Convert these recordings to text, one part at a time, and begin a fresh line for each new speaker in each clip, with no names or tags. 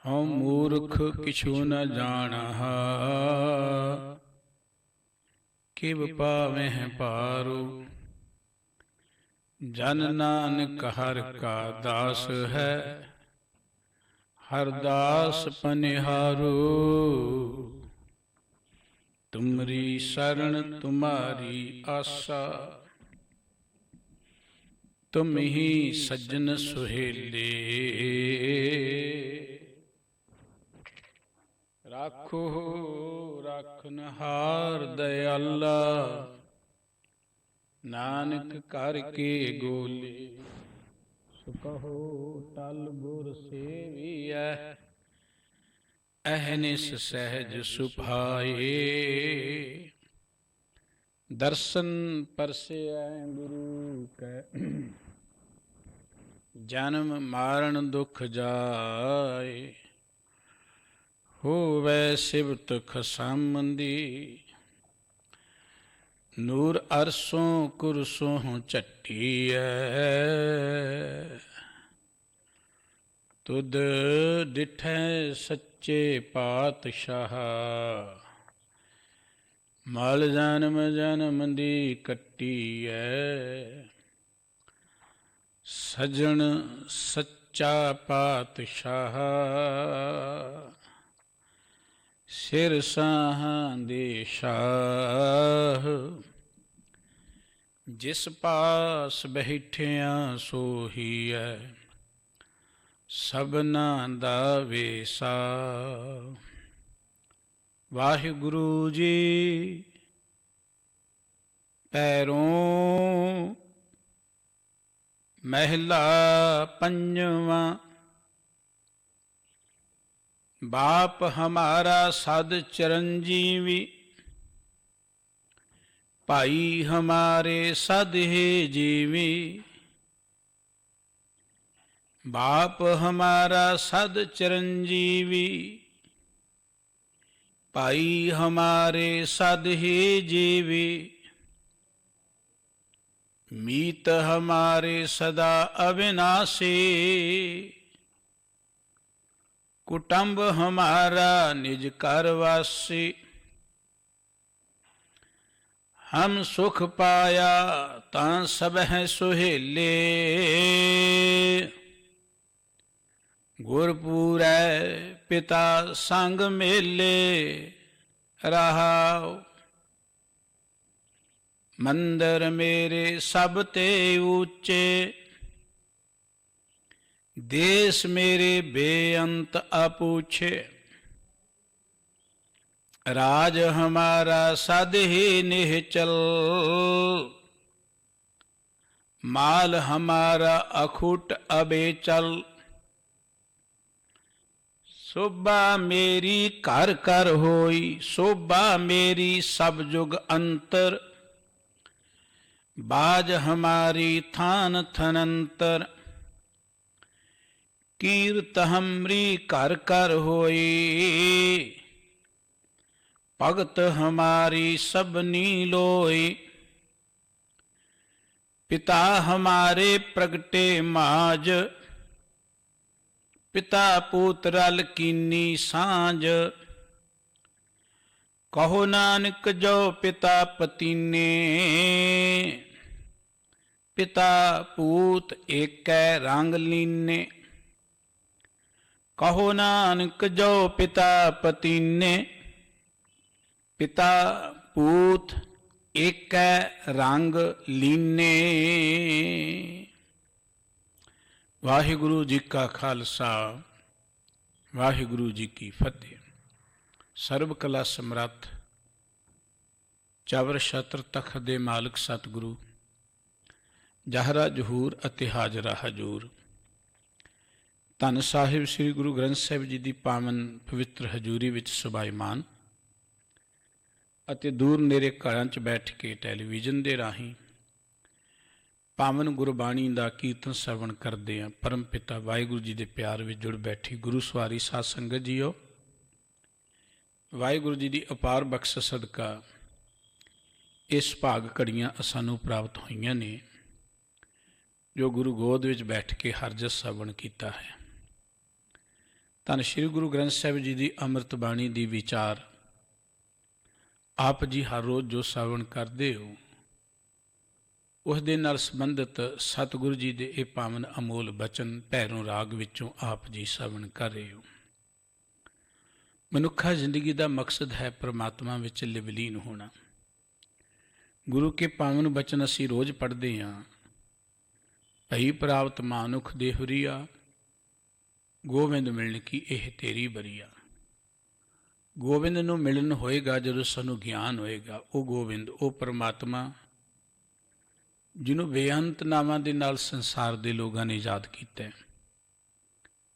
ਹਉ ਮੂਰਖ ਕਿਛੂ ਨ ਜਾਣਹਾ, ਕਿਵ ਪਾਵਹਿ ਪਾਰੂ। ਜਨ ਨਾਨਕ ਹਰਿ ਕਾ ਦਾਸ ਹੈ, ਹਰਿ ਦਾਸ ਪਨਿਹਾਰੂ। ਤੁਮਰੀ ਸਰਣ ਤੁਮਾਰੀ ਆਸਾ, ਤੁਮ ਹੀ ਸੱਜਣ ਸੁਹੇਲੇ। ਰਾਖੋ ਰਾਖਨਹਾਰ ਦਇਆਲਾ, ਨਾਨਕ ਕਰ ਕੇ ਗੋਲੇ। ਸੋ ਕਹੋ ਟਲ ਗੁਰ ਸੇਵੀਐ, ਅਹਨਿਸ ਸਹਿਜ ਸੁਭਾਏ। ਦਰਸ਼ਨ ਪਰਸੈ ਗੁਰੂ ਕੈ, ਜਨਮ ਮਾਰਨ ਦੁਖ ਜਾਏ। ਹੋਵੈ ਸਿਵਤ ਖਸਮੰਦੀ, ਨੂਰ ਅਰਸੋਂ ਕੁਰਸੋਂ ਝੱਟੀਐ। ਤੁਧ ਡਿਠੈ ਸੱਚੇ ਪਾਤਸ਼ਾਹ, ਮਲ ਜਨਮ ਜਨਮ ਦੀ ਕੱਟੀਐ। ਸਜਣ ਸੱਚਾ ਪਾਤਸ਼ਾਹ, ਸਿਰ ਸਾਹਾਂ ਦੇ ਸ਼ਾਹ। ਜਿਸ ਪਾਸ ਬੈਠਿਆ ਸੋਹੀਐ, ਸਭਨਾ ਦਾ ਵੇਸਾ। ਵਾਹਿਗੁਰੂ ਜੀ ਪੈਰੋਂ ਮਹਿਲਾ ਪੰਜਵਾਂ। ਬਾਪ ਹਮਾਰਾ ਸਦ ਚਰੰਜੀਵੀ, ਭਾਈ ਹਮਾਰੇ ਸਦ ਹੈ ਜੀਵੀ। ਬਾਪ ਹਮਾਰਾ ਸਦ ਚਰੰਜੀਵੀ, ਭਾਈ ਹਮਾਰੇ ਸਦ ਹੈ ਜੀਵੀ। ਮੀਤ ਹਮਾਰੇ ਸਦਾ ਅਵਿਨਾਸ਼ੀ, ਕੁਟੰਬ ਹਮਾਰਾ ਨਿਜ ਘਰ ਵਾਸੀ। ਹਮ ਸੁਖ ਪਾਇਆ ਤਾਂ ਸਭੈ ਸੁਹੇਲੇ, ਗੁਰਪੂਰੈ ਪਿਤਾ ਸੰਗ ਮੇਲੇ। ਰਹਾਉ ਮੰਦਰ ਮੇਰੇ ਸਭ ਤੇ ਊਚੇ, ਦੇਸ ਮੇਰੇ ਬੇਅੰਤ ਅਪੂਛੇ। ਰਾਜ ਹਮਾਰਾ ਸਦ ਹੀ ਨਿਹਚਲ, ਮਾਲ ਹਮਾਰਾ ਅਖੁਟ ਅਬੇਚਲ। ਸੋਭਾ ਮੇਰੀ ਘਰ ਘਰ ਹੋਈ, ਸੋਭਾ ਮੇਰੀ ਸਭ ਜੁਗ ਅੰਤਰ। ਬਾਜ ਹਮਾਰੀ ਥਾਨ ਥਨੰਤਰ, ਕੀਰਤ ਹਮਰੀ ਘਰ ਘਰ ਹੋਈ। ਭਗਤ ਹਮਾਰੀ ਸਭਨੀ ਲੋਈ, ਪਿਤਾ ਹਮਾਰੇ ਪ੍ਰਗਟੇ ਮਾਜ। ਪਿਤਾ ਪੂਤ ਰਲ ਕੀਨੀ ਸਾਂਝ, ਕਹੋ ਨਾਨਕ ਜੋ ਪਿਤਾ ਪਤੀਨੇ। ਪਿਤਾ ਪੂਤ ਏਕੈ ਰੰਗ ਲੀਨੇ, ਕਹੋ ਨਾਨਕ ਜੋ ਪਿਤਾ ਪਤੀਨੇ। ਪਿਤਾ ਪੂਤ ਏਕੈ ਰੰਗ ਲੀਨੇ। ਵਾਹਿਗੁਰੂ ਜੀ ਕਾ ਖਾਲਸਾ, ਵਾਹਿਗੁਰੂ ਜੀ ਕੀ ਫਤਿਹ। ਸਰਬ ਕਲਾ ਸਮਰੱਥ ਚਵਰ ਛਤਰ ਤਖਤ ਦੇ ਮਾਲਕ ਸਤਿਗੁਰੂ, ਜਹਰਾ ਜਹੂਰ ਅਤੇ ਹਾਜ਼ਰਾ ਹਜੂਰ, ਧੰਨ ਸਾਹਿਬ ਸ੍ਰੀ ਗੁਰੂ ਗ੍ਰੰਥ ਸਾਹਿਬ ਜੀ ਦੀ ਪਾਵਨ ਪਵਿੱਤਰ ਹਜ਼ੂਰੀ ਵਿੱਚ ਸੁਭਾਈਮਾਨ ਅਤੇ ਦੂਰ ਨੇੜੇ ਘਰਾਂ 'ਚ ਬੈਠ ਕੇ ਟੈਲੀਵਿਜ਼ਨ ਦੇ ਰਾਹੀਂ ਪਾਵਨ ਗੁਰਬਾਣੀ ਦਾ ਕੀਰਤਨ ਸਰਵਣ ਕਰਦੇ ਹਾਂ। ਪਰਮ ਪਿਤਾ ਵਾਹਿਗੁਰੂ ਜੀ ਦੇ ਪਿਆਰ ਵਿੱਚ ਜੁੜ ਬੈਠੀ ਗੁਰੂ ਸਵਾਰੀ ਸਾਧ ਸੰਗਤ ਜੀਓ, ਵਾਹਿਗੁਰੂ ਜੀ ਦੀ ਅਪਾਰ ਬਖਸ਼ਿਸ਼ ਸਦਕਾ ਇਸ ਭਾਗ ਘੜੀਆਂ ਸਾਨੂੰ ਪ੍ਰਾਪਤ ਹੋਈਆਂ ਨੇ ਜੋ ਗੁਰੂ ਗੋਦ ਵਿੱਚ ਬੈਠ ਕੇ ਹਰਜਸ ਸਰਵਣ ਕੀਤਾ ਹੈ। ਧੰਨ ਸ਼੍ਰੀ ਗੁਰੂ ਗ੍ਰੰਥ ਸਾਹਿਬ ਜੀ ਦੀ ਅੰਮ੍ਰਿਤ ਬਾਣੀ ਦੀ ਵਿਚਾਰ ਆਪ ਜੀ ਹਰ ਰੋਜ਼ ਜੋ ਸ਼ਰਵਣ ਕਰਦੇ ਹੋ, ਉਸ ਦੇ ਨਾਲ ਸੰਬੰਧਿਤ ਸਤਿਗੁਰੂ ਜੀ ਦੇ ਇਹ ਪਾਵਨ ਅਮੋਲ ਬਚਨ ਭੈਰੋਂ ਰਾਗ ਵਿੱਚੋਂ ਆਪ ਜੀ ਸ਼ਰਵਣ ਕਰ ਰਹੇ ਹੋ। ਮਨੁੱਖਾ ਜ਼ਿੰਦਗੀ ਦਾ ਮਕਸਦ ਹੈ ਪਰਮਾਤਮਾ ਵਿੱਚ ਲਿਵਲੀਨ ਹੋਣਾ। ਗੁਰੂ ਕੇ ਪਾਵਨ ਬਚਨ ਅਸੀਂ ਰੋਜ਼ ਪੜ੍ਹਦੇ ਹਾਂ। ਭਈ ਪ੍ਰਾਪਤ ਮਾਨੁਖ ਦੇਹੁਰੀਆ, ਗੋਬਿੰਦ ਮਿਲਣ ਕੀ ਇਹ ਤੇਰੀ ਬਰੀਆ। ਗੋਬਿੰਦ ਨੂੰ ਮਿਲਣ ਹੋਏਗਾ ਜਦੋਂ ਸਾਨੂੰ ਗਿਆਨ ਹੋਏਗਾ। ਉਹ ਗੋਬਿੰਦ, ਉਹ ਪਰਮਾਤਮਾ ਜਿਹਨੂੰ ਬੇਅੰਤ ਨਾਵਾਂ ਦੇ ਨਾਲ ਸੰਸਾਰ ਦੇ ਲੋਕਾਂ ਨੇ ਯਾਦ ਕੀਤਾ।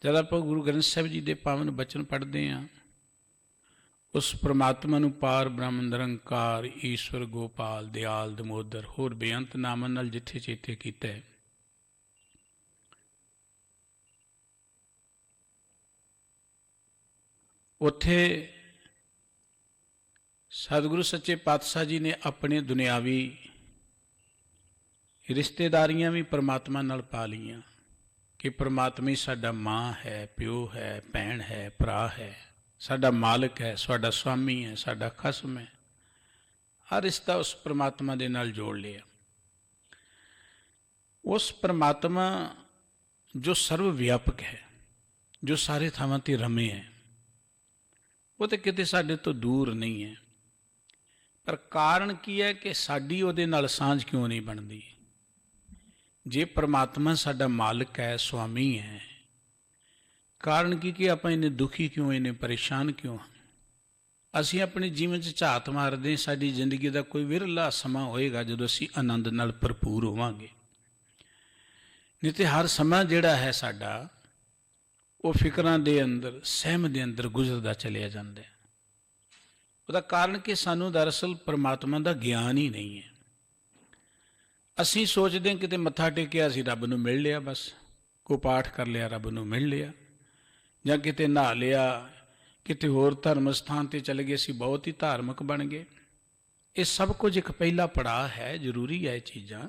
ਜਦ ਆਪਾਂ ਗੁਰੂ ਗ੍ਰੰਥ ਸਾਹਿਬ ਜੀ ਦੇ ਪਾਵਨ ਬਚਨ ਪੜ੍ਹਦੇ ਹਾਂ, ਉਸ ਪਰਮਾਤਮਾ ਨੂੰ ਪਾਰ ਬ੍ਰਹਮ ਨਿਰੰਕਾਰ ਈਸ਼ਵਰ ਗੋਪਾਲ ਦਿਆਲ ਦਮੋਦਰ ਹੋਰ ਬੇਅੰਤ ਨਾਮਾਂ ਨਾਲ ਜਿੱਥੇ ਚੇਤੇ ਕੀਤਾ ਹੈ, ਉੱਥੇ ਸਤਿਗੁਰੂ ਸੱਚੇ ਪਾਤਸ਼ਾਹ ਜੀ ਨੇ ਆਪਣੇ ਦੁਨਿਆਵੀ ਰਿਸ਼ਤੇਦਾਰੀਆਂ ਵੀ ਪਰਮਾਤਮਾ ਨਾਲ ਪਾ ਲਈਆਂ ਕਿ ਪਰਮਾਤਮਾ ਹੀ ਸਾਡਾ ਮਾਂ ਹੈ, ਪਿਓ ਹੈ, ਭੈਣ ਹੈ, ਭਰਾ ਹੈ, ਸਾਡਾ ਮਾਲਕ ਹੈ, ਸਾਡਾ ਸੁਆਮੀ ਹੈ, ਸਾਡਾ ਖਸਮ ਹੈ। ਹਰ ਰਿਸ਼ਤਾ ਉਸ ਪਰਮਾਤਮਾ ਦੇ ਨਾਲ ਜੋੜ ਲਿਆ। ਉਸ ਪਰਮਾਤਮਾ ਜੋ ਸਰਵ ਵਿਆਪਕ ਹੈ, ਜੋ ਸਾਰੇ ਥਾਵਾਂ 'ਤੇ ਰਮੇ ਹੈ, ਉਹ ਤਾਂ ਕਿਤੇ ਸਾਡੇ ਤੋਂ ਦੂਰ ਨਹੀਂ ਹੈ। ਪਰ ਕਾਰਨ ਕੀ ਹੈ ਕਿ ਸਾਡੀ ਉਹਦੇ ਨਾਲ ਸਾਂਝ ਕਿਉਂ ਨਹੀਂ ਬਣਦੀ? ਜੇ ਪਰਮਾਤਮਾ ਸਾਡਾ ਮਾਲਕ ਹੈ, ਸੁਆਮੀ ਹੈ, ਕਾਰਨ ਕੀ ਕਿ ਆਪਾਂ ਇੰਨੇ ਦੁਖੀ ਕਿਉਂ, ਇੰਨੇ ਪਰੇਸ਼ਾਨ ਕਿਉਂ ਹਾਂ? ਅਸੀਂ ਆਪਣੇ ਜੀਵਨ 'ਚ ਝਾਤ ਮਾਰਦੇ, ਸਾਡੀ ਜ਼ਿੰਦਗੀ ਦਾ ਕੋਈ ਵਿਰਲਾ ਸਮਾਂ ਹੋਏਗਾ ਜਦੋਂ ਅਸੀਂ ਆਨੰਦ ਨਾਲ ਭਰਪੂਰ ਹੋਵਾਂਗੇ। ਨਹੀਂ ਤੇ ਹਰ ਸਮਾਂ ਜਿਹੜਾ ਹੈ ਸਾਡਾ, ਉਹ ਫਿਕਰਾਂ ਦੇ ਅੰਦਰ, ਸਹਿਮ ਦੇ ਅੰਦਰ ਗੁਜ਼ਰਦਾ ਚਲਿਆ ਜਾਂਦਾ ਹੈ। ਉਹਦਾ ਕਾਰਨ ਕਿ ਸਾਨੂੰ ਦਰਅਸਲ ਪਰਮਾਤਮਾ ਦਾ ਗਿਆਨ ਹੀ ਨਹੀਂ ਹੈ। ਅਸੀਂ ਸੋਚਦੇ ਹਾਂ ਕਿਤੇ ਮੱਥਾ ਟੇਕਿਆ, ਅਸੀਂ ਰੱਬ ਨੂੰ ਮਿਲ ਲਿਆ, ਬਸ ਕੋਈ ਪਾਠ ਕਰ ਲਿਆ, ਰੱਬ ਨੂੰ ਮਿਲ ਲਿਆ, ਜਾਂ ਕਿਤੇ ਨਹਾ ਲਿਆ, ਕਿਤੇ ਹੋਰ ਧਰਮ ਸਥਾਨ 'ਤੇ ਚਲੇ ਗਏ, ਅਸੀਂ ਬਹੁਤ ਹੀ ਧਾਰਮਿਕ ਬਣ ਗਏ। ਇਹ ਸਭ ਕੁਝ ਇੱਕ ਪਹਿਲਾ ਪੜਾਅ ਹੈ, ਜ਼ਰੂਰੀ ਹੈ ਇਹ ਚੀਜ਼ਾਂ।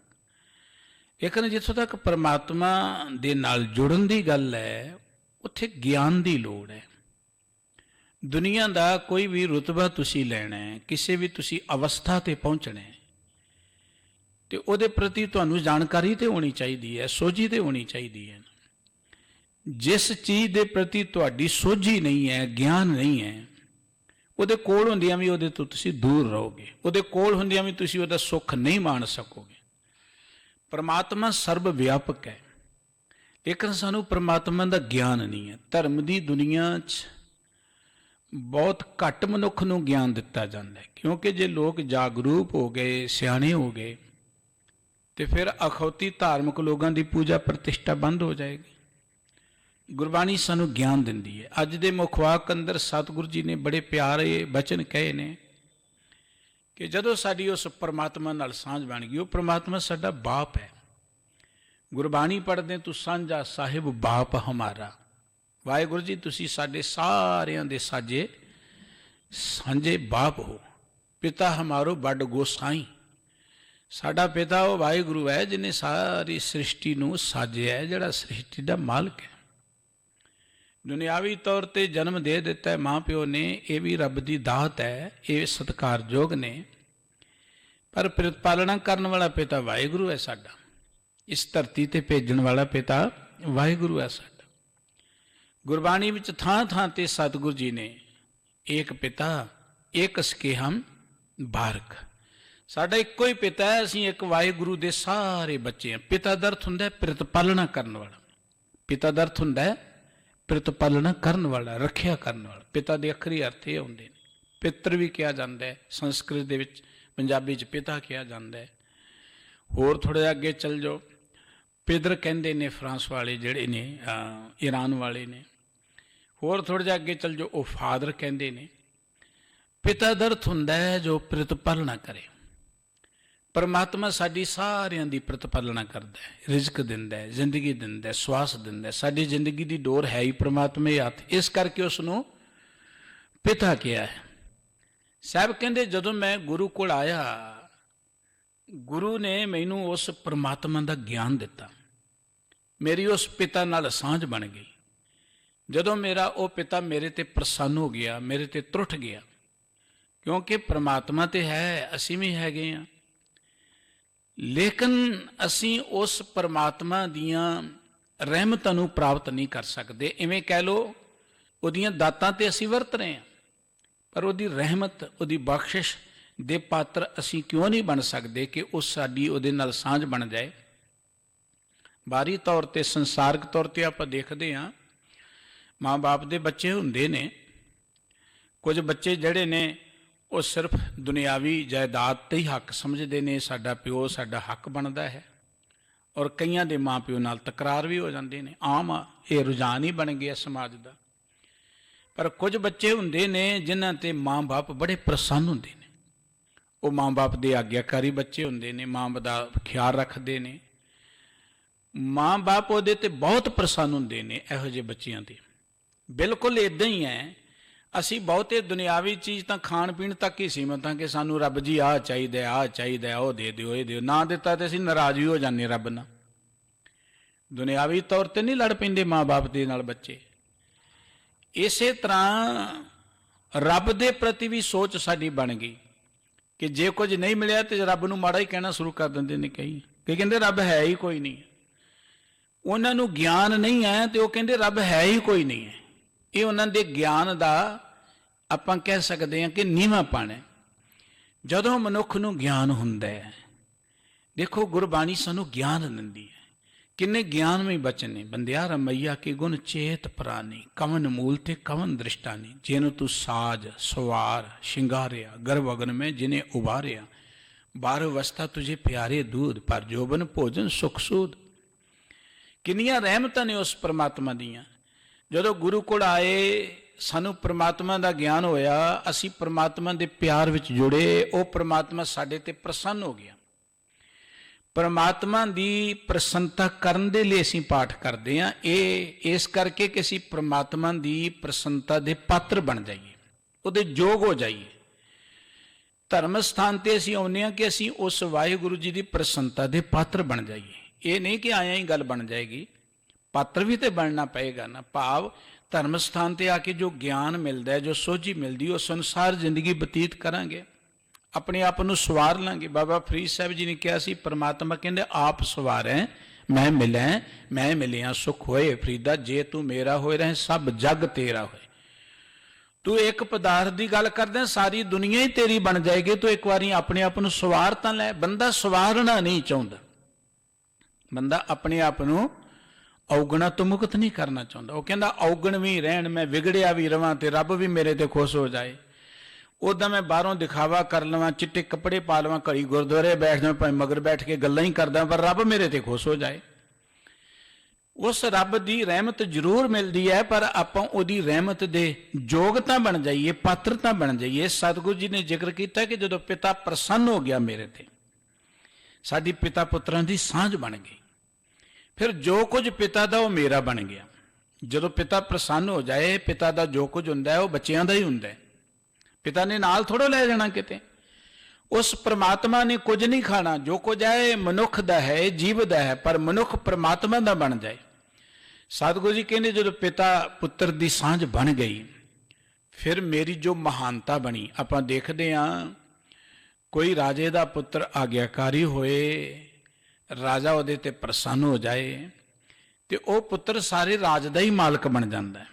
ਲੇਕਿਨ ਜਿੱਥੋਂ ਤੱਕ ਪਰਮਾਤਮਾ ਦੇ ਨਾਲ ਜੁੜਨ ਦੀ ਗੱਲ ਹੈ, ਉੱਥੇ ਗਿਆਨ ਦੀ ਲੋੜ ਹੈ। ਦੁਨੀਆ ਦਾ ਕੋਈ ਵੀ ਰੁਤਬਾ ਤੁਸੀਂ ਲੈਣਾ ਹੈ, ਕਿਸੇ ਵੀ ਤੁਸੀਂ ਅਵਸਥਾ 'ਤੇ ਪਹੁੰਚਣਾ ਹੈ, ਤੇ ਉਹਦੇ ਪ੍ਰਤੀ ਤੁਹਾਨੂੰ ਜਾਣਕਾਰੀ ਤੇ ਹੋਣੀ ਚਾਹੀਦੀ ਹੈ, ਸੋਝੀ ਤੇ ਹੋਣੀ ਚਾਹੀਦੀ ਹੈ। ਜਿਸ ਚੀਜ਼ ਦੇ ਪ੍ਰਤੀ ਤੁਹਾਡੀ ਸੋਝੀ ਨਹੀਂ ਹੈ, ਗਿਆਨ ਨਹੀਂ ਹੈ, ਉਹਦੇ ਕੋਲ ਹੁੰਦਿਆਂ ਵੀ ਉਹਦੇ ਤੋਂ ਤੁਸੀਂ ਦੂਰ ਰਹੋਗੇ, ਉਹਦੇ ਕੋਲ ਹੁੰਦਿਆਂ ਵੀ ਤੁਸੀਂ ਉਹਦਾ ਸੁੱਖ ਨਹੀਂ ਮਾਣ ਸਕੋਗੇ। ਪਰਮਾਤਮਾ ਸਰਬ ਵਿਆਪਕ ਹੈ, ਲੇਕਿਨ ਸਾਨੂੰ ਪਰਮਾਤਮਾ ਦਾ ਗਿਆਨ ਨਹੀਂ ਹੈ। ਧਰਮ ਦੀ ਦੁਨੀਆ 'ਚ ਬਹੁਤ ਘੱਟ ਮਨੁੱਖ ਨੂੰ ਗਿਆਨ ਦਿੱਤਾ ਜਾਂਦਾ ਹੈ, ਕਿਉਂਕਿ ਜੇ ਲੋਕ ਜਾਗਰੂਕ ਹੋ ਗਏ, ਸਿਆਣੇ ਹੋ ਗਏ, ਤੇ ਫਿਰ ਅਖੌਤੀ ਧਾਰਮਿਕ ਲੋਕਾਂ ਦੀ ਪੂਜਾ ਪ੍ਰਤਿਸ਼ਠਾ ਬੰਦ ਹੋ ਜਾਏਗੀ। ਗੁਰਬਾਣੀ ਸਾਨੂੰ ਗਿਆਨ ਦਿੰਦੀ ਹੈ। ਅੱਜ ਦੇ ਮੁਖਵਾਕ ਅੰਦਰ ਸਤਿਗੁਰੂ ਜੀ ਨੇ ਬੜੇ ਪਿਆਰੇ ਬਚਨ ਕਹੇ ਨੇ ਕਿ ਜਦੋਂ ਸਾਡੀ ਉਸ ਪਰਮਾਤਮਾ ਨਾਲ ਸਾਂਝ ਬਣ ਗਈ, ਉਹ ਪਰਮਾਤਮਾ ਸਾਡਾ ਬਾਪ ਹੈ। ਗੁਰਬਾਣੀ ਪੜ੍ਹਦੇ ਤੂੰ ਸਾਂਝਾ ਸਾਹਿਬ ਬਾਪ ਹਮਾਰਾ। ਵਾਹਿਗੁਰੂ ਜੀ, ਤੁਸੀਂ ਸਾਡੇ ਸਾਰਿਆਂ ਦੇ ਸਾਂਝੇ ਬਾਪ ਹੋ। ਪਿਤਾ ਹਮਾਰੋ ਵੱਡ ਗੋਸਾਈ। ਸਾਡਾ ਪਿਤਾ ਉਹ ਵਾਹਿਗੁਰੂ ਹੈ, ਜਿਹਨੇ ਸਾਰੀ ਸ੍ਰਿਸ਼ਟੀ ਨੂੰ ਸਾਜਿਆ ਹੈ, ਜਿਹੜਾ ਸ੍ਰਿਸ਼ਟੀ ਦਾ ਮਾਲਕ ਹੈ। ਦੁਨਿਆਵੀ ਤੌਰ 'ਤੇ ਜਨਮ ਦੇ ਦਿੱਤਾ ਹੈ ਮਾਂ ਪਿਓ ਨੇ, ਇਹ ਵੀ ਰੱਬ ਦੀ ਦਾਤ ਹੈ, ਇਹ ਸਤਿਕਾਰਯੋਗ ਨੇ। ਪਰ ਪ੍ਰਤਪਾਲਣਾ ਕਰਨ ਵਾਲਾ ਪਿਤਾ ਵਾਹਿਗੁਰੂ ਹੈ ਸਾਡਾ। ਇਸ ਧਰਤੀ 'ਤੇ ਭੇਜਣ ਵਾਲਾ ਪਿਤਾ ਵਾਹਿਗੁਰੂ ਹੈ ਸਾਡਾ। ਗੁਰਬਾਣੀ ਵਿੱਚ ਥਾਂ ਥਾਂ 'ਤੇ ਸਤਿਗੁਰੂ ਜੀ ਨੇ ਏਕ ਪਿਤਾ ਏਕ ਸਕੇ ਹਮ ਬਾਰਕ, ਸਾਡਾ ਇੱਕੋ ਹੀ ਪਿਤਾ ਹੈ, ਅਸੀਂ ਇੱਕ ਵਾਹਿਗੁਰੂ ਦੇ ਸਾਰੇ ਬੱਚੇ ਹਾਂ। ਪਿਤਾ ਦਾ ਅਰਥ ਹੁੰਦਾ ਹੈ ਪ੍ਰਤਪਾਲਣਾ ਕਰਨ ਵਾਲਾ। ਪਿਤਾ ਦਾ ਅਰਥ ਹੁੰਦਾ ਹੈ ਪ੍ਰਤਪਾਲਣਾ ਕਰਨ ਵਾਲਾ, ਰੱਖਿਆ ਕਰਨ ਵਾਲਾ। ਪਿਤਾ ਦੇ ਅੱਖਰੀ ਅਰਥ ਇਹ ਹੁੰਦੇ ਨੇ। ਪਿਤਰ ਵੀ ਕਿਹਾ ਜਾਂਦਾ ਹੈ, ਸੰਸਕ੍ਰਿਤ ਦੇ ਵਿੱਚ, ਪੰਜਾਬੀ 'ਚ ਪਿਤਾ ਕਿਹਾ ਜਾਂਦਾ ਹੈ। ਹੋਰ ਥੋੜ੍ਹਾ ਜਿਹਾ ਅੱਗੇ ਚੱਲ ਜਾਓ, ਪਿਦਰ ਕਹਿੰਦੇ ਨੇ ਫਰਾਂਸ ਵਾਲੇ ਜਿਹੜੇ ਨੇ, ਈਰਾਨ ਵਾਲੇ ਨੇ। ਹੋਰ ਥੋੜ੍ਹਾ ਜਿਹਾ ਅੱਗੇ ਚੱਲ ਜਾਓ, ਉਹ ਫਾਦਰ ਕਹਿੰਦੇ ਨੇ। ਪਿਤਾ ਦਾ ਅਰਥ ਹੁੰਦਾ ਹੈ ਜੋ ਪ੍ਰਤਪਾਲਣਾ ਕਰੇ। ਪਰਮਾਤਮਾ ਸਾਡੀ ਸਾਰਿਆਂ ਦੀ ਪ੍ਰਤਪਾਲਣਾ ਕਰਦਾ ਹੈ, ਰਿਜ਼ਕ ਦਿੰਦਾ ਹੈ, ਜ਼ਿੰਦਗੀ ਦਿੰਦਾ ਹੈ, ਸਵਾਸ ਦਿੰਦਾ ਹੈ। ਸਾਡੀ ਜ਼ਿੰਦਗੀ ਦੀ ਡੋਰ ਹੈ ਹੀ ਪਰਮਾਤਮਾ ਦੇ ਹੱਥ, ਇਸ ਕਰਕੇ ਉਸ ਨੂੰ ਪਿਤਾ ਕਿਹਾ ਹੈ। ਸਾਹਿਬ ਕਹਿੰਦੇ ਜਦੋਂ ਮੈਂ ਗੁਰੂ ਕੋਲ ਆਇਆ, ਗੁਰੂ ਨੇ ਮੈਨੂੰ ਉਸ ਪਰਮਾਤਮਾ ਦਾ ਗਿਆਨ ਦਿੱਤਾ, ਮੇਰੀ ਉਸ ਪਿਤਾ ਨਾਲ ਸਾਂਝ ਬਣ ਗਈ। ਜਦੋਂ ਮੇਰਾ ਉਹ ਪਿਤਾ ਮੇਰੇ ਤੇ ਪ੍ਰਸੰਨ ਹੋ ਗਿਆ, ਮੇਰੇ ਤੇ ਤਰੁੱਠ ਗਿਆ, ਕਿਉਂਕਿ ਪ੍ਰਮਾਤਮਾ ਤੇ ਹੈ, ਅਸੀਂ ਵੀ ਹੈਗੇ ਹਾਂ, ਲੇਕਿਨ ਅਸੀਂ ਉਸ ਪ੍ਰਮਾਤਮਾ ਦੀਆਂ ਰਹਿਮਤਾਂ ਨੂੰ ਪ੍ਰਾਪਤ ਨਹੀਂ ਕਰ ਸਕਦੇ। ਇਵੇਂ ਕਹਿ ਲਓ, ਉਹਦੀਆਂ ਦਾਤਾਂ ਤੇ ਅਸੀਂ ਵਰਤ ਰਹੇ ਹਾਂ, ਪਰ ਉਹਦੀ ਰਹਿਮਤ, ਉਹਦੀ ਬਖਸ਼ਿਸ਼ ਦੇ ਪਾਤਰ ਅਸੀਂ ਕਿਉਂ ਨਹੀਂ ਬਣ ਸਕਦੇ ਕਿ ਉਹ ਸਾਡੀ ਉਹਦੇ ਨਾਲ ਸਾਂਝ ਬਣ ਜਾਏ। ਬਾਹਰੀ ਤੌਰ ਤੇ, ਸੰਸਾਰਕ ਤੌਰ ਤੇ ਆਪਾਂ ਦੇਖਦੇ ਹਾਂ, ਮਾਂ ਬਾਪ ਦੇ ਬੱਚੇ ਹੁੰਦੇ ਨੇ, ਕੁਝ ਬੱਚੇ ਜਿਹੜੇ ਨੇ ਉਹ ਸਿਰਫ ਦੁਨਿਆਵੀ ਜਾਇਦਾਦ ਤੇ ਹੀ ਹੱਕ ਸਮਝਦੇ ਨੇ, ਸਾਡਾ ਪਿਓ ਸਾਡਾ ਹੱਕ ਬਣਦਾ ਹੈ, ਔਰ ਕਈਆਂ ਦੇ ਮਾਂ ਪਿਓ ਨਾਲ ਤਕਰਾਰ ਵੀ ਹੋ ਜਾਂਦੇ ਨੇ। ਆਮ ਇਹ ਰੁਝਾਨ ਹੀ ਬਣ ਗਿਆ ਸਮਾਜ ਦਾ। ਪਰ ਕੁਝ ਬੱਚੇ ਹੁੰਦੇ ਨੇ ਜਿਨ੍ਹਾਂ ਤੇ ਮਾਂ ਬਾਪ ਬੜੇ ਪ੍ਰਸੰਨ ਹੁੰਦੇ ਨੇ, ਉਹ ਮਾਂ ਬਾਪ ਦੇ ਆਗਿਆਕਾਰੀ ਬੱਚੇ ਹੁੰਦੇ ਨੇ, ਮਾਂ ਬਾਪ ਦਾ ਖਿਆਲ ਰੱਖਦੇ ਨੇ, ਮਾਂ ਬਾਪ ਉਹਦੇ ਤੇ ਬਹੁਤ ਪ੍ਰਸੰਨ ਹੁੰਦੇ ਨੇ। ਇਹੋ ਜਿਹੇ ਬੱਚਿਆਂ ਤੇ ਬਿਲਕੁਲ ਇੱਦਾਂ ਹੀ ਹੈ। ਅਸੀਂ ਬਹੁਤੇ ਦੁਨਿਆਵੀ ਚੀਜ਼ ਤਾਂ ਖਾਣ ਪੀਣ ਤੱਕ ਹੀ ਸੀਮਤ ਹਾਂ ਕਿ ਸਾਨੂੰ ਰੱਬ ਜੀ ਆਹ ਚਾਹੀਦਾ, ਆਹ ਚਾਹੀਦਾ, ਉਹ ਦੇ ਦਿਓ, ਇਹ ਦਿਓ। ਨਾ ਦਿੱਤਾ ਤੇ ਅਸੀਂ ਨਾਰਾਜ਼ ਵੀ ਹੋ ਜਾਂਦੇ ਰੱਬ ਨਾਲ। ਦੁਨਿਆਵੀ ਤੌਰ ਤੇ ਨਹੀਂ ਲੜ ਪੈਂਦੇ ਮਾਂ ਬਾਪ ਦੇ ਨਾਲ ਬੱਚੇ। ਇਸੇ ਤਰ੍ਹਾਂ ਰੱਬ ਦੇ ਪ੍ਰਤੀ ਵੀ ਸੋਚ ਸਾਡੀ ਬਣ ਗਈ ਕਿ ਜੇ ਕੁਝ ਨਹੀਂ ਮਿਲਿਆ ਤੇ ਰੱਬ ਨੂੰ ਮਾੜਾ ਹੀ ਕਹਿਣਾ ਸ਼ੁਰੂ ਕਰ ਦਿੰਦੇ ਨੇ ਕਈ, ਕਿ ਕਹਿੰਦੇ ਰੱਬ ਹੈ ਹੀ ਕੋਈ ਨਹੀਂ। ਉਹਨਾਂ ਨੂੰ ਗਿਆਨ ਨਹੀਂ ਹੈ ਤੇ ਉਹ ਕਹਿੰਦੇ ਰੱਬ ਹੈ ਹੀ ਕੋਈ ਨਹੀਂ ਹੈ। ਇਹ ਉਹਨਾਂ ਦੇ ਗਿਆਨ ਦਾ ਆਪਾਂ ਕਹਿ ਸਕਦੇ ਹਾਂ ਕਿ ਨੀਵਾਂਪਣ ਹੈ। ਜਦੋਂ ਮਨੁੱਖ ਨੂੰ ਗਿਆਨ ਹੁੰਦਾ ਹੈ, ਦੇਖੋ ਗੁਰਬਾਣੀ ਸਾਨੂੰ ਗਿਆਨ ਦਿੰਦੀ ਹੈ। ਕਿੰਨੇ ਗਿਆਨਮਈ ਬਚਨ ਨੇ। ਬੰਦਿਆ ਰਮਈਆ ਕੇ ਗੁਣ ਚੇਤ ਪ੍ਰਾਨੀ, ਕਵਨ ਮੂਲ ਤੇ ਕਵਨ ਦ੍ਰਿਸ਼ਟਾਨੀ, ਜਿਹਨੂੰ ਤੂੰ ਸਾਜ ਸਵਾਰ ਸ਼ਿੰਗਾਰਿਆ, ਗਰਭ ਅਗਨ में जिन्हें उबारिया, 12 अवस्था तुझे प्यारे दूध, पर जोबन भोजन सुख सूद। ਕਿੰਨੀਆਂ ਰਹਿਮਤਾਂ ਨੇ ਉਸ ਪਰਮਾਤਮਾ ਦੀਆਂ। ਜਦੋਂ ਗੁਰੂ ਕੋਲ ਆਏ, ਸਾਨੂੰ ਪਰਮਾਤਮਾ ਦਾ ਗਿਆਨ ਹੋਇਆ, ਅਸੀਂ ਪਰਮਾਤਮਾ ਦੇ ਪਿਆਰ ਵਿੱਚ ਜੁੜੇ, ਉਹ ਪਰਮਾਤਮਾ ਸਾਡੇ ਤੇ ਪ੍ਰਸੰਨ ਹੋ ਗਿਆ। ਪਰਮਾਤਮਾ ਦੀ ਪ੍ਰਸੰਨਤਾ ਕਰਨ ਦੇ ਲਈ ਅਸੀਂ ਪਾਠ ਕਰਦੇ ਹਾਂ। ਇਹ ਇਸ ਕਰਕੇ ਕਿ ਅਸੀਂ ਪਰਮਾਤਮਾ ਦੀ ਪ੍ਰਸੰਨਤਾ ਦੇ ਪਾਤਰ ਬਣ ਜਾਈਏ, ਉਹਦੇ ਯੋਗ ਹੋ ਜਾਈਏ। ਧਰਮ ਸਥਾਨ ਤੇ ਅਸੀਂ ਆਉਂਦੇ ਹਾਂ ਕਿ ਅਸੀਂ ਉਸ ਵਾਹਿਗੁਰੂ ਜੀ ਦੀ ਪ੍ਰਸੰਨਤਾ ਦੇ ਪਾਤਰ ਬਣ ਜਾਈਏ। ਇਹ ਨਹੀਂ ਕਿ ਆਇਆ ਹੀ ਗੱਲ ਬਣ ਜਾਏਗੀ, ਪਾਤਰ ਵੀ ਤੇ ਬਣਨਾ ਪਏਗਾ ਨਾ। ਭਾਵ ਧਰਮ ਸਥਾਨ ਤੇ ਆ ਕੇ ਜੋ ਗਿਆਨ ਮਿਲਦਾ ਹੈ, ਜੋ ਸੋਝੀ ਮਿਲਦੀ, ਉਹ ਸੰਸਾਰ ਜ਼ਿੰਦਗੀ ਬਤੀਤ ਕਰਾਂਗੇ, ਆਪਣੇ ਆਪ ਨੂੰ ਸਵਾਰ ਲਾਂਗੇ। ਬਾਬਾ ਫਰੀਦ ਸਾਹਿਬ ਜੀ ਨੇ ਕਿਹਾ ਸੀ, ਪਰਮਾਤਮਾ ਕਹਿੰਦੇ ਆਪ ਸਵਾਰੈ ਮੈਂ ਮਿਲੈ, ਮੈਂ ਮਿਲਿਆ ਸੁਖ ਹੋਏ ਫਰੀਦਾ, ਜੇ ਤੂੰ ਮੇਰਾ ਹੋਏ ਰਹੇ ਸਭ ਜਗ ਤੇਰਾ ਹੋਏ। ਤੂੰ ਇੱਕ ਪਦਾਰਥ ਦੀ ਗੱਲ ਕਰਦਾ, ਸਾਰੀ ਦੁਨੀਆ ਹੀ ਤੇਰੀ ਬਣ ਜਾਏਗੀ। ਤੂੰ ਇੱਕ ਵਾਰੀ ਆਪਣੇ ਆਪ ਨੂੰ ਸਵਾਰ ਤਾਂ ਲੈ। ਬੰਦਾ ਸਵਾਰਨਾ ਨਹੀਂ ਚਾਹੁੰਦਾ, ਬੰਦਾ ਆਪਣੇ ਆਪ ਨੂੰ ਔਗਣਾ ਤੋਂ ਮੁਕਤ ਨਹੀਂ ਕਰਨਾ ਚਾਹੁੰਦਾ। ਉਹ ਕਹਿੰਦਾ ਔਗਣ ਵੀ ਰਹਿਣ, ਮੈਂ ਵਿਗੜਿਆ ਵੀ ਰਵਾਂ ਤੇ ਰੱਬ ਵੀ ਮੇਰੇ ਤੇ ਖੁਸ਼ ਹੋ ਜਾਏ। ਉੱਦਾਂ ਮੈਂ ਬਾਹਰੋਂ ਦਿਖਾਵਾ ਕਰ ਲਵਾਂ, ਚਿੱਟੇ ਕੱਪੜੇ ਪਾ ਲਵਾਂ, ਘੜੀ ਗੁਰਦੁਆਰੇ ਬੈਠ ਜਾਵਾਂ, ਭਾਵੇਂ ਮਗਰ ਬੈਠ ਕੇ ਗੱਲਾਂ ਹੀ ਕਰਦਾ, ਪਰ ਰੱਬ ਮੇਰੇ ਤੇ ਖੁਸ਼ ਹੋ ਜਾਏ। ਉਸ ਰੱਬ ਦੀ ਰਹਿਮਤ ਜ਼ਰੂਰ ਮਿਲਦੀ ਹੈ, ਪਰ ਆਪਾਂ ਉਹਦੀ ਰਹਿਮਤ ਦੇ ਯੋਗ ਤਾਂ ਬਣ ਜਾਈਏ, ਪਾਤਰ ਤਾਂ ਬਣ ਜਾਈਏ। ਸਤਿਗੁਰੂ ਜੀ ਨੇ ਜ਼ਿਕਰ ਕੀਤਾ ਕਿ ਜਦੋਂ ਪਿਤਾ ਪ੍ਰਸੰਨ ਹੋ ਗਿਆ ਮੇਰੇ ਤੇ, ਸਾਡੀ ਪਿਤਾ ਪੁੱਤਰਾਂ ਦੀ ਸਾਂਝ ਬਣ ਗਈ, ਫਿਰ ਜੋ ਕੁਝ ਪਿਤਾ ਦਾ ਉਹ ਮੇਰਾ ਬਣ ਗਿਆ। ਜਦੋਂ ਪਿਤਾ ਪ੍ਰਸੰਨ ਹੋ ਜਾਏ, ਪਿਤਾ ਦਾ ਜੋ ਕੁਝ ਹੁੰਦਾ ਹੈ ਉਹ ਬੱਚਿਆਂ ਦਾ ਹੀ ਹੁੰਦਾ ਹੈ। ਪਿਤਾ ਨੇ ਨਾਲ ਥੋੜ੍ਹਾ ਲੈ ਜਾਣਾ ਕਿਤੇ। ਉਸ ਪ੍ਰਮਾਤਮਾ ਨੇ ਕੁਝ ਨਹੀਂ ਖਾਣਾ, ਜੋ ਕੁਝ ਹੈ ਮਨੁੱਖ ਦਾ ਹੈ, ਜੀਵ ਦਾ ਹੈ, ਪਰ ਮਨੁੱਖ ਪ੍ਰਮਾਤਮਾ ਦਾ ਬਣ ਜਾਏ। ਸਤਿਗੁਰੂ ਜੀ ਕਹਿੰਦੇ ਜਦੋਂ ਪਿਤਾ ਪੁੱਤਰ ਦੀ ਸਾਂਝ ਬਣ ਗਈ, ਫਿਰ ਮੇਰੀ ਜੋ ਮਹਾਨਤਾ ਬਣੀ। ਆਪਾਂ ਦੇਖਦੇ ਹਾਂ, ਕੋਈ ਰਾਜੇ ਦਾ ਪੁੱਤਰ ਆਗਿਆਕਾਰੀ ਹੋਏ, ਰਾਜਾ ਉਹਦੇ ਤੇ ਪ੍ਰਸੰਨ ਹੋ ਜਾਏ, ਤੇ ਉਹ ਪੁੱਤਰ ਸਾਰੇ ਰਾਜ ਦਾ ਹੀ ਮਾਲਕ ਬਣ ਜਾਂਦਾ ਹੈ।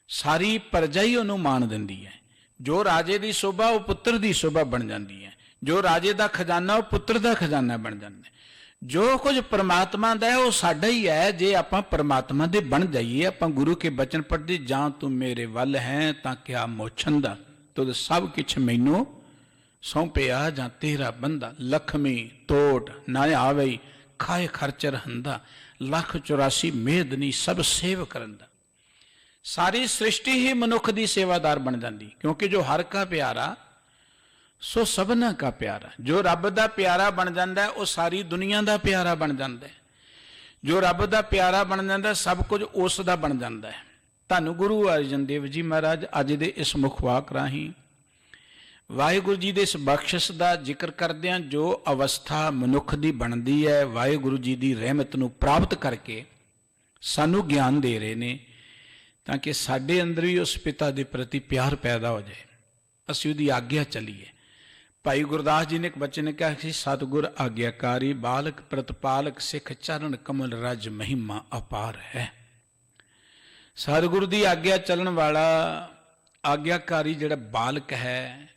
ਸਾਰੀ ਪ੍ਰਜਾ ਹੀ ਉਹਨੂੰ ਮਾਣ ਦਿੰਦੀ ਹੈ। ਜੋ ਰਾਜੇ ਦੀ ਸ਼ੋਭਾ ਉਹ ਪੁੱਤਰ ਦੀ ਸ਼ੋਭਾ ਬਣ ਜਾਂਦੀ ਹੈ। ਜੋ ਰਾਜੇ ਦਾ ਖਜ਼ਾਨਾ ਉਹ ਪੁੱਤਰ ਦਾ ਖਜ਼ਾਨਾ ਬਣ ਜਾਂਦਾ ਹੈ। ਜੋ ਕੁਝ ਪਰਮਾਤਮਾ ਦਾ ਹੈ ਉਹ ਸਾਡਾ ਹੀ ਹੈ, ਜੇ ਆਪਾਂ ਪਰਮਾਤਮਾ ਦੇ ਬਣ ਜਾਈਏ। ਆਪਾਂ ਗੁਰੂ ਕੇ ਬਚਨ ਪੜ੍ਹਦੇ, ਜਾਂ ਤੂੰ ਮੇਰੇ ਵੱਲ ਹੈ ਤਾਂ ਕਿਆ ਮੋਛੰਦਾ, ਤੁਧ ਸਭ ਕਿਛ ਮੈਨੂੰ ਸੌਂਪਿਆ, ਜਾਂ ਤੇਰਾ ਬੰਦਾ। ਲਖਮੀ ਤੋਟ ਨਾ ਆਵਈ, ਖਾਏ ਖਰਚ ਰਹੰਦਾ, ਲੱਖ 84 ਮੇਦਨੀ ਸਭ ਸੇਵ ਕਰਨ ਦਾ। ਸਾਰੀ ਸ੍ਰਿਸ਼ਟੀ ਹੀ ਮਨੁੱਖ ਦੀ ਸੇਵਾਦਾਰ ਬਣ ਜਾਂਦੀ, ਕਿਉਂਕਿ ਜੋ ਹਰ ਕਾ ਪਿਆਰਾ ਸੋ ਸਭਨਾ ਕਾ ਪਿਆਰਾ। ਜੋ ਰੱਬ ਦਾ ਪਿਆਰਾ ਬਣ ਜਾਂਦਾ ਹੈ, ਉਹ ਸਾਰੀ ਦੁਨੀਆ ਦਾ ਪਿਆਰਾ ਬਣ ਜਾਂਦਾ ਹੈ। ਜੋ ਰੱਬ ਦਾ ਪਿਆਰਾ ਬਣ ਜਾਂਦਾ, ਸਭ ਕੁਝ ਉਸ ਦਾ ਬਣ ਜਾਂਦਾ ਹੈ। ਧੰਨ ਗੁਰੂ ਅਰਜਨ ਦੇਵ ਜੀ ਮਹਾਰਾਜ ਅੱਜ ਦੇ ਇਸ ਮੁਖ ਵਾਕ ਰਾਹੀਂ ਵਾਹਿਗੁਰੂ ਜੀ ਦੇ ਇਸ ਬਖਸ਼ਿਸ਼ ਦਾ ਜ਼ਿਕਰ ਕਰਦਿਆਂ ਜੋ ਅਵਸਥਾ ਮਨੁੱਖ ਦੀ ਬਣਦੀ ਹੈ, ਵਾਹਿਗੁਰੂ ਜੀ ਦੀ ਰਹਿਮਤ ਨੂੰ ਪ੍ਰਾਪਤ ਕਰਕੇ ਸਾਨੂੰ ਗਿਆਨ ਦੇ ਰਹੇ ਨੇ। ਤਾਂ ਕਿ ਸਾਡੇ ਅੰਦਰ ਵੀ ਉਸ ਪਿਤਾ ਦੇ ਪ੍ਰਤੀ ਪਿਆਰ ਪੈਦਾ ਹੋ ਜਾਏ, ਅਸੀਂ ਉਹਦੀ ਆਗਿਆ ਚੱਲੀਏ। ਭਾਈ ਗੁਰਦਾਸ ਜੀ ਨੇ ਇੱਕ ਬਚਨ ਕਿਹਾ ਸੀ, ਸਤਿਗੁਰ ਆਗਿਆਕਾਰੀ ਬਾਲਕ ਪ੍ਰਤਪਾਲਕ ਸਿੱਖ ਚਰਨ ਕਮਲ ਰਜ ਮਹਿਮਾ ਅਪਾਰ ਹੈ। ਸਤਿਗੁਰੂ ਦੀ ਆਗਿਆ ਚੱਲਣ ਵਾਲਾ ਆਗਿਆਕਾਰੀ ਜਿਹੜਾ ਬਾਲਕ ਹੈ,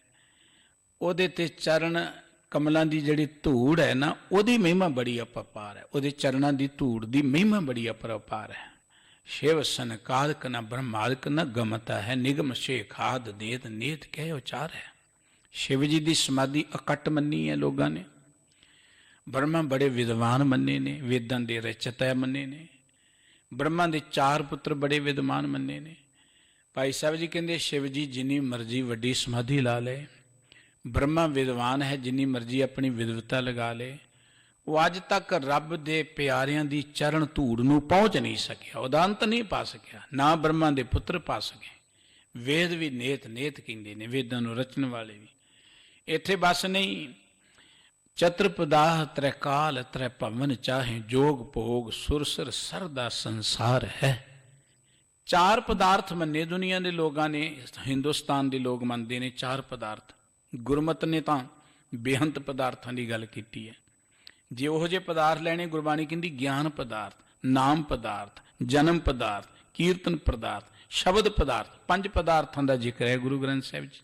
ਉਹਦੇ ਤੇ ਚਰਨ ਕਮਲਾਂ ਦੀ ਜਿਹੜੀ ਧੂੜ ਹੈ ਨਾ, ਉਹਦੀ ਮਹਿਮਾ ਬੜੀ ਅਪਾਰ ਹੈ। ਉਹਦੇ ਚਰਨਾਂ ਦੀ ਧੂੜ ਦੀ ਮਹਿਮਾ ਬੜੀ ਅਪਾਰ ਹੈ। ਸ਼ਿਵ ਸਨਕਾਦਿਕ ਨ ਬ੍ਰਹਮਾਦਿਕ ਨ ਗਮਤਾ ਹੈ, ਨਿਗਮ ਸ਼ੇਖਾਦ ਦੇਤ ਨੇਤ ਕਹਿ ਉਚਾਰ ਹੈ। ਸ਼ਿਵ ਜੀ ਦੀ ਸਮਾਧੀ ਅਕੱਟ ਮੰਨੀ ਹੈ ਲੋਕਾਂ ਨੇ, ਬ੍ਰਹਮਾ ਬੜੇ ਵਿਦਵਾਨ ਮੰਨੇ ਨੇ, ਵੇਦਾਂ ਦੇ ਰਚਿਤਾ ਮੰਨੇ ਨੇ, ਬ੍ਰਹਮਾ ਦੇ 4 ਪੁੱਤਰ ਬੜੇ ਵਿਦਵਾਨ ਮੰਨੇ ਨੇ। ਭਾਈ ਸਾਹਿਬ ਜੀ ਕਹਿੰਦੇ ਸ਼ਿਵ ਜੀ ਜਿੰਨੀ ਮਰਜ਼ੀ ਵੱਡੀ ਸਮਾਧੀ ਲਾ ਲਏ, ਬ੍ਰਹਮਾ ਵਿਦਵਾਨ ਹੈ ਜਿੰਨੀ ਮਰਜ਼ੀ ਆਪਣੀ ਵਿਦਵਤਾ ਲਗਾ ਲੇ, ਉਹ ਅੱਜ ਤੱਕ ਰੱਬ ਦੇ ਪਿਆਰਿਆਂ ਦੀ ਚਰਨ ਧੂੜ ਨੂੰ ਪਹੁੰਚ ਨਹੀਂ ਸਕਿਆ, ਉਹਦਾ ਅੰਤ ਨਹੀਂ ਪਾ ਸਕਿਆ, ਨਾ ਬ੍ਰਹਮਾ ਦੇ ਪੁੱਤਰ ਪਾ ਸਕੇ। ਵੇਦ ਵੀ ਨੇਤ ਨੇਤ ਕਹਿੰਦੇ ਨੇ, ਵੇਦਾਂ ਨੂੰ ਰਚਣ ਵਾਲੇ ਵੀ। ਇੱਥੇ ਬਸ ਨਹੀਂ, ਚਤੁਰ ਪਦਾਹ ਤ੍ਰੈ ਕਾਲ ਤ੍ਰੈ ਭਵਨ ਚਾਹੇ, ਜੋਗ ਭੋਗ ਸੁਰਸਰ ਸਰਦਾ ਸੰਸਾਰ ਹੈ। 4 ਪਦਾਰਥ ਮੰਨੇ ਦੁਨੀਆ ਦੇ ਲੋਕਾਂ ਨੇ, ਹਿੰਦੁਸਤਾਨ ਦੇ ਲੋਕ ਮੰਨਦੇ ਨੇ 4 ਪਦਾਰਥ। ਗੁਰਮਤਿ ਨੇ ਤਾਂ ਬੇਅੰਤ ਪਦਾਰਥਾਂ ਦੀ ਗੱਲ ਕੀਤੀ ਹੈ। ਜੇ ਉਹੋ ਜਿਹੇ ਪਦਾਰਥ ਲੈਣੇ, ਗੁਰਬਾਣੀ ਕਹਿੰਦੀ ਗਿਆਨ ਪਦਾਰਥ, ਨਾਮ ਪਦਾਰਥ, ਜਨਮ ਪਦਾਰਥ, ਕੀਰਤਨ ਪਦਾਰਥ, ਸ਼ਬਦ ਪਦਾਰਥ। 5 ਪਦਾਰਥਾਂ ਦਾ ਜ਼ਿਕਰ ਹੈ ਗੁਰੂ ਗ੍ਰੰਥ ਸਾਹਿਬ ਜੀ।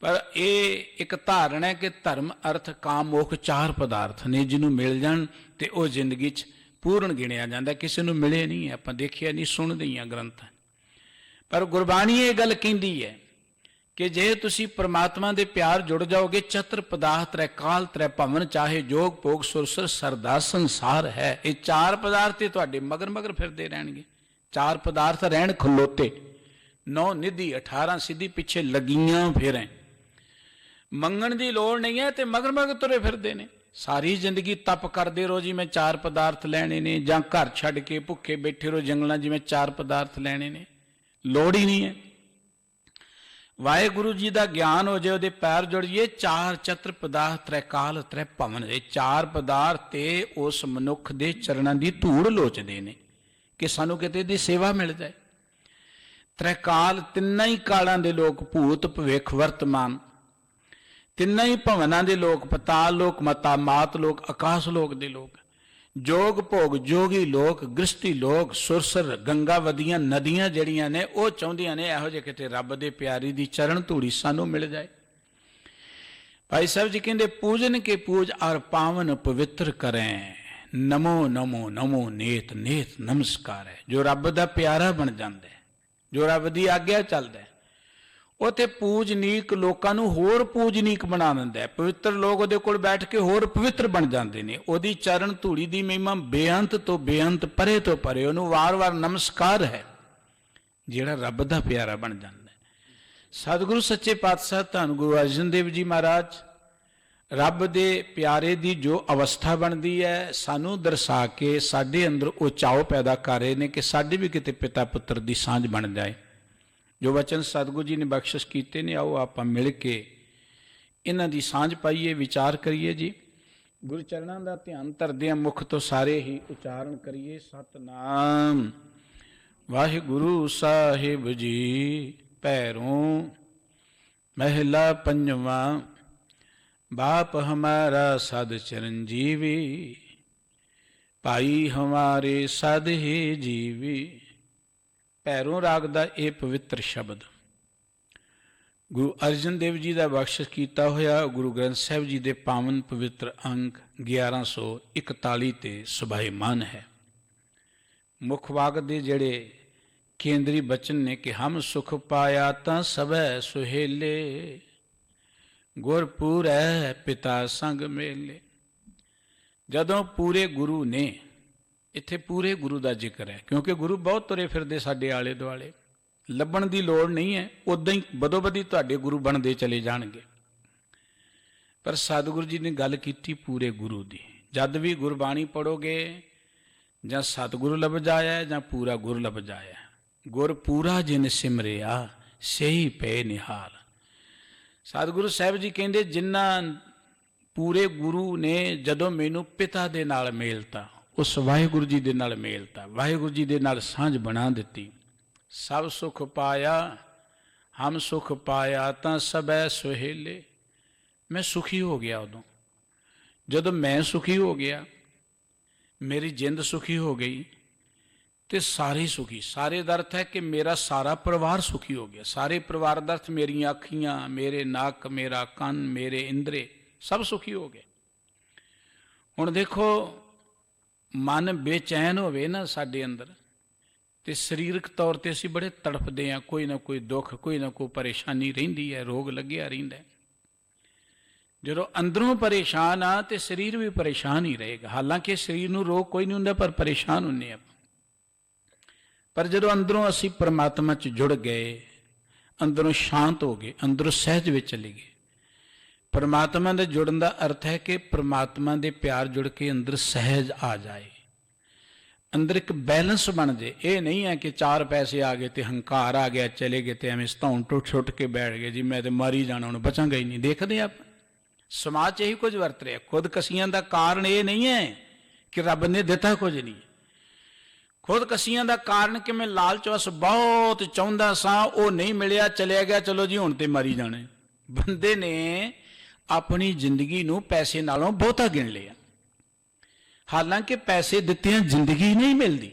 ਪਰ ਇਹ ਇੱਕ ਧਾਰਨਾ ਹੈ ਕਿ ਧਰਮ ਅਰਥ ਕਾਮ ਮੋਖ 4 ਪਦਾਰਥ ਨੇ, ਜਿਹਨੂੰ ਮਿਲ ਜਾਣ ਤੇ ਉਹ ਜ਼ਿੰਦਗੀ 'ਚ ਪੂਰਨ ਗਿਣਿਆ ਜਾਂਦਾ। ਕਿਸੇ ਨੂੰ ਮਿਲੇ ਨਹੀਂ, ਆਪਾਂ ਦੇਖਿਆ ਨਹੀਂ, ਸੁਣਦੇ ਹੀ ਆ ਗ੍ਰੰਥ। ਪਰ ਗੁਰਬਾਣੀ ਇਹ ਗੱਲ ਕਹਿੰਦੀ ਹੈ ਕਿ ਜੇ ਤੁਸੀਂ ਪਰਮਾਤਮਾ ਦੇ ਪਿਆਰ ਜੁੜ ਜਾਓਗੇ, ਚਤੁਰ ਪਦਾਰਥ ਤ੍ਰੈ ਕਾਲ ਤ੍ਰੈ ਭਵਨ ਚਾਹੇ, ਜੋਗ ਭੋਗ ਸੁਰਸਰ ਸਰਦਾ ਸੰਸਾਰ ਹੈ। ਇਹ 4 ਪਦਾਰਥ ਤੇ ਤੁਹਾਡੇ ਮਗਰ ਮਗਰ ਫਿਰਦੇ ਰਹਿਣਗੇ। 4 ਪਦਾਰਥ ਰਹਿਣ ਖਲੋਤੇ, 9 ਨਿਧੀ 18 ਸਿੱਧੀ ਪਿੱਛੇ ਲੱਗੀਆਂ ਫਿਰੇ। ਮੰਗਣ ਦੀ ਲੋੜ ਨਹੀਂ ਹੈ ਤੇ ਮਗਰ ਮਗਰ ਤੁਰੇ ਫਿਰਦੇ ਨੇ। ਸਾਰੀ ਜ਼ਿੰਦਗੀ ਤਪ ਕਰਦੇ ਰਹੋ ਜੀ ਮੈਂ 4 ਪਦਾਰਥ ਲੈਣੇ ਨੇ, ਜਾਂ ਘਰ ਛੱਡ ਕੇ ਭੁੱਖੇ ਬੈਠੇ ਰਹੋ ਜੰਗਲਾਂ ਜਿਵੇਂ 4 ਪਦਾਰਥ ਲੈਣੇ ਨੇ, ਲੋੜ ਹੀ ਨਹੀਂ ਹੈ। ਵਾਹਿਗੁਰੂ ਜੀ ਦਾ ਗਿਆਨ ਹੋ ਜਾਏ, ਉਹਦੇ ਪੈਰ ਜੁੜ ਜਾਈਏ। 4 ਚਤੁਰ ਪਦਾਰਥ ਤ੍ਰੈ ਕਾਲ ਤ੍ਰੈ ਭਵਨ, ਇਹ 4 ਪਦਾਰਥ ਤੇ ਉਸ ਮਨੁੱਖ ਦੇ ਚਰਨਾਂ ਦੀ ਧੂੜ ਲੋਚਦੇ ਨੇ ਕਿ ਸਾਨੂੰ ਕਿਤੇ ਦੀ ਸੇਵਾ ਮਿਲ ਜਾਏ। ਤ੍ਰੈ ਕਾਲ, ਤਿੰਨਾਂ ਹੀ ਕਾਲਾਂ ਦੇ ਲੋਕ, ਭੂਤ ਭਵਿੱਖ ਵਰਤਮਾਨ, ਤਿੰਨਾਂ ਹੀ ਭਵਨਾਂ ਦੇ ਲੋਕ, ਪਤਾਲ ਲੋਕ, ਮਤਾ ਮਾਤ ਲੋਕ, ਆਕਾਸ਼ ਲੋਕ ਦੇ ਲੋਕ, ਜੋਗ ਭੋਗ ਜੋਗੀ ਲੋਕ, ਗ੍ਰਸਤੀ ਲੋਕ, ਸੁਰਸਰ ਗੰਗਾਵਦੀਆਂ ਨਦੀਆਂ ਜਿਹੜੀਆਂ ਨੇ, ਉਹ ਚਾਹੁੰਦੀਆਂ ਨੇ ਇਹੋ ਜਿਹੇ ਕਿਤੇ ਰੱਬ ਦੇ ਪਿਆਰੀ ਦੀ ਚਰਨ ਧੂੜੀ ਸਾਨੂੰ ਮਿਲ ਜਾਏ। ਭਾਈ ਸਾਹਿਬ ਜੀ ਕਹਿੰਦੇ ਪੂਜਨ ਕੇ ਪੂਜ ਔਰ ਪਾਵਨ ਪਵਿੱਤਰ ਕरें, ਨਮੋ ਨਮੋ ਨਮੋ ਨੇਤ ਨੇਤ ਨਮਸਕਾਰ ਹੈ। ਜੋ ਰੱਬ ਦਾ ਪਿਆਰਾ ਬਣ ਜਾਂਦਾ, ਜੋ ਰੱਬ ਦੀ ਆਗਿਆ ਚੱਲਦਾ, ਉਹ ਤੇ ਪੂਜਨੀਕ ਲੋਕਾਂ ਨੂੰ ਹੋਰ ਪੂਜਨੀਕ ਬਣਾ ਦਿੰਦਾ। ਪਵਿੱਤਰ ਲੋਕ ਉਹਦੇ ਕੋਲ ਬੈਠ ਕੇ ਹੋਰ ਪਵਿੱਤਰ ਬਣ ਜਾਂਦੇ ਨੇ। ਉਹਦੀ ਚਰਨ ਧੂੜੀ ਦੀ ਮਹਿਮਾ ਬੇਅੰਤ ਤੋਂ ਬੇਅੰਤ, ਪਰੇ ਤੋਂ ਪਰੇ, ਉਹਨੂੰ ਵਾਰ-ਵਾਰ ਨਮਸਕਾਰ ਹੈ ਜਿਹੜਾ ਰੱਬ ਦਾ ਪਿਆਰਾ ਬਣ ਜਾਂਦਾ। ਸਤਿਗੁਰੂ ਸੱਚੇ ਪਾਤਸ਼ਾਹ ਧੰਨ ਗੁਰੂ ਅਰਜਨ ਦੇਵ ਜੀ ਮਹਾਰਾਜ ਰੱਬ ਦੇ ਪਿਆਰੇ ਦੀ ਜੋ ਅਵਸਥਾ ਬਣਦੀ ਹੈ, ਸਾਨੂੰ ਦਰਸਾ ਕੇ ਸਾਡੇ ਅੰਦਰ ਉਹ ਚਾਅ ਪੈਦਾ ਕਰ ਰਹੇ ਨੇ ਕਿ ਸਾਡੇ ਵੀ ਕਿਤੇ ਪਿਤਾ ਪੁੱਤਰ ਦੀ ਸਾਂਝ ਬਣ ਜਾਏ। ਜੋ ਵਚਨ ਸਤਿਗੁਰੂ ਜੀ ਨੇ ਬਖਸ਼ਿਸ਼ ਕੀਤੇ ਨੇ, ਆਓ ਆਪਾਂ ਮਿਲ ਕੇ ਇਹਨਾਂ ਦੀ ਸਾਂਝ ਪਾਈਏ, ਵਿਚਾਰ ਕਰੀਏ ਜੀ। ਗੁਰੂ ਚਰਨਾਂ ਦਾ ਧਿਆਨ ਧਰਦੇ ਆ, ਮੁਖ ਤੋਂ ਸਾਰੇ ਹੀ ਉਚਾਰਨ ਕਰੀਏ ਸਤਨਾਮ ਵਾਹਿਗੁਰੂ ਸਾਹਿਬ ਜੀ। ਭੈਰੋਂ ਮਹਿਲਾ ਪੰਜਵਾਂ। बाप हमारा सद चिरंजीवी, भाई हमारे सद ही जीवी। भैरों राग का यह पवित्र शब्द गुरु अर्जन देव जी का बख्शिश किया होया गुरु ग्रंथ साहिब जी के पावन पवित्र अंक 1141 ते सुभाईमान है। मुख वाग दे जड़े केंद्री बचन ने कि हम सुख पाया तां सबै सुहेले, गुरपुर है पिता संग मेले। जदों पूरे गुरु ने, इत्थे पूरे गुरु का जिक्र है क्योंकि गुरु बहुत तुरे फिरदे साडे आले दुआले, ਲੱਭਣ ਦੀ ਲੋੜ नहीं है, उदां ही बदो बदी तुहाडे गुरु बनते चले जाणगे। पर सतगुरु जी ने गल कीती पूरे गुरु दी। जद भी गुरबाणी पढ़ोगे जां सतगुरु लभ जाया जां पूरा गुरु लभ जाया। गुर पूरा जिन सिमरिया सही पे निहाल। सतगुरु साहिब जी कहते जिन्ना पूरे गुरु ने जदों मैनू पिता दे नाल मेलता, उस वाहिगुरु जी दे नाल मेलता, वाहिगुरु जी दे नाल सांझ बना दिती, सब सुख पाया हम सुख पाया तां सबै सुहेले। मैं सुखी हो गया उदों जदों मैं सुखी हो गया, मेरी जिंद सुखी हो गई तो सारे सुखी। सारे का अर्थ है कि मेरा सारा परिवार सुखी हो गया। सारे परिवार का अर्थ मेरी अखियां, मेरे नक, मेरा कन, मेरे इंद्रे सब सुखी हो गए। हुण देखो, मन बेचैन होवे ना साडे अंदर तो सरीरक तौर पर असीं बड़े तड़फदे हैं। कोई ना कोई दुख, कोई ना कोई परेशानी रहिंदी है, रोग लग्या रहिंदा है। जो अंदरों परेशान आ तो शरीर भी परेशान ही रहेगा। हालांकि शरीर नूं रोग कोई नहीं हुंदा, पर परेशान हुंदे आ। पर जो अंदरों असी परमात्मा च जुड़ गए, अंदरों शांत हो गए, अंदरों सहज में चले गए। परमात्मा के जुड़न का अर्थ है कि परमात्मा के प्यार जुड़ के अंदर सहज आ जाए, अंदर एक बैलेंस बन जाए। ये नहीं है कि चार पैसे आ गए तो हंकार आ गया, चले गए तो एवं सताउन टुट छुट के बैठ गए जी मैं तो मरी जाना, हूँ बचांगा ही नहीं। देखते आप समाज यही कुछ वरत रहा। खुद कसियां का कारण ये नहीं है कि रब ने दिता कुछ नहीं। खुद कसियां का कारण कि मैं लालच वस बहुत चाहता सा, वो नहीं मिलिया, चलिया गया, चलो जी हुण ते मरी जाने। बंदे ने अपनी जिंदगी नूं पैसे नालों बहुता गिन लिया। हालांकि पैसे दित्ते जिंदगी नहीं मिलती,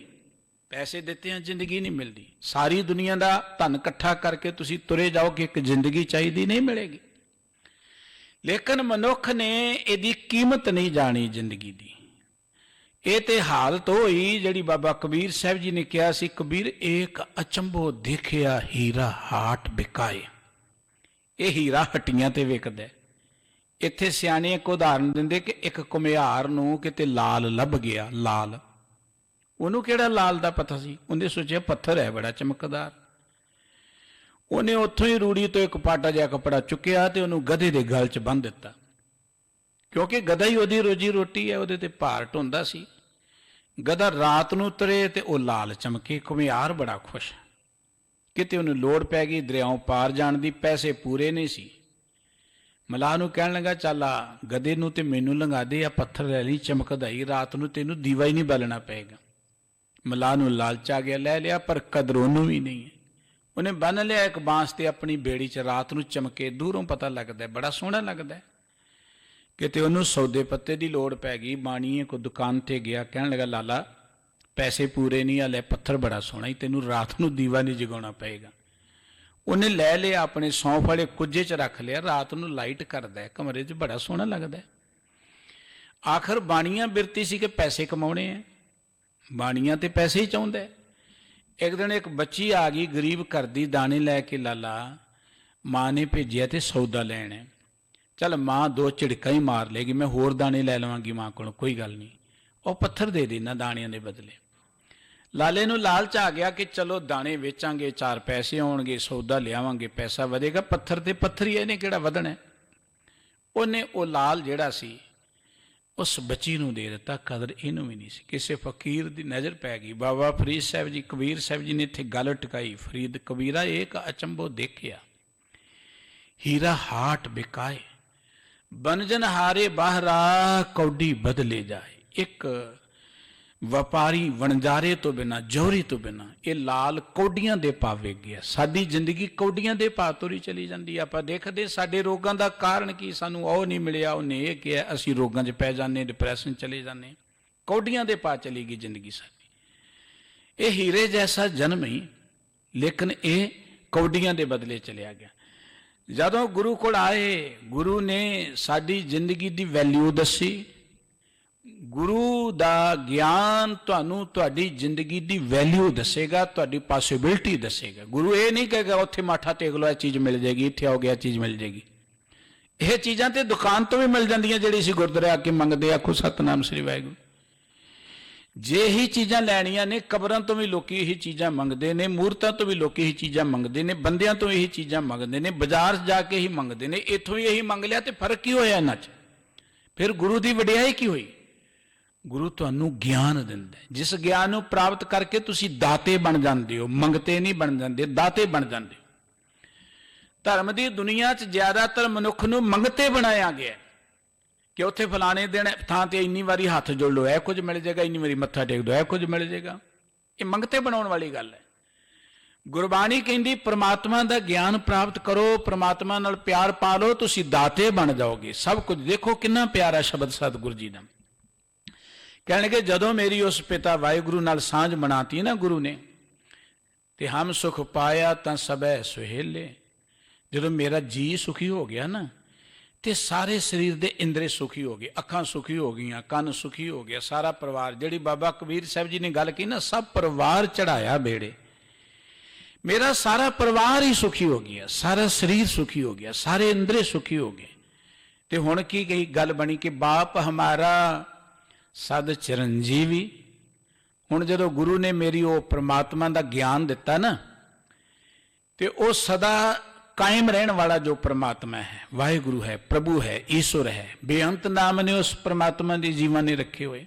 पैसे दित्ते जिंदगी नहीं मिलती। सारी दुनिया का धन इकट्ठा करके तुसी तुरे जाओ कि एक जिंदगी चाहिए नहीं मिलेगी। लेकिन मनुख ने यदी कीमत नहीं जानी जिंदगी की। ये तो हालत होई जिहड़ी बाबा कबीर साहब जी ने कहा सी, कबीर एक अचंभो देखिया हीरा हाट बिकाए। ये हीरा हट्टियां ते विकदा है। इत्थे सियाणे एक उदाहरण दिंदे कि एक घुमियार नूं किते लाल लभ गया। लाल उन्होंने किहड़ा लाल दा पता सी? उन्हें सोचा पत्थर है बड़ा चमकदार। उन्हें उत्थों ही रूड़ी तो एक पाटा जिहा कपड़ा चुकिया तो उन्होंने गधे के गल च बन दिता, क्योंकि गधा ही उहदी रोजी रोटी है। उहदे ते भार ढोंदा सी। गधा रात नूं तुरे ते ओह लाल चमके। घुमियार बड़ा खुश। किते उन्हें लोड़ पै गई दरियाओं पार जाण दी, पैसे पूरे नहीं सी। मलाह नूं कहण लगा चल आ गधे नूं ते मैनूं लंघा दे, आ पत्थर लै लई चमकदा ही, रात नूं तैनूं दीवा ही नहीं बालना पएगा। मलाह नूं लालच आ गया, लै लिया, पर कदर उहनूं भी नहीं है। उन्हें बन लिया एक बांस ते अपनी बेड़ी च, रात नूं चमके, दूरों पता लगदा है, बड़ा सोहना लगदा है। किते उन्होंने सौदे पत्ते की लोड़ पै गई। बाणीए को दुकान ते गया, कहण लगा लाला पैसे पूरे नहीं, हाले पत्थर बड़ा सोहना ही, तैनूं रात नूं दीवा नहीं जगाउणा पएगा। उन्हें लै लिया, अपने सौंफ वाले कुजे च रख लिया, रात नूं लाइट करदा है, कमरे च बड़ा सोहना लगदा है। आखिर बाणियां बिरती सी कि पैसे कमाउणे हैं, बाणियां ते पैसे ही चाहुंदा है। एक दिन एक बच्ची आ गई गरीब घर दी, दाने लैके लाला माँ ने भेजिया ते सौदा लैण है। चल माँ दो झिड़का ही मार लेगी, मैं होर दाने लै लवांगी माँ को, कोई गल नहीं, और पत्थर दे देना दाणियां दे बदले। लाले नूं लालच आ गया कि चलो दाने वेचांगे, चार पैसे आउणगे, सौदा लियावांगे, पैसा वधेगा। पत्थर ते पत्थर ही, इहने किहड़ा वधना है। उन्हें वो लाल जिहड़ा सी उस बच्ची नूं दे दिता, कदर इहनूं भी नहीं सी। किसी फकीर दी नज़र पै गई। बाबा फरीद साहब जी, कबीर साहब जी ने इत्थे गल टकाई, फरीद कबीरा एक अचंभो देखिया हीरा हाट बिकाए, बनजन हारे बाहरा कौडी बदले जाए। एक व्यापारी वणजारे तो बिना, जौहरी तो बिना, ये लाल कौडियां दे भाव विक गया। साडी जिंदगी कौडियां दे भाव तुरी चली जाती। आपां देखदे साडे रोगां दा कारण की, सानूं ओह नहीं मिलिया, उन्हें यह किया, असीं रोगां 'च पै जाने, डिप्रैशन चले जाने। कौडियां दे भाव चली गई जिंदगी साडी। ये हीरे जैसा जन्म ही, लेकिन ये कौडियां दे बदले चलिया गया। जदों गुरु कोल आए, गुरु ने साडी जिंदगी दी वैल्यू दसी। गुरु दा ज्ञान तुहानूं तुहाडी जिंदगी दी वैल्यू दसेगा, तुहाडी पॉसिबिलिटी दसेगा। गुरु ये नहीं कहेगा उत्थे माठा टेक लो, चीज़ मिल जाएगी, इत्थे हो गया चीज़ मिल जाएगी। यह चीज़ां ते दुकान तो भी मिल जांदियां, जिहड़ी असीं गुरद्वारे आके मंगदे, आखो सतनाम श्री वाहिगुरू। जे ही चीज़ां लैणियां ने, कबरां तो भी लोग यही चीज़ां मंगते हैं, मूर्तां तो भी लोग यही चीज़ां मंगते हैं, बंदियां तो यही चीज़ां मंगते हैं, बाजार जाके ही मंगते हैं। इत्थों ही यही मंग लिया तो फर्क की होया इन्हां च? फिर गुरु की वडियाई की हुई? गुरु तुहानूं ज्ञान दिंदा है, जिस ज्ञान नूं प्राप्त करके तुसीं दाते बन जाते हो, मंगते नहीं बन जाते, दाते बन जाते हो। धर्म की दुनिया च ज्यादातर मनुख नूं मंगते बनाया गया कि उत्थे फलाने दिन थां ते इन्नी वारी हथ जोड़ लो, यह कुछ मिल जाएगा, इन्नी वारी मत्था टेक दो, यह कुछ मिल जाएगा। ये मंगते बनाने वाली गल है। ਗੁਰਬਾਣੀ ਕਹਿੰਦੀ ਪ੍ਰਮਾਤਮਾ ਦਾ ਗਿਆਨ ਪ੍ਰਾਪਤ ਕਰੋ, ਪ੍ਰਮਾਤਮਾ ਨਾਲ ਪਿਆਰ ਪਾ ਲਓ, ਤੁਸੀਂ ਦਾਤੇ ਬਣ ਜਾਓਗੇ ਸਭ ਕੁਝ। ਦੇਖੋ ਕਿੰਨਾ ਪਿਆਰਾ ਸ਼ਬਦ ਸਤਿਗੁਰੂ ਜੀ ਦਾ। ਕਹਿਣਗੇ ਜਦੋਂ ਮੇਰੀ ਉਸ ਪਿਤਾ ਵਾਹਿਗੁਰੂ ਨਾਲ ਸਾਂਝ ਬਣਾਤੀ ਨਾ ਗੁਰੂ ਨੇ, ਤੇ ਹਮ ਸੁਖ ਪਾਇਆ ਤਾਂ ਸਭੈ ਸੁਹੇਲੇ। ਜਦੋਂ ਮੇਰਾ ਜੀ ਸੁਖੀ ਹੋ ਗਿਆ ਨਾ, ਤੇ ਸਾਰੇ ਸਰੀਰ ਦੇ ਇੰਦਰੇ ਸੁਖੀ ਹੋ ਗਏ, ਅੱਖਾਂ ਸੁਖੀ ਹੋ ਗਈਆਂ, ਕੰਨ ਸੁਖੀ ਹੋ ਗਿਆ, ਸਾਰਾ ਪਰਿਵਾਰ। ਜਿਹੜੀ ਬਾਬਾ ਕਬੀਰ ਸਾਹਿਬ ਜੀ ਨੇ ਗੱਲ ਕੀ ਨਾ, ਸਭ ਪਰਿਵਾਰ ਚੜਾਇਆ ਬੇੜੇ, ਮੇਰਾ ਸਾਰਾ ਪਰਿਵਾਰ ਹੀ ਸੁਖੀ ਹੋ ਗਿਆ, ਸਾਰਾ ਸਰੀਰ ਸੁਖੀ ਹੋ ਗਿਆ, ਸਾਰੇ ਇੰਦਰੇ ਸੁਖੀ ਹੋ ਗਏ। ਤੇ ਹੁਣ ਕੀ ਗਈ ਗੱਲ ਬਣੀ ਕਿ ਬਾਪ ਹਮਾਰਾ ਸਦ ਚਰਨਜੀਵੀ। ਹੁਣ ਜਦੋਂ ਗੁਰੂ ਨੇ ਮੇਰੀ ਉਹ ਪ੍ਰਮਾਤਮਾ ਦਾ ਗਿਆਨ ਦਿੱਤਾ ਨਾ, ਤੇ ਉਹ ਸਦਾ ਕਾਇਮ ਰਹਿਣ ਵਾਲਾ ਜੋ ਪ੍ਰਮਾਤਮਾ ਹੈ, ਵਾਹਿਗੁਰੂ ਹੈ, ਪ੍ਰਭੂ ਹੈ, ਈਸ਼ਵਰ ਹੈ, ਬੇਅੰਤ ਨਾਮ ਨੇ ਉਸ ਪ੍ਰਮਾਤਮਾ ਦੇ ਜੀਵਾਂ ਨੇ ਰੱਖੇ ਹੋਏ,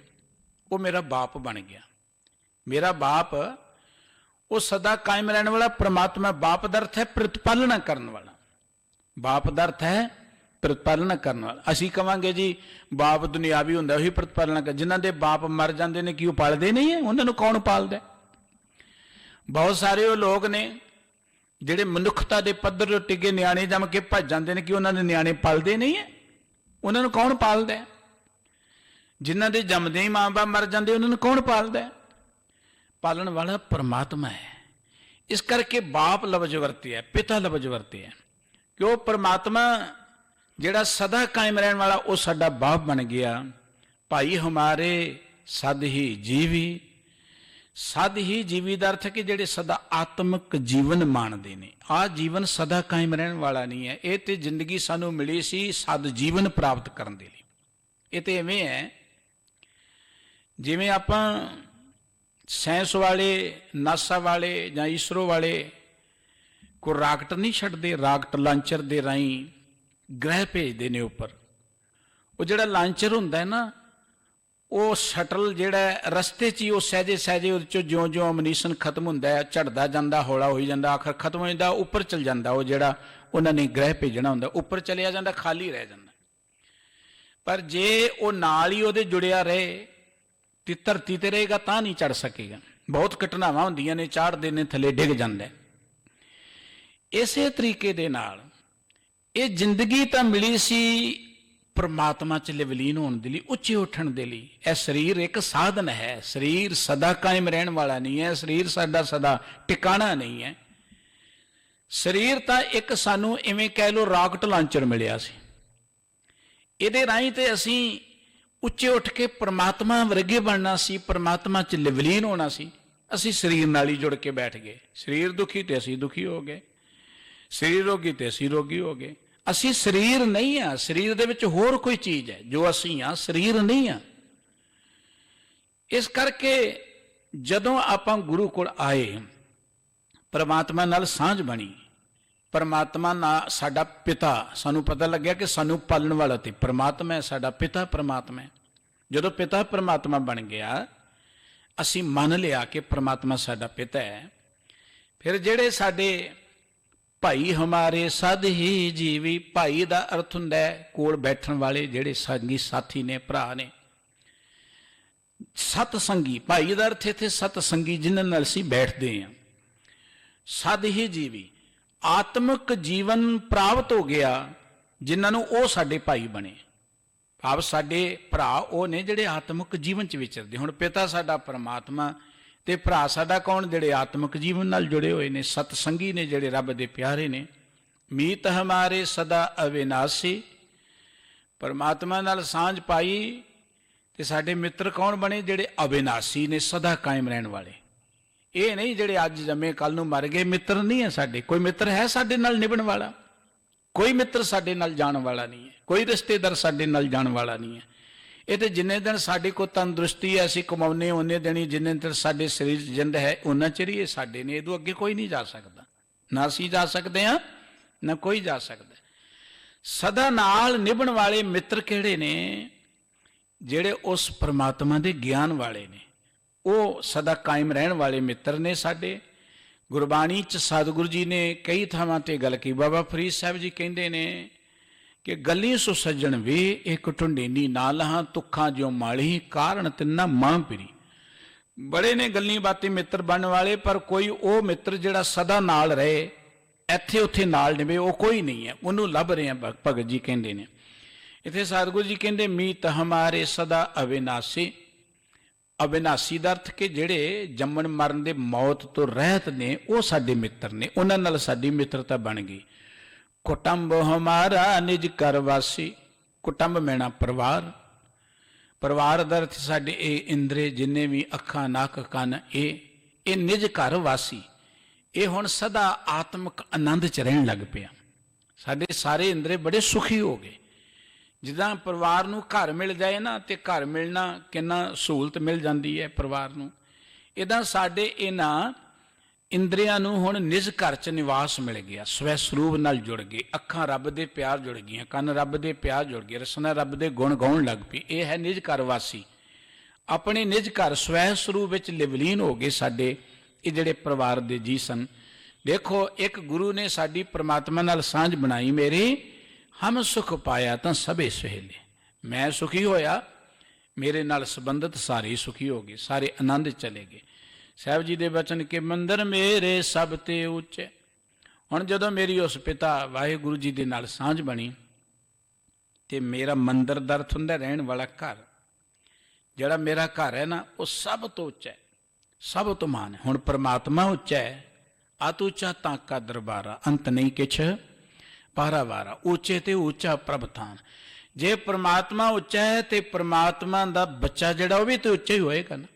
ਉਹ ਮੇਰਾ ਬਾਪ ਬਣ ਗਿਆ। ਮੇਰਾ ਬਾਪ ਉਹ ਸਦਾ ਕਾਇਮ ਰਹਿਣ ਵਾਲਾ ਪ੍ਰਮਾਤਮਾ। ਬਾਪ ਦਾ ਅਰਥ ਹੈ ਪ੍ਰਤਪਾਲਣਾ ਕਰਨ ਵਾਲਾ, ਬਾਪ ਦਾ ਅਰਥ ਹੈ ਪ੍ਰਤਪਾਲਣਾ ਕਰਨ ਵਾਲਾ। ਅਸੀਂ ਕਵਾਂਗੇ ਜੀ ਬਾਪ ਦੁਨਿਆਵੀ ਹੁੰਦਾ, ਉਹੀ ਪ੍ਰਤਪਾਲਣਾ ਕਰ। ਜਿਨ੍ਹਾਂ ਦੇ ਬਾਪ ਮਰ ਜਾਂਦੇ ਨੇ ਕੀ ਉਹ ਪਾਲਦੇ ਨਹੀਂ ਹੈ? ਉਹਨਾਂ ਨੂੰ ਕੌਣ ਪਾਲਦਾ? ਬਹੁਤ ਸਾਰੇ ਉਹ ਲੋਕ ਨੇ ਜਿਹੜੇ ਮਨੁੱਖਤਾ ਦੇ ਪੱਧਰ ਉੱਤੇ ਟਿਕੇ ਨਿਆਣੇ ਜੰਮ ਕੇ ਭੱਜ ਜਾਂਦੇ ਨੇ, ਕਿ ਉਹਨਾਂ ਦੇ ਨਿਆਣੇ ਪਾਲਦੇ ਨਹੀਂ ਹੈ? ਉਹਨਾਂ ਨੂੰ ਕੌਣ ਪਾਲਦਾ? ਜਿਨ੍ਹਾਂ ਦੇ ਜੰਮਦੇ ਹੀ ਮਾਂ ਬਾਪ ਮਰ ਜਾਂਦੇ, ਉਹਨਾਂ ਨੂੰ ਕੌਣ ਪਾਲਦਾ? ਪਾਲਣ ਵਾਲਾ ਪਰਮਾਤਮਾ ਹੈ। ਇਸ ਕਰਕੇ ਬਾਪ ਲਫ਼ਜ਼ ਵਰਤਿਆ, ਪਿਤਾ ਲਫ਼ਜ਼ ਵਰਤਿਆ, ਕਿ ਉਹ ਪਰਮਾਤਮਾ ਜਿਹੜਾ ਸਦਾ ਕਾਇਮ ਰਹਿਣ ਵਾਲਾ, ਉਹ ਸਾਡਾ ਬਾਪ ਬਣ ਗਿਆ। ਭਾਈ ਹਮਾਰੇ ਸਦ ਹੀ ਜੀਵੀ। ਸਦ ਹੀ ਜੀਵੀ ਦਾ ਅਰਥ ਹੈ ਕਿ ਜਿਹੜੇ ਸਦਾ ਆਤਮਿਕ ਜੀਵਨ ਮਾਣਦੇ ਨੇ। ਆਹ ਜੀਵਨ ਸਦਾ ਕਾਇਮ ਰਹਿਣ ਵਾਲਾ ਨਹੀਂ ਹੈ। ਇਹ ਤੇ ਜ਼ਿੰਦਗੀ ਸਾਨੂੰ ਮਿਲੀ ਸੀ ਸਦ ਜੀਵਨ ਪ੍ਰਾਪਤ ਕਰਨ ਦੇ ਲਈ। ਇਹ ਤੇ ਐਵੇਂ ਹੈ ਜਿਵੇਂ ਆਪਾਂ ਸਾਇੰਸ ਵਾਲੇ, ਨਾਸਾ ਵਾਲੇ ਜਾਂ ਇਸਰੋ ਵਾਲੇ ਕੋਈ ਰਾਕਟ ਨਹੀਂ ਛੱਡਦੇ, ਰਾਕਟ ਲਾਂਚਰ ਦੇ ਰਾਹੀਂ ਗ੍ਰਹਿ ਭੇਜਦੇ ਨੇ ਉੱਪਰ। ਉਹ ਜਿਹੜਾ ਲਾਂਚਰ ਹੁੰਦਾ ਨਾ, ਉਹ ਸ਼ਟਲ ਜਿਹੜਾ ਰਸਤੇ 'ਚ ਹੀ ਉਹ ਸਹਿਜੇ ਸਹਿਜੇ ਉਹਦੇ 'ਚੋਂ ਜਿਉਂ-ਜਿਉਂ ਅਮਨੀਸ਼ਨ ਖਤਮ ਹੁੰਦਾ, ਝੜਦਾ ਜਾਂਦਾ, ਹੌਲਾ ਹੋਈ ਜਾਂਦਾ, ਆਖਰ ਖਤਮ ਹੋ ਜਾਂਦਾ, ਉੱਪਰ ਚਲ ਜਾਂਦਾ। ਉਹ ਜਿਹੜਾ ਉਹਨਾਂ ਨੇ ਗ੍ਰਹਿ ਭੇਜਣਾ ਹੁੰਦਾ ਉੱਪਰ ਚਲਿਆ ਜਾਂਦਾ, ਖਾਲੀ ਰਹਿ ਜਾਂਦਾ। ਪਰ ਜੇ ਉਹ ਨਾਲ ਹੀ ਉਹਦੇ ਜੁੜਿਆ ਰਹੇ ਤੇ ਧਰਤੀ ਤੇ ਰਹੇਗਾ ਤਾਂ ਨਹੀਂ ਚੜ ਸਕੇਗਾ। ਬਹੁਤ ਘਟਨਾਵਾਂ ਹੁੰਦੀਆਂ ਨੇ, ਚਾੜਦੇ ਨੇ, ਥੱਲੇ ਡਿੱਗ ਜਾਂਦਾ। ਇਸੇ ਤਰੀਕੇ ਦੇ ਨਾਲ ਇਹ ਜ਼ਿੰਦਗੀ ਤਾਂ ਮਿਲੀ ਸੀ ਪਰਮਾਤਮਾ 'ਚ ਲਿਵਲੀਨ ਹੋਣ ਦੇ ਲਈ, ਉੱਚੇ ਉੱਠਣ ਦੇ ਲਈ। ਇਹ ਸਰੀਰ ਇੱਕ ਸਾਧਨ ਹੈ। ਸਰੀਰ ਸਦਾ ਕਾਇਮ ਰਹਿਣ ਵਾਲਾ ਨਹੀਂ ਹੈ। ਸਰੀਰ ਸਾਡਾ ਸਦਾ ਟਿਕਾਣਾ ਨਹੀਂ ਹੈ। ਸਰੀਰ ਤਾਂ ਇੱਕ ਸਾਨੂੰ ਇਵੇਂ ਕਹਿ ਲਓ ਰਾਕਟ ਲਾਂਚਰ ਮਿਲਿਆ ਸੀ। ਇਹਦੇ ਰਾਹੀਂ ਤੇ ਅਸੀਂ ਉੱਚੇ ਉੱਠ ਕੇ ਪਰਮਾਤਮਾ ਵਰਗੇ ਬਣਨਾ ਸੀ, ਪਰਮਾਤਮਾ 'ਚ ਲਿਵਲੀਨ ਹੋਣਾ ਸੀ। ਅਸੀਂ ਸਰੀਰ ਨਾਲ ਹੀ ਜੁੜ ਕੇ ਬੈਠ ਗਏ। ਸਰੀਰ ਦੁਖੀ ਤੇ ਅਸੀਂ ਦੁਖੀ ਹੋ ਗਏ, ਸਰੀਰ ਰੋਗੀ ਤੇ ਅਸੀਂ ਰੋਗੀ ਹੋ ਗਏ। ਅਸੀਂ ਸਰੀਰ ਨਹੀਂ ਆ, ਸਰੀਰ ਦੇ ਵਿੱਚ ਹੋਰ ਕੋਈ ਚੀਜ਼ ਹੈ। ਜੋ ਅਸੀਂ ਆ ਸਰੀਰ ਨਹੀਂ ਆ। ਇਸ ਕਰਕੇ ਜਦੋਂ ਆਪਾਂ ਗੁਰੂ ਕੋਲ ਆਏ, ਪਰਮਾਤਮਾ ਨਾਲ ਸਾਂਝ ਬਣੀ, ਪਰਮਾਤਮਾ ਨਾਲ ਸਾਡਾ ਪਿਤਾ, ਸਾਨੂੰ ਪਤਾ ਲੱਗਿਆ ਕਿ ਸਾਨੂੰ ਪਾਲਣ ਵਾਲਾ ਤੇ ਪਰਮਾਤਮਾ ਹੈ, ਸਾਡਾ ਪਿਤਾ ਪਰਮਾਤਮਾ ਹੈ। ਜਦੋਂ ਪਿਤਾ ਪਰਮਾਤਮਾ ਬਣ ਗਿਆ, ਅਸੀਂ ਮੰਨ ਲਿਆ ਕਿ ਪਰਮਾਤਮਾ ਸਾਡਾ ਪਿਤਾ ਹੈ। ਫਿਰ ਜਿਹੜੇ ਸਾਡੇ ਭਾਈ ਹਮਾਰੇ ਸਦ ਹੀ ਜੀਵੀ, ਭਾਈ ਦਾ ਅਰਥ ਹੁੰਦਾ ਹੈ ਕੋਲ ਬੈਠਣ ਵਾਲੇ, ਜਿਹੜੇ ਸੰਗੀ ਸਾਥੀ ਨੇ, ਭਰਾ ਨੇ। ਸਤ ਸੰਗੀ, ਭਾਈ ਦਾ ਅਰਥ ਇੱਥੇ ਸਤ ਸੰਗੀ, ਜਿਨ੍ਹਾਂ ਨਾਲ ਅਸੀਂ ਬੈਠਦੇ ਹਾਂ। ਸਦ ਹੀ ਜੀਵੀ, ਆਤਮਿਕ ਜੀਵਨ ਪ੍ਰਾਪਤ ਹੋ ਗਿਆ ਜਿਨ੍ਹਾਂ ਨੂੰ, ਉਹ ਸਾਡੇ ਭਾਈ ਬਣੇ। ਭਾਵ ਸਾਡੇ ਭਰਾ ਉਹ ਨੇ ਜਿਹੜੇ ਆਤਮਿਕ ਜੀਵਨ 'ਚ ਵਿਚਰਦੇ। ਹੁਣ ਪਿਤਾ ਸਾਡਾ ਪਰਮਾਤਮਾ ਤੇ ਭਰਾ ਸਾਡਾ ਕੌਣ? ਜਿਹੜੇ ਆਤਮਿਕ ਜੀਵਨ ਨਾਲ ਜੁੜੇ ਹੋਏ ਨੇ, ਸਤ ਸੰਗੀ ਨੇ, ਜਿਹੜੇ ਰੱਬ ਦੇ ਪਿਆਰੇ ਨੇ। ਮੀਤ ਹਮਾਰੇ ਸਦਾ ਅਵਿਨਾਸ਼ੀ, ਪਰਮਾਤਮਾ ਨਾਲ ਸਾਂਝ ਪਾਈ ਤੇ ਸਾਡੇ ਮਿੱਤਰ ਕੌਣ ਬਣੇ? ਜਿਹੜੇ ਅਵਿਨਾਸ਼ੀ ਨੇ, ਸਦਾ ਕਾਇਮ ਰਹਿਣ ਵਾਲੇ। ਇਹ ਨਹੀਂ ਜਿਹੜੇ ਅੱਜ ਜੰਮੇ ਕੱਲ ਨੂੰ ਮਰ ਗਏ। ਮਿੱਤਰ ਨਹੀਂ ਹੈ ਸਾਡੇ। ਕੋਈ ਮਿੱਤਰ ਹੈ ਸਾਡੇ ਨਾਲ ਨਿਭਣ ਵਾਲਾ? ਕੋਈ ਮਿੱਤਰ ਸਾਡੇ ਨਾਲ ਜਾਣ ਵਾਲਾ ਨਹੀਂ ਹੈ। ਕੋਈ ਰਿਸ਼ਤੇਦਾਰ ਸਾਡੇ ਨਾਲ ਜਾਣ ਵਾਲਾ ਨਹੀਂ ਹੈ। ਇਹ ਤੇ ਜਿੰਨੇ ਦਿਨ ਸਾਡੇ ਕੋਲ ਤੰਦਰੁਸਤੀ ਹੈ, ਅਸੀਂ ਕਮਾਉਂਦੇ ਉਹਨੇ ਦਿਨ ਹੀ, ਜਿੰਨੇ ਦਿਨ ਸਾਡੇ ਸਰੀਰ 'ਚ ਜਿੰਦ ਹੈ ਉਹਨਾਂ ਚਿਰ ਹੀ ਇਹ ਸਾਡੇ ਨੇ। ਇਹਦੋਂ ਅੱਗੇ ਕੋਈ ਨਹੀਂ ਜਾ ਸਕਦਾ। ਨਾ ਅਸੀਂ ਜਾ ਸਕਦੇ ਹਾਂ, ਨਾ ਕੋਈ ਜਾ ਸਕਦਾ। ਸਦਾ ਨਾਲ ਨਿਭਣ ਵਾਲੇ ਮਿੱਤਰ ਕਿਹੜੇ ਨੇ? ਜਿਹੜੇ ਉਸ ਪਰਮਾਤਮਾ ਦੇ ਗਿਆਨ ਵਾਲੇ ਨੇ। ਉਹ ਸਦਾ ਕਾਇਮ ਰਹਿਣ ਵਾਲੇ ਮਿੱਤਰ ਨੇ ਸਾਡੇ। ਗੁਰਬਾਣੀ 'ਚ ਸਤਿਗੁਰੂ ਜੀ ਨੇ ਕਈ ਥਾਵਾਂ ਤੇ ਗੱਲ ਕੀ। ਬਾਬਾ ਫਰੀਦ ਸਾਹਿਬ ਜੀ ਕਹਿੰਦੇ ਨੇ ਕਿ ਗੱਲੀ ਸੋ ਸੱਜਣ ਵੇ, ਇੱਕ ਢੁੰਡੇਨੀ ਨਾ ਲਹਾਂ, ਤੁੱਖਾਂ ਜਿਉ ਮਾਲੀ, ਕਾਰਨ ਤਿੰਨਾ ਮਾਂ ਪਿਰੀ। बड़े ने गल्ली बातें मित्र बनने वाले, पर कोई वो मित्र जिहड़ा सदा नाल रहे, ਇੱਥੇ ਉੱਥੇ ਨਾਲ ਨਿਭੇ, ਉਹ ਕੋਈ ਨਹੀਂ ਹੈ। ਉਹਨੂੰ ਲੱਭ ਰਹੇ ਆ ਭਗਤ ਜੀ ਕਹਿੰਦੇ ਨੇ। ਇੱਥੇ ਸਤਿਗੁਰੂ ਜੀ ਕਹਿੰਦੇ ਮੀਤ ਹਮਾਰੇ ਸਦਾ ਅਵਿਨਾਸੀ। ਅਵਿਨਾਸੀ ਦਾ ਅਰਥ ਕਿ ਜਿਹੜੇ ਜੰਮਣ ਮਰਨ ਦੇ ਮੌਤ ਤੋਂ ਰਹਿਤ ਨੇ, ਉਹ ਸਾਡੇ ਮਿੱਤਰ ਨੇ, ਉਹਨਾਂ ਨਾਲ ਸਾਡੀ ਮਿੱਤਰਤਾ ਬਣ ਗਈ। ਕੁਟੰਬ ਹਮਾਰਾ ਨਿਜ ਘਰ ਵਾਸੀ। ਕੁਟੰਬ ਮੈਣਾ ਪਰਿਵਾਰ। ਪਰਿਵਾਰ ਦਾ ਅਰਥ ਸਾਡੇ ਇਹ ਇੰਦਰੇ ਜਿੰਨੇ ਵੀ ਅੱਖਾਂ ਨੱਕ ਕੰਨ, ਇਹ ਨਿਜ ਘਰ ਵਾਸੀ। ਇਹ ਹੁਣ ਸਦਾ ਆਤਮਿਕ ਆਨੰਦ 'ਚ ਰਹਿਣ ਲੱਗ ਪਿਆ। ਸਾਡੇ ਸਾਰੇ ਇੰਦਰੇ ਬੜੇ ਸੁਖੀ ਹੋ ਗਏ। ਜਿੱਦਾਂ ਪਰਿਵਾਰ ਨੂੰ ਘਰ ਮਿਲ ਜਾਏ ਨਾ, ਤੇ ਘਰ ਮਿਲਣਾ ਕਿੰਨਾ ਸਹੂਲਤ ਮਿਲ ਜਾਂਦੀ ਹੈ ਪਰਿਵਾਰ ਨੂੰ, ਇੱਦਾਂ ਸਾਡੇ ਇਹਨਾਂ ਇੰਦਰੀਆਂ ਨੂੰ ਹੁਣ ਨਿਜ ਘਰ 'ਚ ਨਿਵਾਸ ਮਿਲ ਗਿਆ। ਸਵੈ ਸਰੂਪ ਨਾਲ ਜੁੜ ਗਏ, ਅੱਖਾਂ ਰੱਬ ਦੇ ਪਿਆਰ ਜੁੜ ਗਈਆਂ, ਕੰਨ ਰੱਬ ਦੇ ਪਿਆਰ ਜੁੜ ਗਏ, ਰਸਨਾ ਰੱਬ ਦੇ ਗੁਣ ਗਾਉਣ ਲੱਗ ਪਈ। ਇਹ ਹੈ ਨਿਜ ਘਰ ਵਾਸੀ। ਆਪਣੇ ਨਿਜ ਘਰ ਸਵੈ ਸਰੂਪ ਵਿੱਚ ਲਿਵਲੀਨ ਹੋ ਗਏ ਸਾਡੇ ਇਹ ਜਿਹੜੇ ਪਰਿਵਾਰ ਦੇ ਜੀ ਸਨ। ਦੇਖੋ, ਇੱਕ ਗੁਰੂ ਨੇ ਸਾਡੀ ਪ੍ਰਮਾਤਮਾ ਨਾਲ ਸਾਂਝ ਬਣਾਈ, ਮੇਰੀ ਹਮ ਸੁਖ ਪਾਇਆ ਤਾਂ ਸਭੇ ਸੁਹੇਲੇ। ਮੈਂ ਸੁਖੀ ਹੋਇਆ, ਮੇਰੇ ਨਾਲ ਸੰਬੰਧਿਤ ਸਾਰੇ ਸੁਖੀ ਹੋ ਗਏ, ਸਾਰੇ ਆਨੰਦ ਚਲੇ ਗਏ। ਸਾਹਿਬ ਜੀ ਦੇ ਬਚਨ ਕਿ ਮੰਦਰ ਮੇਰੇ ਸਭ ਤੇ ਉੱਚੇ। ਹੁਣ ਜਦੋਂ ਮੇਰੀ ਉਸ ਪਿਤਾ ਵਾਹਿਗੁਰੂ ਜੀ ਦੇ ਨਾਲ ਸਾਂਝ ਬਣੀ, ਤੇ ਮੇਰਾ ਮੰਦਰ ਦਾ ਅਰਥ ਹੁੰਦਾ ਰਹਿਣ ਵਾਲਾ ਘਰ। ਜਿਹੜਾ ਮੇਰਾ ਘਰ ਹੈ ਨਾ, ਉਹ ਸਭ ਤੋਂ ਉੱਚਾ ਹੈ, ਸਭ ਤੋਂ ਮਾਨ ਹੈ। ਹੁਣ ਪਰਮਾਤਮਾ ਉੱਚਾ ਹੈ, ਅਤ ਉੱਚਾ ਤਾਂ ਕਾ ਦਰਬਾਰਾ, ਅੰਤ ਨਹੀਂ ਕਿਛ ਪਾਰਾਵਾਰਾ। ਉੱਚੇ ਤੇ ਉੱਚਾ ਪ੍ਰਭ ਥਾਨ। ਜੇ ਪਰਮਾਤਮਾ ਉੱਚਾ ਹੈ ਤੇ ਪਰਮਾਤਮਾ ਦਾ ਬੱਚਾ ਜਿਹੜਾ ਉਹ ਵੀ ਤੇ ਉੱਚਾ ਹੀ ਹੋਏਗਾ ਨਾ।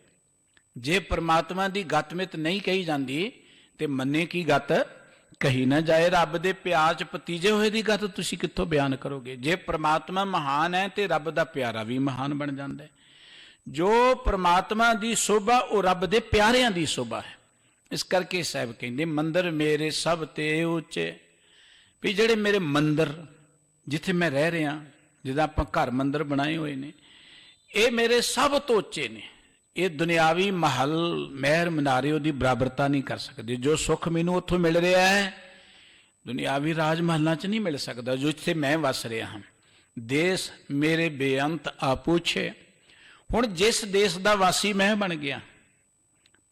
ਜੇ ਪਰਮਾਤਮਾ ਦੀ ਗਤਮਿਤ ਨਹੀਂ ਕਹੀ ਜਾਂਦੀ ਤੇ ਮੰਨੇ ਕੀ ਗਤ ਕਹੀ ਨਾ ਜਾਏ। ਰੱਬ ਦੇ ਪਿਆਰ 'ਚ ਭਤੀਜੇ ਹੋਏ ਦੀ ਗਤ ਤੁਸੀਂ ਕਿੱਥੋਂ ਬਿਆਨ ਕਰੋਗੇ। ਜੇ ਪਰਮਾਤਮਾ ਮਹਾਨ ਹੈ ਤੇ ਰੱਬ ਦਾ ਪਿਆਰਾ ਵੀ ਮਹਾਨ ਬਣ ਜਾਂਦਾ ਹੈ। ਜੋ ਪਰਮਾਤਮਾ ਦੀ ਸ਼ੋਭਾ ਉਹ ਰੱਬ ਦੇ ਪਿਆਰਿਆਂ ਦੀ ਸ਼ੋਭਾ ਹੈ। ਇਸ ਕਰਕੇ ਸਾਹਿਬ ਕਹਿੰਦੇ ਮੰਦਰ ਮੇਰੇ ਸਭ ਤੇ ਉੱਚੇ। ਵੀ ਜਿਹੜੇ ਮੇਰੇ ਮੰਦਰ ਜਿੱਥੇ ਮੈਂ ਰਹਿ ਰਿਹਾ, ਜਿੱਦਾਂ ਆਪਾਂ ਘਰ ਮੰਦਰ ਬਣਾਏ ਹੋਏ ਨੇ, ਇਹ ਮੇਰੇ ਸਭ ਤੋਂ ਉੱਚੇ ਨੇ। ਇਹ ਦੁਨਿਆਵੀ ਮਹਲ ਮਹਿਰ ਮਨਾਰੇ ਉਹਦੀ ਬਰਾਬਰਤਾ ਨਹੀਂ ਕਰ ਸਕਦੇ। ਜੋ ਸੁੱਖ ਮੈਨੂੰ ਉੱਥੋਂ ਮਿਲ ਰਿਹਾ ਹੈ, ਦੁਨਿਆਵੀ ਰਾਜ ਮਹਲਾਂ 'ਚ ਨਹੀਂ ਮਿਲ ਸਕਦਾ ਜੋ ਇੱਥੇ ਮੈਂ ਵਸ ਰਿਹਾ ਹਾਂ। ਦੇਸ਼ ਮੇਰੇ ਬੇਅੰਤ ਆ ਪੁੱਛੇ। ਹੁਣ ਜਿਸ ਦੇਸ਼ ਦਾ ਵਾਸੀ ਮੈਂ ਬਣ ਗਿਆ,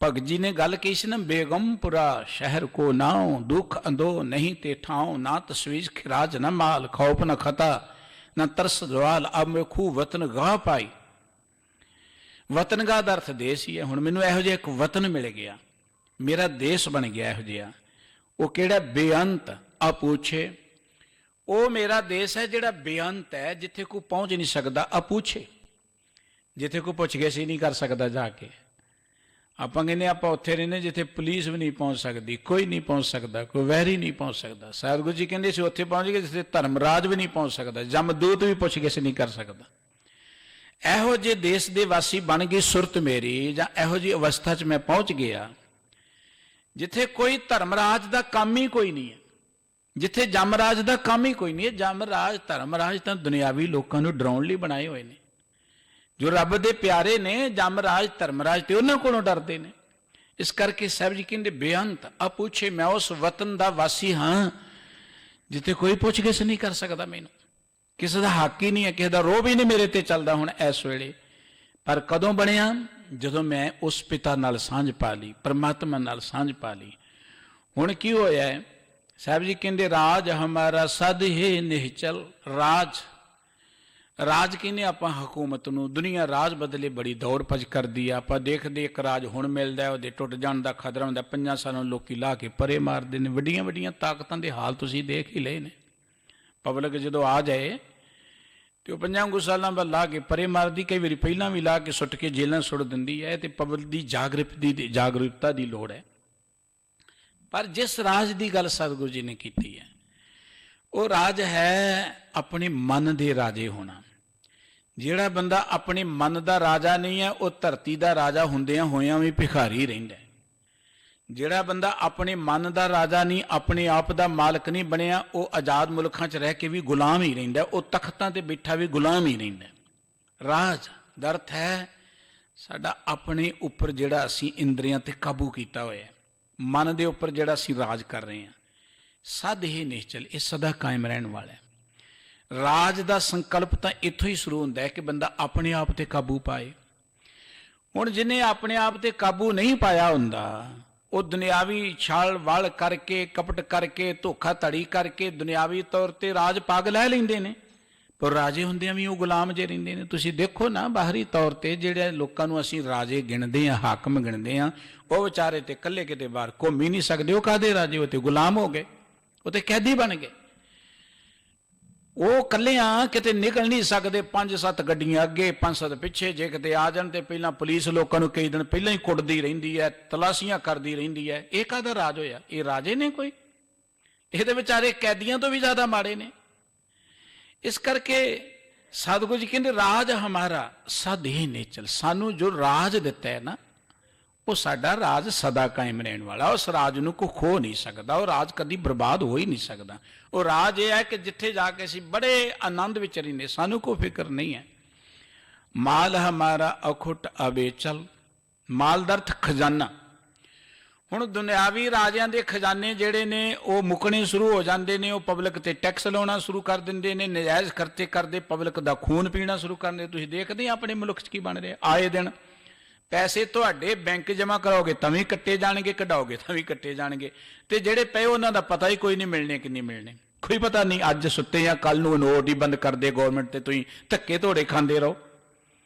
ਭਗਤ ਜੀ ਨੇ ਗੱਲ ਕਹੀ ਸੀ ਨਾ, ਬੇਗਮਪੁਰਾ ਸ਼ਹਿਰ ਕੋ ਨਾਉ, ਦੁੱਖ ਅੰਦੋ ਨਹੀਂ ਤੇ ਠਾਉ, ਨਾ ਤਸਵੀਜ ਖਿਰਾਜ ਨਾ ਮਾਲ, ਖੌਫ ਨਾ ਖਤਾ ਨਾ ਤਰਸ ਜਵਾਲ, ਅਬ ਮੈਂ ਖੂ ਵਤਨ ਗਾਹ ਪਾਈ। ਵਤਨਗਾਹ ਦਾ ਅਰਥ ਦੇਸ਼ ਹੀ ਹੈ। ਹੁਣ ਮੈਨੂੰ ਇਹੋ ਜਿਹਾ ਇੱਕ ਵਤਨ ਮਿਲ ਗਿਆ, ਮੇਰਾ ਦੇਸ਼ ਬਣ ਗਿਆ ਇਹੋ ਜਿਹਾ। ਉਹ ਕਿਹੜਾ? ਬੇਅੰਤ ਅਪੂਛੇ। ਉਹ ਮੇਰਾ ਦੇਸ਼ ਹੈ ਜਿਹੜਾ ਬੇਅੰਤ ਹੈ, ਜਿੱਥੇ ਕੋਈ ਪਹੁੰਚ ਨਹੀਂ ਸਕਦਾ। ਅਪੂਛੇ, ਜਿੱਥੇ ਕੋਈ ਪੁੱਛ ਗਿੱਛ ਹੀ ਨਹੀਂ ਕਰ ਸਕਦਾ ਜਾ ਕੇ। ਆਪਾਂ ਕਹਿੰਦੇ ਆਪਾਂ ਉੱਥੇ ਰਹਿੰਦੇ ਜਿੱਥੇ ਪੁਲਿਸ ਵੀ ਨਹੀਂ ਪਹੁੰਚ ਸਕਦੀ, ਕੋਈ ਨਹੀਂ ਪਹੁੰਚ ਸਕਦਾ, ਕੋਈ ਵੈਰੀ ਨਹੀਂ ਪਹੁੰਚ ਸਕਦਾ। ਸਤਿਗੁਰੂ ਜੀ ਕਹਿੰਦੇ ਸੀ ਉੱਥੇ ਪਹੁੰਚ ਗਏ ਜਿੱਥੇ ਧਰਮਰਾਜ ਵੀ ਨਹੀਂ ਪਹੁੰਚ ਸਕਦਾ, ਜਮਦੂਤ ਵੀ ਪੁੱਛ ਗਿੱਛ ਨਹੀਂ ਕਰ ਸਕਦਾ। ਇਹੋ ਜਿਹੇ ਦੇਸ਼ ਦੇ ਵਾਸੀ ਬਣ ਗਈ ਸੁਰਤ ਮੇਰੀ, ਜਾਂ ਇਹੋ ਜਿਹੀ ਅਵਸਥਾ 'ਚ ਮੈਂ ਪਹੁੰਚ ਗਿਆ ਜਿੱਥੇ ਕੋਈ ਧਰਮਰਾਜ ਦਾ ਕੰਮ ਹੀ ਕੋਈ ਨਹੀਂ ਹੈ, ਜਿੱਥੇ ਜਮਰਾਜ ਦਾ ਕੰਮ ਹੀ ਕੋਈ ਨਹੀਂ ਹੈ। ਜਮਰਾਜ ਧਰਮਰਾਜ ਤਾਂ ਦੁਨਿਆਵੀ ਲੋਕਾਂ ਨੂੰ ਡਰਾਉਣ ਲਈ ਬਣਾਏ ਹੋਏ ਨੇ। ਜੋ ਰੱਬ ਦੇ ਪਿਆਰੇ ਨੇ, ਜਮਰਾਜ ਧਰਮਰਾਜ ਤੇ ਉਹਨਾਂ ਕੋਲੋਂ ਡਰਦੇ ਨੇ। ਇਸ ਕਰਕੇ ਸਾਹਿਬ ਜੀ ਕਹਿੰਦੇ ਬੇਅੰਤ ਅਪੂਛੇ, ਮੈਂ ਉਸ ਵਤਨ ਦਾ ਵਾਸੀ ਹਾਂ ਜਿੱਥੇ ਕੋਈ ਪੁੱਛ ਗਿੱਛ ਨਹੀਂ ਕਰ ਸਕਦਾ ਮੈਨੂੰ, ਕਿਸੇ ਦਾ ਹੱਕ ਹੀ ਨਹੀਂ ਹੈ, ਕਿਸੇ ਦਾ ਰੋਹ ਵੀ ਨਹੀਂ ਮੇਰੇ ਤੇ ਚੱਲਦਾ ਹੁਣ ਇਸ ਵੇਲੇ। ਪਰ ਕਦੋਂ ਬਣਿਆ? ਜਦੋਂ ਮੈਂ ਉਸ ਪਿਤਾ ਨਾਲ ਸਾਂਝ ਪਾ ਲਈ, ਪਰਮਾਤਮਾ ਨਾਲ ਸਾਂਝ ਪਾ ਲਈ। ਹੁਣ ਕੀ ਹੋਇਆ ਹੈ? ਸਾਹਿਬ ਜੀ ਕਹਿੰਦੇ ਰਾਜ ਹਮਾਰਾ ਸਦ ਹੀ ਨਿਹਚਲ। ਰਾਜ ਕਹਿੰਦੇ ਆਪਾਂ ਹਕੂਮਤ ਨੂੰ। ਦੁਨੀਆ ਰਾਜ ਬਦਲੇ ਬੜੀ ਦੌੜ ਭੱਜ ਕਰਦੀ ਆ। ਆਪਾਂ ਦੇਖਦੇ ਇੱਕ ਰਾਜ ਹੁਣ ਮਿਲਦਾ, ਉਹਦੇ ਟੁੱਟ ਜਾਣ ਦਾ ਖਤਰਾ ਹੁੰਦਾ, 5 ਸਾਲਾਂ ਨੂੰ ਲੋਕੀ ਲਾ ਕੇ ਪਰੇ ਮਾਰਦੇ ਨੇ। ਵੱਡੀਆਂ ਵੱਡੀਆਂ ਤਾਕਤਾਂ ਦੇ ਹਾਲ ਤੁਸੀਂ ਦੇਖ ਹੀ ਲਏ ਨੇ। ਪਬਲਿਕ ਜਦੋਂ ਆ ਜਾਏ ਤੇ ਉਹ 5 ਸਾਲਾਂ ਬਾਅਦ ਲਾ ਕੇ ਪਰੇ ਮਾਰਦੀ, ਕਈ ਵਾਰੀ ਪਹਿਲਾਂ ਵੀ ਲਾ ਕੇ ਸੁੱਟ ਕੇ ਜੇਲ੍ਹਾਂ ਸੁੱਟ ਦਿੰਦੀ ਹੈ। ਤੇ ਪਬਲਿਕ ਦੀ ਜਾਗਰੂਕਤਾ ਦੀ ਲੋੜ ਹੈ। ਪਰ ਜਿਸ ਰਾਜ ਦੀ ਗੱਲ ਸਤਿਗੁਰੂ ਜੀ ਨੇ ਕੀਤੀ ਹੈ, ਉਹ ਰਾਜ ਹੈ ਆਪਣੇ ਮਨ ਦੇ ਰਾਜੇ ਹੋਣਾ। ਜਿਹੜਾ ਬੰਦਾ ਆਪਣੇ ਮਨ ਦਾ ਰਾਜਾ ਨਹੀਂ ਹੈ, ਉਹ ਧਰਤੀ ਦਾ ਰਾਜਾ ਹੁੰਦਿਆਂ ਹੋਇਆਂ ਵੀ ਭਿਖਾਰੀ ਰਹਿੰਦਾ। ਜਿਹੜਾ ਬੰਦਾ ਆਪਣੇ ਮਨ ਦਾ ਰਾਜਾ ਨਹੀਂ, ਆਪਣੇ ਆਪ ਦਾ ਮਾਲਕ ਨਹੀਂ ਬਣਿਆ, ਉਹ ਆਜ਼ਾਦ ਮੁਲਕਾਂ 'ਚ ਰਹਿ ਕੇ ਵੀ ਗੁਲਾਮ ਹੀ ਰਹਿੰਦਾ। ਉਹ ਤਖਤਾਂ ਤੇ ਬੈਠਾ ਵੀ ਗੁਲਾਮ ਹੀ ਰਹਿੰਦਾ। ਰਾਜ ਦਾ ਅਰਥ ਹੈ ਸਾਡਾ ਆਪਣੇ ਉੱਪਰ ਜਿਹੜਾ ਅਸੀਂ ਇੰਦਰੀਆਂ ਤੇ ਕਾਬੂ ਕੀਤਾ ਹੋਇਆ, ਮਨ ਦੇ ਉੱਪਰ ਜਿਹੜਾ ਅਸੀਂ ਰਾਜ ਕਰ ਰਹੇ ਹਾਂ। ਸਦ ਹੀ ਨਿਸ਼ਚਲ, ਇਹ ਸਦਾ ਕਾਇਮ ਰਹਿਣ ਵਾਲਾ ਹੈ। ਰਾਜ ਦਾ ਸੰਕਲਪ ਤਾਂ ਇੱਥੋਂ ਹੀ ਸ਼ੁਰੂ ਹੁੰਦਾ ਹੈ ਕਿ ਬੰਦਾ ਆਪਣੇ ਆਪ ਤੇ ਕਾਬੂ ਪਾਏ। ਹੁਣ ਜਿਹਨੇ ਆਪਣੇ ਆਪ ਤੇ ਕਾਬੂ ਨਹੀਂ ਪਾਇਆ ਹੁੰਦਾ, ਉਹ ਦੁਨਿਆਵੀ ਛਾਲ ਵਲ ਕਰਕੇ, ਕਪਟ ਕਰਕੇ, ਧੋਖਾ ਧੜੀ ਕਰਕੇ ਦੁਨਿਆਵੀ ਤੌਰ ਤੇ ਰਾਜ ਪੱਗ ਲੈ ਲੈਂਦੇ ਨੇ, ਪਰ ਰਾਜੇ ਹੁੰਦਿਆਂ ਵੀ ਉਹ ਗੁਲਾਮ ਜੇ ਰਹਿੰਦੇ ਨੇ। ਤੁਸੀਂ ਦੇਖੋ ਨਾ, ਬਾਹਰੀ ਤੌਰ ਤੇ ਜਿਹੜੇ ਲੋਕਾਂ ਨੂੰ ਅਸੀਂ ਰਾਜੇ ਗਿਣਦੇ ਹਾਂ, ਹਾਕਮ ਗਿਣਦੇ ਹਾਂ, ਉਹ ਵਿਚਾਰੇ ਤੇ ਇਕੱਲੇ ਕਿਤੇ ਬਾਹਰ ਘੁੰਮ ਹੀ ਨਹੀਂ ਸਕਦੇ। ਉਹ ਕਾਹਦੇ ਰਾਜੇ? ਉਹ ਤੇ ਗੁਲਾਮ ਹੋ ਗਏ, ਉਹ ਤੇ ਕੈਦੀ ਬਣ ਗਏ। ਉਹ ਇਕੱਲਿਆਂ ਕਿਤੇ ਨਿਕਲ ਨਹੀਂ ਸਕਦੇ, 5-7 ਗੱਡੀਆਂ ਅੱਗੇ, 5-7 ਪਿੱਛੇ। ਜੇ ਕਿਤੇ ਆ ਜਾਣ ਤੇ ਪਹਿਲਾਂ ਪੁਲਿਸ ਲੋਕਾਂ ਨੂੰ ਕਈ ਦਿਨ ਪਹਿਲਾਂ ਹੀ ਕੁੱਟਦੀ ਰਹਿੰਦੀ ਹੈ, ਤਲਾਸ਼ੀਆਂ ਕਰਦੀ ਰਹਿੰਦੀ ਹੈ। ਇਹ ਕਾਹਦਾ ਰਾਜ ਹੋਇਆ? ਇਹ ਰਾਜੇ ਨੇ ਕੋਈ? ਇਹਦੇ ਵਿਚਾਰੇ ਕੈਦੀਆਂ ਤੋਂ ਵੀ ਜ਼ਿਆਦਾ ਮਾੜੇ ਨੇ। ਇਸ ਕਰਕੇ ਸਤਿਗੁਰੂ ਜੀ ਕਹਿੰਦੇ ਰਾਜ ਹਮਾਰਾ ਸਦ ਹੀ ਨੇਚਲ। ਸਾਨੂੰ ਜੋ ਰਾਜ ਦਿੱਤਾ ਹੈ ਨਾ, ਉਹ ਸਾਡਾ ਰਾਜ ਸਦਾ ਕਾਇਮ ਰਹਿਣ ਵਾਲਾ। ਉਸ ਰਾਜ ਨੂੰ ਕੋਈ ਖੋ ਨਹੀਂ ਸਕਦਾ, ਉਹ ਰਾਜ ਕਦੀ ਬਰਬਾਦ ਹੋ ਹੀ ਨਹੀਂ ਸਕਦਾ। ਉਹ ਰਾਜ ਇਹ ਹੈ ਕਿ ਜਿੱਥੇ ਜਾ ਕੇ ਅਸੀਂ ਬੜੇ ਆਨੰਦ ਵਿੱਚ ਰਹਿੰਦੇ, ਸਾਨੂੰ ਕੋਈ ਫਿਕਰ ਨਹੀਂ ਹੈ। ਮਾਲ ਹਮਾਰਾ ਅਖੁੱਟ ਅਬੇਚਲ। ਮਾਲ ਦਾ ਅਰਥ ਖਜ਼ਾਨਾ। ਹੁਣ ਦੁਨਿਆਵੀ ਰਾਜਿਆਂ ਦੇ ਖਜ਼ਾਨੇ ਜਿਹੜੇ ਨੇ ਉਹ ਮੁੱਕਣੇ ਸ਼ੁਰੂ ਹੋ ਜਾਂਦੇ ਨੇ। ਉਹ ਪਬਲਿਕ ਤੇ ਟੈਕਸ ਲਾਉਣਾ ਸ਼ੁਰੂ ਕਰ ਦਿੰਦੇ ਨੇ, ਨਜਾਇਜ਼ ਖਰਚੇ ਕਰਦੇ, ਪਬਲਿਕ ਦਾ ਖੂਨ ਪੀਣਾ ਸ਼ੁਰੂ ਕਰਦੇ। ਤੁਸੀਂ ਦੇਖਦੇ ਆਪਣੇ ਮੁਲਕ 'ਚ ਕੀ ਬਣ ਰਿਹਾ। ਆਏ ਦਿਨ ਪੈਸੇ ਤੁਹਾਡੇ ਬੈਂਕ ਜਮ੍ਹਾਂ ਕਰਾਓਗੇ ਤਾਂ ਵੀ ਕੱਟੇ ਜਾਣਗੇ, ਕਢਾਓਗੇ ਤਾਂ ਵੀ ਕੱਟੇ ਜਾਣਗੇ, ਤੇ ਜਿਹੜੇ ਪਏ ਉਹਨਾਂ ਦਾ ਪਤਾ ਹੀ ਕੋਈ ਨਹੀਂ, ਮਿਲਣੇ ਕਿ ਨਹੀਂ ਮਿਲਣੇ ਕੋਈ ਪਤਾ ਨਹੀਂ। ਅੱਜ ਸੁੱਤੇ ਜਾਂ ਕੱਲ ਨੂੰ ਨੋਟ ਹੀ ਬੰਦ ਕਰਦੇ ਗੌਰਮੈਂਟ, ਤੇ ਤੁਸੀਂ ਧੱਕੇ ਧੋੜੇ ਖਾਂਦੇ ਰਹੋ।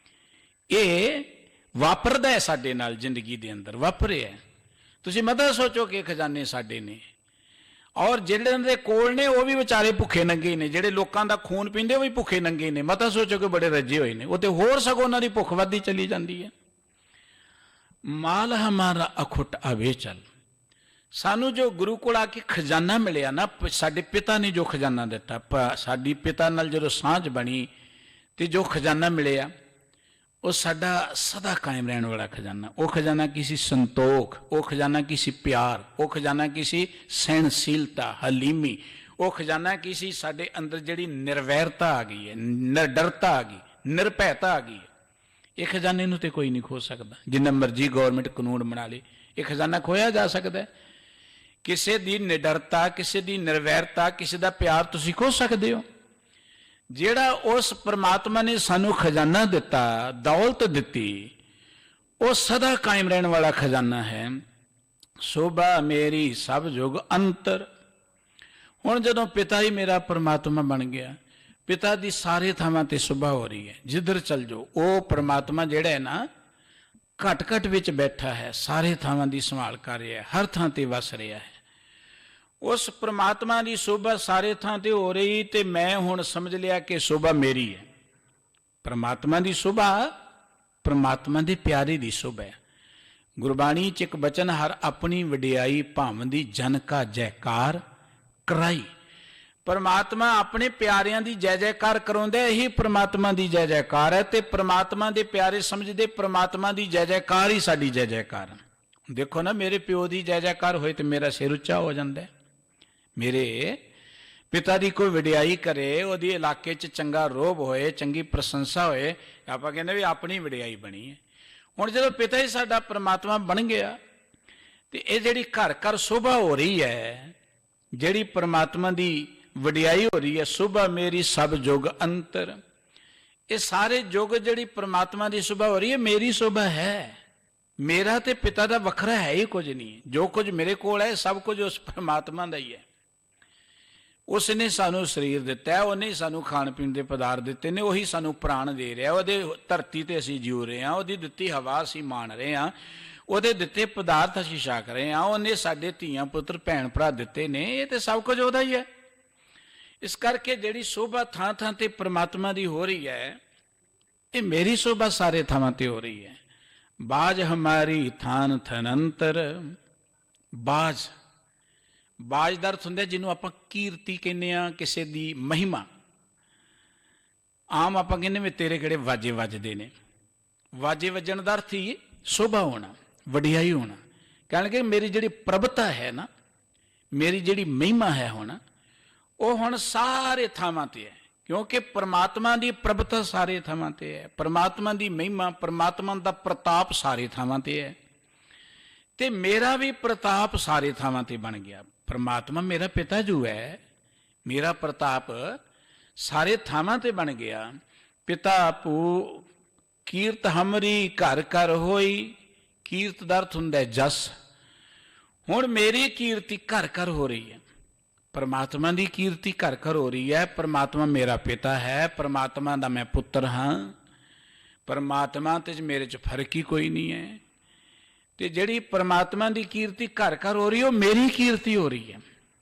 ਇਹ ਵਾਪਰਦਾ ਹੈ ਸਾਡੇ ਨਾਲ, ਜ਼ਿੰਦਗੀ ਦੇ ਅੰਦਰ ਵਾਪਰਿਆ। ਤੁਸੀਂ ਮਤਾ ਸੋਚੋ ਕਿ ਖਜ਼ਾਨੇ ਸਾਡੇ ਨੇ, ਔਰ ਜਿਹੜੇ ਦੇ ਕੋਲ ਨੇ ਉਹ ਵੀ ਵਿਚਾਰੇ ਭੁੱਖੇ ਨੰਗੇ ਨੇ। ਜਿਹੜੇ ਲੋਕਾਂ ਦਾ ਖੂਨ ਪੀਂਦੇ ਉਹ ਵੀ ਭੁੱਖੇ ਨੰਗੇ ਨੇ। ਮਤਾ ਸੋਚੋ ਕਿ ਬੜੇ ਰੱਜੇ ਹੋਏ ਨੇ, ਉਹ ਤੇ ਹੋਰ ਸਗੋਂ ਉਹਨਾਂ ਦੀ ਭੁੱਖ ਵੱਧਦੀ ਚਲੀ ਜਾਂਦੀ ਹੈ। ਮਾਲ ਹਮਾਰਾ ਅਖੁੱਟ ਅਵੇਚਲ। ਸਾਨੂੰ ਜੋ ਗੁਰੂ ਕੋਲ ਆ ਕੇ ਖਜ਼ਾਨਾ ਮਿਲਿਆ ਨਾ, ਸਾਡੇ ਪਿਤਾ ਨੇ ਜੋ ਖਜ਼ਾਨਾ ਦਿੱਤਾ, ਸਾਡੀ ਪਿਤਾ ਨਾਲ ਜਦੋਂ ਸਾਂਝ ਬਣੀ ਤੇ ਜੋ ਖਜ਼ਾਨਾ ਮਿਲਿਆ, ਉਹ ਸਾਡਾ ਸਦਾ ਕਾਇਮ ਰਹਿਣ ਵਾਲਾ ਖਜ਼ਾਨਾ। ਉਹ ਖਜ਼ਾਨਾ ਕਿਸੇ ਸੰਤੋਖ, ਉਹ ਖਜ਼ਾਨਾ ਕਿਸੇ ਪਿਆਰ, ਉਹ ਖਜ਼ਾਨਾ ਕਿਸੇ ਸਹਿਣਸ਼ੀਲਤਾ, ਹਲੀਮੀ, ਉਹ ਖਜ਼ਾਨਾ ਕਿਸੇ ਸਾਡੇ ਅੰਦਰ ਜਿਹੜੀ ਨਿਰਵੈਰਤਾ ਆ ਗਈ ਹੈ, ਨਿਰਡਰਤਾ ਆ ਗਈ, ਨਿਰਭੈਤਾ ਆ ਗਈ ਹੈ। ਇਹ ਖਜ਼ਾਨੇ ਨੂੰ ਤੇ ਕੋਈ ਨਹੀਂ ਖੋ ਸਕਦਾ, ਜਿੰਨਾ ਮਰਜ਼ੀ ਗੌਰਮੈਂਟ ਕਾਨੂੰਨ ਬਣਾ ਲੇ। ਇਹ ਖਜ਼ਾਨਾ ਖੋਇਆ ਜਾ ਸਕਦਾ। ਕਿਸੇ ਦੀ ਨਿਡਰਤਾ, ਕਿਸੇ ਦੀ ਨਿਰਵੈਰਤਾ, ਕਿਸੇ ਦਾ ਪਿਆਰ ਤੁਸੀਂ ਖੋ ਸਕਦੇ ਹੋ। ਜਿਹੜਾ ਉਸ ਪਰਮਾਤਮਾ ਨੇ ਸਾਨੂੰ ਖਜ਼ਾਨਾ ਦਿੱਤਾ, ਦੌਲਤ ਦਿੱਤੀ, ਉਹ ਸਦਾ ਕਾਇਮ ਰਹਿਣ ਵਾਲਾ ਖਜ਼ਾਨਾ ਹੈ। ਸੋਭਾ ਮੇਰੀ ਸਭ ਜੁਗ ਅੰਤਰ। ਹੁਣ ਜਦੋਂ ਪਿਤਾ ਹੀ ਮੇਰਾ ਪਰਮਾਤਮਾ ਬਣ ਗਿਆ, ਪਿਤਾ ਦੀ ਸਾਰੇ ਥਾਵਾਂ ਤੇ ਸੁਭਾ ਹੋ ਰਹੀ ਹੈ। ਜਿੱਧਰ ਚਲ ਜਾਓ ਉਹ ਪਰਮਾਤਮਾ ਜਿਹੜਾ ਹੈ ਨਾ, ਘਟ ਘਟ ਵਿੱਚ ਬੈਠਾ ਹੈ, ਸਾਰੇ ਥਾਵਾਂ ਦੀ ਸੰਭਾਲ ਕਰ ਰਿਹਾ ਹੈ, ਹਰ ਥਾਂ ਤੇ ਵਸ ਰਿਹਾ ਹੈ। ਉਸ ਪਰਮਾਤਮਾ ਦੀ ਸੋਭਾ ਸਾਰੇ ਥਾਂ ਤੇ ਹੋ ਰਹੀ, ਤੇ ਮੈਂ ਹੁਣ ਸਮਝ ਲਿਆ ਕਿ ਸੋਭਾ ਮੇਰੀ ਹੈ। ਪਰਮਾਤਮਾ ਦੀ ਸੋਭਾ ਪਰਮਾਤਮਾ ਦੇ ਪਿਆਰੇ ਦੀ ਸੋਭਾ ਹੈ। ਗੁਰਬਾਣੀ 'ਚ ਇੱਕ ਬਚਨ, ਹਰ ਆਪਣੀ ਵਡਿਆਈ ਭਾਵੰਦੀ ਜਨ ਕਾ ਜੈਕਾਰ ਕਰਾਈ। ਪਰਮਾਤਮਾ ਆਪਣੇ ਪਿਆਰਿਆਂ ਦੀ ਜੈ ਜੈਕਾਰ ਕਰਾਉਂਦਾ, ਇਹੀ ਪਰਮਾਤਮਾ ਦੀ ਜੈ ਜੈਕਾਰ ਹੈ। ਤੇ ਪਰਮਾਤਮਾ ਦੇ ਪਿਆਰੇ ਸਮਝਦੇ ਪਰਮਾਤਮਾ ਦੀ ਜੈ ਜੈਕਾਰ ਹੀ ਸਾਡੀ ਜੈ ਜੈਕਾਰ ਹੈ। ਦੇਖੋ ਨਾ, ਮੇਰੇ ਪਿਓ ਦੀ ਜੈ ਜੈਕਾਰ ਹੋਏ ਤੇ ਮੇਰਾ ਸਿਰ ਉੱਚਾ ਹੋ ਜਾਂਦਾ ਹੈ। ਮੇਰੇ ਪਿਤਾ ਦੀ ਕੋਈ ਵਡਿਆਈ ਕਰੇ, ਉਹਦੀ ਇਲਾਕੇ 'ਚ ਚੰਗਾ ਰੋਹਬ ਹੋਏ, ਚੰਗੀ ਪ੍ਰਸ਼ੰਸਾ ਹੋਏ, ਆਪਾਂ ਕਹਿੰਦੇ ਵੀ ਆਪਣੀ ਵਡਿਆਈ ਬਣੀ ਹੈ। ਹੁਣ ਜਦੋਂ ਪਿਤਾ ਹੀ ਸਾਡਾ ਪਰਮਾਤਮਾ ਬਣ ਗਿਆ, ਤੇ ਇਹ ਜਿਹੜੀ ਘਰ ਘਰ ਸੋਭਾ ਹੋ ਰਹੀ ਹੈ, ਜਿਹੜੀ ਪਰਮਾਤਮਾ ਦੀ ਵਡਿਆਈ ਹੋ ਰਹੀ ਹੈ, ਸੋਭਾ ਮੇਰੀ ਸਭ ਜੁਗ ਅੰਤਰ। ਇਹ ਸਾਰੇ ਯੁੱਗ ਜਿਹੜੀ ਪਰਮਾਤਮਾ ਦੀ ਸੋਭਾ ਹੋ ਰਹੀ ਹੈ, ਮੇਰੀ ਸੋਭਾ ਹੈ। ਮੇਰਾ ਤੇ ਪਿਤਾ ਦਾ ਵੱਖਰਾ ਹੈ ਹੀ ਕੁਝ ਨਹੀਂ। ਜੋ ਕੁਝ ਮੇਰੇ ਕੋਲ ਹੈ, ਸਭ ਕੁਝ ਉਸ ਪਰਮਾਤਮਾ ਦਾ ਹੀ ਹੈ। ਉਸ ਨੇ ਸਾਨੂੰ ਸਰੀਰ ਦਿੱਤਾ ਹੈ, ਉਹਨੇ ਸਾਨੂੰ ਖਾਣ ਪੀਣ ਦੇ ਪਦਾਰਥ ਦਿੱਤੇ ਨੇ, ਉਹੀ ਸਾਨੂੰ ਪ੍ਰਾਣ ਦੇ ਰਿਹਾ। ਉਹਦੇ ਧਰਤੀ ਤੇ ਅਸੀਂ ਜਿਉ ਰਹੇ ਹਾਂ, ਉਹਦੀ ਦਿੱਤੀ ਹਵਾ ਅਸੀਂ ਮਾਣ ਰਹੇ ਹਾਂ, ਉਹਦੇ ਦਿੱਤੇ ਪਦਾਰਥ ਅਸੀਂ ਛਕ ਰਹੇ ਹਾਂ। ਉਹਨੇ ਸਾਡੇ ਧੀਆਂ ਪੁੱਤਰ ਭੈਣ ਭਰਾ ਦਿੱਤੇ ਨੇ, ਇਹ ਤੇ ਸਭ ਕੁਝ ਉਹਦਾ ਹੀ ਹੈ। ਇਸ ਕਰਕੇ ਜਿਹੜੀ ਸੋਭਾ ਥਾਂ ਥਾਂ ਤੇ ਪਰਮਾਤਮਾ ਦੀ ਹੋ ਰਹੀ ਹੈ, ਇਹ ਮੇਰੀ ਸੋਭਾ ਸਾਰੇ ਥਾਵਾਂ ਤੇ ਹੋ ਰਹੀ ਹੈ। ਬਾਜ ਹਮਾਰੀ ਥਾਨ ਥਨੰਤਰ। ਬਾਜ, ਬਾਜ ਦਾ ਅਰਥ ਹੁੰਦਾ ਜਿਹਨੂੰ ਆਪਾਂ ਕੀਰਤੀ ਕਹਿੰਦੇ ਆ, ਕਿਸੇ ਦੀ ਮਹਿਮਾ। ਆਮ ਆਪਾਂ ਕਹਿੰਦੇ ਵੀ ਤੇਰੇ ਕਿਹੜੇ ਵਾਜੇ ਵੱਜਦੇ ਨੇ। ਵਾਜੇ ਵੱਜਣ ਦਾ ਅਰਥ ਹੀ ਸੋਭਾ ਹੋਣਾ, ਵਡਿਆਈ ਹੋਣਾ। ਕਹਿਣਗੇ ਮੇਰੀ ਜਿਹੜੀ ਪ੍ਰਭਤਾ ਹੈ ਨਾ, ਮੇਰੀ ਜਿਹੜੀ ਮਹਿਮਾ ਹੈ ਹੁਣ, ਉਹ ਹੁਣ ਸਾਰੇ ਥਾਵਾਂ ਤੇ ਹੈ। ਕਿਉਂਕਿ ਪਰਮਾਤਮਾ ਦੀ ਪ੍ਰਭਤਾ ਸਾਰੇ ਥਾਵਾਂ ਤੇ ਹੈ, ਪਰਮਾਤਮਾ ਦੀ ਮਹਿਮਾ, ਪਰਮਾਤਮਾ ਦਾ ਪ੍ਰਤਾਪ ਸਾਰੇ ਥਾਵਾਂ ਤੇ ਹੈ। ਤੇ ਮੇਰਾ ਵੀ ਪ੍ਰਤਾਪ ਸਾਰੇ ਥਾਵਾਂ ਤੇ ਬਣ ਗਿਆ। ਪਰਮਾਤਮਾ ਮੇਰਾ ਪਿਤਾ ਜੋ ਹੈ, ਮੇਰਾ ਪ੍ਰਤਾਪ ਸਾਰੇ ਥਾਵਾਂ ਤੇ ਬਣ ਗਿਆ। ਪਿਤਾ ਭੂ ਕੀਰਤ ਹਮਰੀ ਘਰ ਘਰ ਹੋਈ। ਕੀਰਤ ਦਾ ਅਰਥ ਹੁੰਦਾ ਜਸ। ਹੁਣ ਮੇਰੀ ਕੀਰਤੀ ਘਰ ਘਰ ਹੋ ਰਹੀ ਹੈ, ਪਰਮਾਤਮਾ ਦੀ ਕੀਰਤੀ ਘਰ ਘਰ ਹੋ ਰਹੀ ਹੈ। ਪਰਮਾਤਮਾ ਮੇਰਾ ਪਿਤਾ ਹੈ, ਪਰਮਾਤਮਾ ਦਾ ਮੈਂ ਪੁੱਤਰ ਹਾਂ, ਪਰਮਾਤਮਾ ਤੇ ਮੇਰੇ 'ਚ ਫਰਕ ਹੀ ਕੋਈ ਨਹੀਂ ਹੈ। ਤੇ ਜਿਹੜੀ ਪਰਮਾਤਮਾ ਦੀ ਕੀਰਤੀ ਘਰ ਘਰ ਹੋ ਰਹੀ, ਉਹ ਮੇਰੀ ਕੀਰਤੀ ਹੋ ਰਹੀ ਹੈ।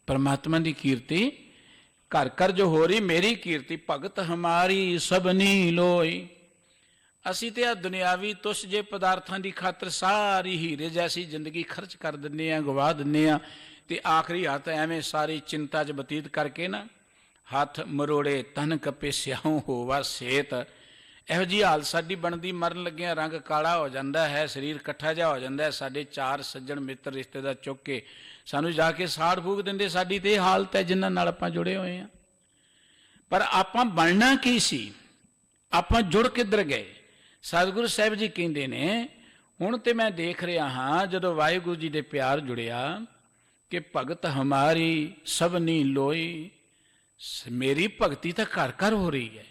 ਪਰਮਾਤਮਾ ਦੀ ਕੀਰਤੀ ਘਰ ਘਰ ਜੋ ਹੋ ਰਹੀ, ਮੇਰੀ ਕੀਰਤੀ। ਭਗਤ ਹਮਾਰੀ ਸਭਨੀ ਲੋਈ। ਅਸੀਂ ਤੇ ਆ ਦੁਨਿਆਵੀ ਤੁਛ ਜੇ ਪਦਾਰਥਾਂ ਦੀ ਖਾਤਰ ਸਾਰੀ ਹੀਰੇ ਜੈਸੀ ਜ਼ਿੰਦਗੀ ਖਰਚ ਕਰ ਦਿੰਦੇ ਆ, ਗਵਾ ਦਿੰਦੇ ਆ, ਤੇ ਆਖਰੀ ਹੱਥ ਐਵੇਂ ਸਾਰੀ ਚਿੰਤਾ 'ਚ ਬਤੀਤ ਕਰਕੇ ਨਾ, ਹੱਥ ਮਰੋੜੇ ਤਨ ਕੱਪੇ ਸਿਆਹੋਂ ਹੋਵਾ ਸੇਤ। ਇਹੋ ਜਿਹੀ ਹਾਲਤ ਸਾਡੀ ਬਣਦੀ, ਮਰਨ ਲੱਗਿਆਂ ਰੰਗ ਕਾਲਾ ਹੋ ਜਾਂਦਾ ਹੈ, ਸਰੀਰ ਇਕੱਠਾ ਜਿਹਾ ਹੋ ਜਾਂਦਾ ਹੈ। ਸਾਡੇ ਚਾਰ ਸੱਜਣ ਮਿੱਤਰ ਰਿਸ਼ਤੇਦਾਰ ਚੁੱਕ ਕੇ ਸਾਨੂੰ ਜਾ ਕੇ ਸਾੜ ਫੂਕ ਦਿੰਦੇ। ਸਾਡੀ ਤੇ ਇਹ ਹਾਲਤ ਹੈ ਜਿਨ੍ਹਾਂ ਨਾਲ ਆਪਾਂ ਜੁੜੇ ਹੋਏ ਹਾਂ। ਪਰ ਆਪਾਂ ਬਣਨਾ ਕੀ ਸੀ? ਆਪਾਂ ਜੁੜ ਕਿੱਧਰ ਗਏ? ਸਤਿਗੁਰੂ ਸਾਹਿਬ ਜੀ ਕਹਿੰਦੇ ਨੇ, ਹੁਣ ਤੇ ਮੈਂ ਦੇਖ ਰਿਹਾ ਹਾਂ ਜਦੋਂ ਵਾਹਿਗੁਰੂ ਜੀ ਦੇ ਪਿਆਰ ਜੁੜਿਆ ਕਿ ਭਗਤ ਹਮਾਰੀ ਸਭਨੀ ਲੋਈ। ਮੇਰੀ ਭਗਤੀ ਤਾਂ ਘਰ ਘਰ ਹੋ ਰਹੀ ਹੈ,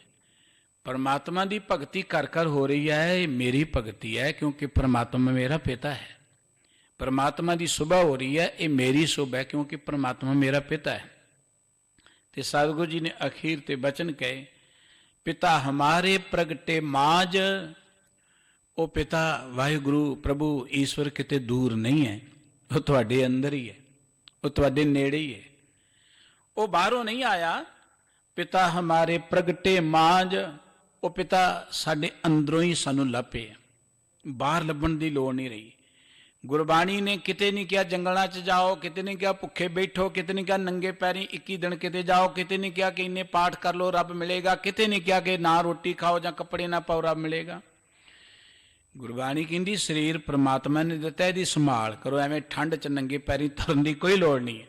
ਪਰਮਾਤਮਾ ਦੀ ਭਗਤੀ ਘਰ ਘਰ ਹੋ ਰਹੀ ਹੈ। ਇਹ ਮੇਰੀ ਭਗਤੀ ਹੈ ਕਿਉਂਕਿ ਪਰਮਾਤਮਾ ਮੇਰਾ ਪਿਤਾ ਹੈ। ਪਰਮਾਤਮਾ ਦੀ ਸੁਭਾ ਹੋ ਰਹੀ ਹੈ, ਇਹ ਮੇਰੀ ਸੁਭਾ ਹੈ ਕਿਉਂਕਿ ਪਰਮਾਤਮਾ ਮੇਰਾ ਪਿਤਾ ਹੈ। ਤੇ ਸਤਿਗੁਰੂ ਜੀ ਨੇ ਅਖੀਰ ਤੇ ਬਚਨ ਕਹੇ, ਪਿਤਾ ਹਮਾਰੇ ਪ੍ਰਗਟੇ ਮਾਜ। ਉਹ ਪਿਤਾ ਵਾਹਿਗੁਰੂ ਪ੍ਰਭੂ ਈਸ਼ਵਰ ਕਿਤੇ ਦੂਰ ਨਹੀਂ ਹੈ, ਉਹ ਤੁਹਾਡੇ ਅੰਦਰ ਹੀ ਹੈ, ਉਹ ਤੁਹਾਡੇ ਨੇੜੇ ਹੀ ਹੈ, ਉਹ ਬਾਹਰੋਂ ਨਹੀਂ ਆਇਆ। ਪਿਤਾ ਹਮਾਰੇ ਪ੍ਰਗਟੇ ਮਾਜ। ਉਹ ਪਿਤਾ ਸਾਡੇ ਅੰਦਰੋਂ ਹੀ ਸਾਨੂੰ ਲੱਭੇ, ਬਾਹਰ ਲੱਭਣ ਦੀ ਲੋੜ ਨਹੀਂ ਰਹੀ। ਗੁਰਬਾਣੀ ਨੇ ਕਿਤੇ ਨਹੀਂ ਕਿਹਾ ਜੰਗਲਾਂ 'ਚ ਜਾਓ, ਕਿਤੇ ਨਹੀਂ ਕਿਹਾ ਭੁੱਖੇ ਬੈਠੋ, ਕਿਤੇ ਨਹੀਂ ਕਿਹਾ ਨੰਗੇ ਪੈਰੀਂ 21 ਦਿਨ ਕਿਤੇ ਜਾਓ, ਕਿਤੇ ਨਹੀਂ ਕਿਹਾ ਕਿ ਇੰਨੇ ਪਾਠ ਕਰ ਲਓ ਰੱਬ ਮਿਲੇਗਾ, ਕਿਤੇ ਨਹੀਂ ਕਿਹਾ ਕਿ ਨਾ ਰੋਟੀ ਖਾਓ ਜਾਂ ਕੱਪੜੇ ਨਾ ਪਾਓ ਰੱਬ ਮਿਲੇਗਾ। ਗੁਰਬਾਣੀ ਕਹਿੰਦੀ ਸਰੀਰ ਪ੍ਰਮਾਤਮਾ ਨੇ ਦਿੱਤਾ, ਇਹਦੀ ਸੰਭਾਲ ਕਰੋ। ਐਵੇਂ ਠੰਡ 'ਚ ਨੰਗੇ ਪੈਰੀਂ ਤੁਰਨ ਦੀ ਕੋਈ ਲੋੜ ਨਹੀਂ ਹੈ,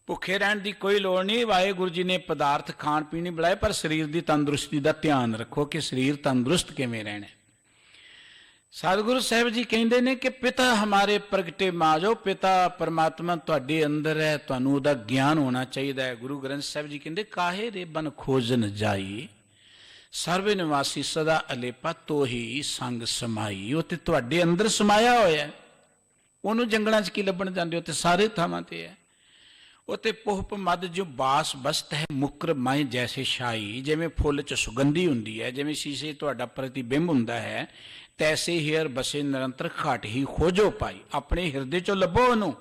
ਭੁੱਖੇ ਰਹਿਣ ਦੀ ਕੋਈ ਲੋੜ ਨਹੀਂ। ਵਾਹਿਗੁਰੂ ਜੀ ਨੇ ਪਦਾਰਥ ਖਾਣ ਪੀਣ ਨਹੀਂ ਬੁਲਾਏ, ਪਰ ਸਰੀਰ ਦੀ ਤੰਦਰੁਸਤੀ ਦਾ ਧਿਆਨ ਰੱਖੋ ਕਿ ਸਰੀਰ ਤੰਦਰੁਸਤ ਕਿਵੇਂ ਰਹਿਣਾ। ਸਤਿਗੁਰੂ ਸਾਹਿਬ ਜੀ ਕਹਿੰਦੇ ਨੇ ਕਿ ਪਿਤਾ ਹਮਾਰੇ ਪ੍ਰਗਟੇ ਮਾਜੋ। ਪਿਤਾ ਪਰਮਾਤਮਾ ਤੁਹਾਡੇ ਅੰਦਰ ਹੈ, ਤੁਹਾਨੂੰ ਉਹਦਾ ਗਿਆਨ ਹੋਣਾ ਚਾਹੀਦਾ ਹੈ। ਗੁਰੂ ਗ੍ਰੰਥ ਸਾਹਿਬ ਜੀ ਕਹਿੰਦੇ ਕਾਹੇ ਰੇ ਬਨ ਖੋਜਨ ਜਾਈ, ਸਰਵੇ ਨਿਵਾਸੀ ਸਦਾ ਅਲੇਪਾ ਤੋਹੀ ਸੰਗ ਸਮਾਈ। ਉਹ ਤੇ ਤੁਹਾਡੇ ਅੰਦਰ ਸਮਾਇਆ ਹੋਇਆ, ਉਹਨੂੰ ਜੰਗਲਾਂ 'ਚ ਕੀ ਲੱਭਣ ਜਾਂਦੇ ਹੋ? ਤੇ ਸਾਰੇ ਥਾਵਾਂ ਤੇ ਹੈ। ਉਹ ਤੇ ਪੁਹਪ ਮਦ ਜੋ ਬਾਸ ਬਸਤ ਹੈ ਮੁਕਰ ਮਾਏ ਜੈਸੇ ਸ਼ਾਈ। ਜਿਵੇਂ ਫੁੱਲ 'ਚ ਸੁਗੰਧੀ ਹੁੰਦੀ ਹੈ, ਜਿਵੇਂ ਸ਼ੀਸ਼ੇ ਤੁਹਾਡਾ ਪ੍ਰਤੀਬਿੰਬ ਹੁੰਦਾ ਹੈ, ਤੈਸੇ ਹੀਰ ਬਸੇ ਨਿਰੰਤਰ ਘਾਟ ਹੀ ਖੋਜੋ ਪਾਈ। ਆਪਣੇ ਹਿਰਦੇ 'ਚੋਂ ਲੱਭੋ ਉਹਨੂੰ,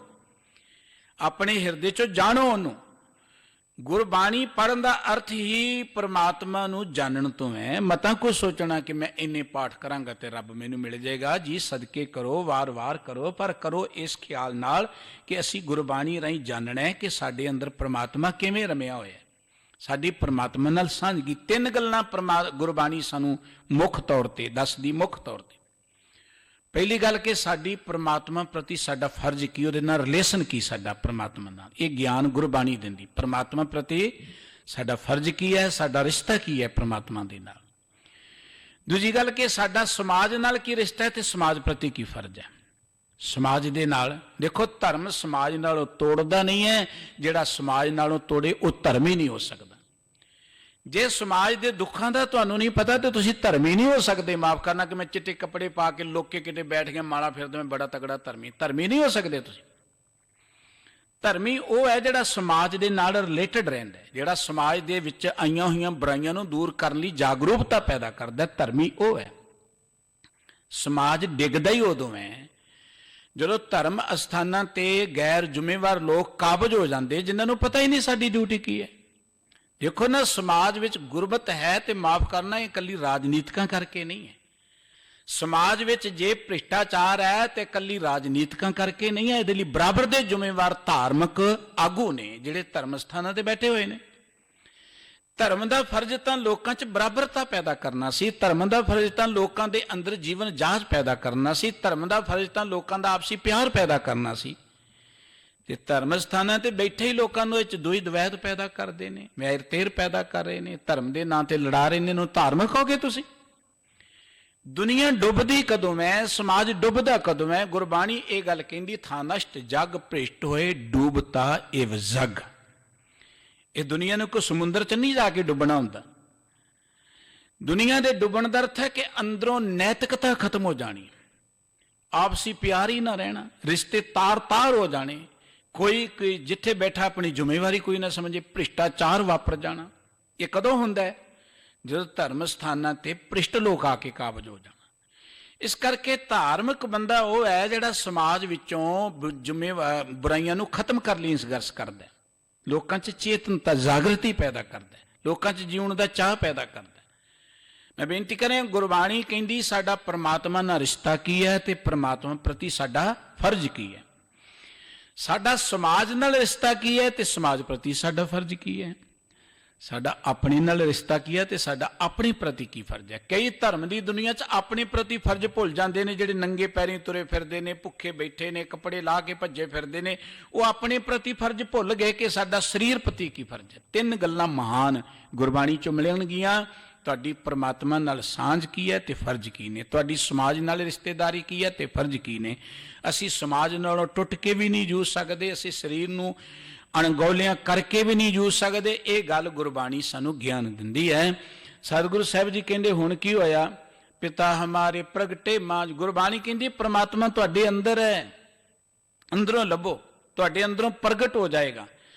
ਆਪਣੇ ਹਿਰਦੇ 'ਚੋਂ ਜਾਣੋ ਉਹਨੂੰ। ਗੁਰਬਾਣੀ ਪੜ੍ਹਨ ਦਾ ਅਰਥ ਹੀ ਪਰਮਾਤਮਾ ਨੂੰ ਜਾਣਨ ਤੋਂ ਹੈ। ਮਤਾਂ ਕੁਝ ਸੋਚਣਾ ਕਿ ਮੈਂ ਇੰਨੇ ਪਾਠ ਕਰਾਂਗਾ ਤੇ ਰੱਬ ਮੈਨੂੰ ਮਿਲ ਜਾਏਗਾ। ਜੀ ਸਦਕੇ ਕਰੋ, ਵਾਰ-ਵਾਰ ਕਰੋ, ਪਰ ਕਰੋ ਇਸ ਖਿਆਲ ਨਾਲ ਕਿ ਅਸੀਂ ਗੁਰਬਾਣੀ ਰਾਹੀਂ ਜਾਣਨਾ ਹੈ ਕਿ ਸਾਡੇ ਅੰਦਰ ਪਰਮਾਤਮਾ ਕਿਵੇਂ ਰਮਿਆ ਹੋਇਆ, ਸਾਡੀ ਪਰਮਾਤਮਾ ਨਾਲ ਸਾਂਝਗੀ। ਤਿੰਨ ਗੱਲਾਂ ਗੁਰਬਾਣੀ ਸਾਨੂੰ ਮੁੱਖ ਤੌਰ ਤੇ ਦੱਸਦੀ। ਮੁੱਖ ਤੌਰ ਤੇ ਪਹਿਲੀ ਗੱਲ ਕਿ ਸਾਡੀ ਪਰਮਾਤਮਾ ਪ੍ਰਤੀ ਸਾਡਾ ਫਰਜ਼ ਕੀ, ਉਹਦੇ ਨਾਲ ਰਿਲੇਸ਼ਨ ਕੀ ਸਾਡਾ ਪਰਮਾਤਮਾ ਨਾਲ, ਇਹ ਗਿਆਨ ਗੁਰਬਾਣੀ ਦਿੰਦੀ। ਪਰਮਾਤਮਾ ਪ੍ਰਤੀ ਸਾਡਾ ਫਰਜ਼ ਕੀ ਹੈ, ਸਾਡਾ ਰਿਸ਼ਤਾ ਕੀ ਹੈ ਪਰਮਾਤਮਾ ਦੇ ਨਾਲ। ਦੂਜੀ ਗੱਲ ਕਿ ਸਾਡਾ ਸਮਾਜ ਨਾਲ ਕੀ ਰਿਸ਼ਤਾ ਹੈ ਤੇ ਸਮਾਜ ਪ੍ਰਤੀ ਕੀ ਫਰਜ਼ ਹੈ। ਸਮਾਜ ਦੇ ਨਾਲ ਦੇਖੋ, ਧਰਮ ਸਮਾਜ ਨਾਲੋਂ ਤੋੜਦਾ ਨਹੀਂ ਹੈ, ਜਿਹੜਾ ਸਮਾਜ ਨਾਲੋਂ ਤੋੜੇ ਉਹ ਧਰਮ ਹੀ ਨਹੀਂ ਹੋ ਸਕਦਾ। ਜੇ ਸਮਾਜ ਦੇ ਦੁੱਖਾਂ ਦਾ ਤੁਹਾਨੂੰ ਨਹੀਂ ਪਤਾ ਤੇ ਤੁਸੀਂ ਧਰਮੀ ਨਹੀਂ ਹੋ ਸਕਦੇ। ਮਾਫ ਕਰਨਾ ਕਿ ਮੈਂ ਚਿੱਟੇ ਕੱਪੜੇ ਪਾ ਕੇ ਲੋਕੇ ਕਿਤੇ ਬੈਠ ਕੇ ਮਾਲਾ ਫਿਰਦਾ ਮੈਂ ਬੜਾ ਤਗੜਾ ਧਰਮੀ, ਧਰਮੀ ਨਹੀਂ ਹੋ ਸਕਦੇ ਤੁਸੀਂ। ਧਰਮੀ ਉਹ ਹੈ ਜਿਹੜਾ ਸਮਾਜ ਦੇ ਨਾਲ ਰਿਲੇਟਡ ਰਹਿੰਦਾ, ਜਿਹੜਾ ਸਮਾਜ ਦੇ ਵਿੱਚ ਆਈਆਂ ਹੋਈਆਂ ਬੁਰਾਈਆਂ ਨੂੰ ਦੂਰ ਕਰਨ ਲਈ ਜਾਗਰੂਕਤਾ ਪੈਦਾ ਕਰਦਾ। ਧਰਮੀ ਉਹ ਹੈ। ਸਮਾਜ ਡਿੱਗਦਾ ਹੀ ਉਦੋਂ ਹੈ ਜਦੋਂ ਧਰਮ ਅਸਥਾਨਾਂ ਤੇ ਗੈਰ ਜ਼ਿੰਮੇਵਾਰ ਲੋਕ ਕਾਬਜ ਹੋ ਜਾਂਦੇ, ਜਿਨ੍ਹਾਂ ਨੂੰ ਪਤਾ ਹੀ ਨਹੀਂ ਸਾਡੀ ਡਿਊਟੀ ਕੀ ਹੈ। ਦੇਖੋ ਨਾ, ਸਮਾਜ ਵਿੱਚ ਗੁਰਬਤ ਹੈ ਤੇ ਮਾਫ ਕਰਨਾ ਇਹ ਇਕੱਲੀ ਰਾਜਨੀਤਿਕਾਂ ਕਰਕੇ ਨਹੀਂ ਹੈ। ਸਮਾਜ ਵਿੱਚ ਜੇ ਭ੍ਰਿਸ਼ਟਾਚਾਰ ਹੈ ਤੇ ਇਕੱਲੀ ਰਾਜਨੀਤਿਕਾਂ ਕਰਕੇ ਨਹੀਂ ਹੈ। ਇਹਦੇ ਲਈ ਬਰਾਬਰ ਦੇ ਜ਼ਿੰਮੇਵਾਰ ਧਾਰਮਿਕ ਆਗੂ ਨੇ ਜਿਹੜੇ ਧਰਮ ਸਥਾਨਾਂ ਤੇ ਬੈਠੇ ਹੋਏ ਨੇ। ਧਰਮ ਦਾ ਫਰਜ਼ ਤਾਂ ਲੋਕਾਂ 'ਚ ਬਰਾਬਰਤਾ ਪੈਦਾ ਕਰਨਾ ਸੀ। ਧਰਮ ਦਾ ਫਰਜ਼ ਤਾਂ ਲੋਕਾਂ ਦੇ ਅੰਦਰ ਜੀਵਨ ਜਾਚ ਪੈਦਾ ਕਰਨਾ ਸੀ। ਧਰਮ ਦਾ ਫਰਜ਼ ਤਾਂ ਲੋਕਾਂ ਦਾ ਆਪਸੀ ਪਿਆਰ ਪੈਦਾ ਕਰਨਾ ਸੀ। ਤੇ ਧਰਮ ਸਥਾਨਾਂ ਤੇ ਬੈਠੇ ਹੀ ਲੋਕਾਂ ਨੂੰ ਵਿੱਚ ਦੁਈ ਦਵੈਤ ਪੈਦਾ ਕਰਦੇ ਨੇ, ਵੈਰ ਤੇਰ ਪੈਦਾ ਕਰ ਰਹੇ ਨੇ, ਧਰਮ ਦੇ ਨਾਂ ਤੇ ਲੜਾ ਰਹੇ ਨੇ। ਨੂੰ ਧਾਰਮਿਕ ਹੋ ਗਏ ਤੁਸੀਂ। ਦੁਨੀਆ ਡੁੱਬਦੀ ਕਦੋਂ ਹੈ, ਸਮਾਜ ਡੁੱਬਦਾ ਕਦੋਂ ਹੈ? ਗੁਰਬਾਣੀ ਇਹ ਗੱਲ ਕਹਿੰਦੀ, ਥਾਂ ਨਸ਼ਟ ਜਗ ਭ੍ਰਿਸ਼ਟ ਹੋਏ ਡੂਬਤਾ ਇਵ ਜਗ। ਇਹ ਦੁਨੀਆ ਨੂੰ ਕੋਈ ਸਮੁੰਦਰ 'ਚ ਨਹੀਂ ਜਾ ਕੇ ਡੁੱਬਣਾ ਹੁੰਦਾ। ਦੁਨੀਆ ਦੇ ਡੁੱਬਣ ਦਾ ਅਰਥ ਹੈ ਕਿ ਅੰਦਰੋਂ ਨੈਤਿਕਤਾ ਖਤਮ ਹੋ ਜਾਣੀ, ਆਪਸੀ ਪਿਆਰ ਹੀ ਨਾ ਰਹਿਣਾ, ਰਿਸ਼ਤੇ ਤਾਰ-ਤਾਰ ਹੋ ਜਾਣੇ, ਕੋਈ ਜਿੱਥੇ ਬੈਠਾ ਆਪਣੀ ਜ਼ਿੰਮੇਵਾਰੀ ਕੋਈ ਨਾ ਸਮਝੇ, ਭ੍ਰਿਸ਼ਟਾਚਾਰ ਵਾਪਰ ਜਾਣਾ। ਇਹ ਕਦੋਂ ਹੁੰਦਾ ਹੈ? ਜਦੋਂ ਧਰਮ ਸਥਾਨਾਂ ਤੇ ਭ੍ਰਿਸ਼ਟ ਲੋਕ ਆ ਕੇ ਕਾਬਜ ਹੋ ਜਾਣਾ। ਇਸ ਕਰਕੇ ਧਾਰਮਿਕ ਬੰਦਾ ਉਹ ਹੈ ਜਿਹੜਾ ਸਮਾਜ ਵਿੱਚੋਂ ਬੁਰਾਈਆਂ ਨੂੰ ਖਤਮ ਕਰਨ ਲਈ ਸੰਘਰਸ਼ ਕਰਦਾ, ਲੋਕਾਂ 'ਚ ਚੇਤਨਤਾ ਜਾਗਰਤੀ ਪੈਦਾ ਕਰਦਾ, ਲੋਕਾਂ 'ਚ ਜਿਉਣ ਦਾ ਚਾਹ ਪੈਦਾ ਕਰਦਾ। ਮੈਂ ਬੇਨਤੀ ਕਰਾਂ, ਗੁਰਬਾਣੀ ਕਹਿੰਦੀ ਸਾਡਾ ਪਰਮਾਤਮਾ ਨਾਲ ਰਿਸ਼ਤਾ ਕੀ ਹੈ ਤੇ ਪਰਮਾਤਮਾ ਪ੍ਰਤੀ ਸਾਡਾ ਫਰਜ਼ ਕੀ ਹੈ, ਸਾਡਾ ਸਮਾਜ ਨਾਲ ਰਿਸ਼ਤਾ ਕੀ ਹੈ ਤੇ ਸਮਾਜ ਪ੍ਰਤੀ ਸਾਡਾ ਫਰਜ਼ ਕੀ ਹੈ, ਸਾਡਾ ਆਪਣੇ ਨਾਲ ਰਿਸ਼ਤਾ ਕੀ ਹੈ ਤੇ ਸਾਡਾ ਆਪਣੇ ਪ੍ਰਤੀ ਕੀ ਫਰਜ਼ ਹੈ। ਕਈ ਧਰਮ ਦੀ ਦੁਨੀਆ 'ਚ ਆਪਣੇ ਪ੍ਰਤੀ ਫਰਜ਼ ਭੁੱਲ ਜਾਂਦੇ ਨੇ, ਜਿਹੜੇ ਨੰਗੇ ਪੈਰੀਂ ਤੁਰੇ ਫਿਰਦੇ ਨੇ, ਭੁੱਖੇ ਬੈਠੇ ਨੇ, ਕੱਪੜੇ ਲਾ ਕੇ ਭੱਜੇ ਫਿਰਦੇ ਨੇ, ਉਹ ਆਪਣੇ ਪ੍ਰਤੀ ਫਰਜ਼ ਭੁੱਲ ਗਏ ਕਿ ਸਾਡਾ ਸਰੀਰ ਪ੍ਰਤੀ ਕੀ ਫਰਜ਼ ਹੈ। ਤਿੰਨ ਗੱਲਾਂ ਮਹਾਨ ਗੁਰਬਾਣੀ 'ਚੋਂ ਮਿਲਣਗੀਆਂ, ਤੁਹਾਡੀ ਪਰਮਾਤਮਾ ਨਾਲ ਸਾਂਝ ਕੀ ਹੈ ਤੇ ਫਰਜ਼ ਕੀ ਨੇ, ਤੁਹਾਡੀ ਸਮਾਜ ਨਾਲ ਰਿਸ਼ਤੇਦਾਰੀ ਕੀ ਹੈ ਤੇ ਫਰਜ਼ ਕੀ ਨੇ। ਅਸੀਂ ਸਮਾਜ ਨਾਲੋਂ ਟੁੱਟ ਕੇ ਵੀ ਨਹੀਂ ਜੂਝ ਸਕਦੇ, ਅਸੀਂ ਸਰੀਰ ਨੂੰ ਅਣਗੌਲਿਆਂ ਕਰਕੇ ਵੀ ਨਹੀਂ ਜੂਝ ਸਕਦੇ। ਇਹ ਗੱਲ ਗੁਰਬਾਣੀ ਸਾਨੂੰ ਗਿਆਨ ਦਿੰਦੀ ਹੈ। ਸਤਿਗੁਰੂ ਸਾਹਿਬ ਜੀ ਕਹਿੰਦੇ ਹੁਣ ਕੀ ਹੋਇਆ, ਪਿਤਾ ਹਮਾਰੇ ਪ੍ਰਗਟੇ ਮਾਝ। ਗੁਰਬਾਣੀ ਕਹਿੰਦੀ ਪਰਮਾਤਮਾ ਤੁਹਾਡੇ ਅੰਦਰ ਹੈ, ਅੰਦਰੋਂ ਲੱਭੋ, ਤੁਹਾਡੇ ਅੰਦਰੋਂ ਪ੍ਰਗਟ ਹੋ ਜਾਏਗਾ।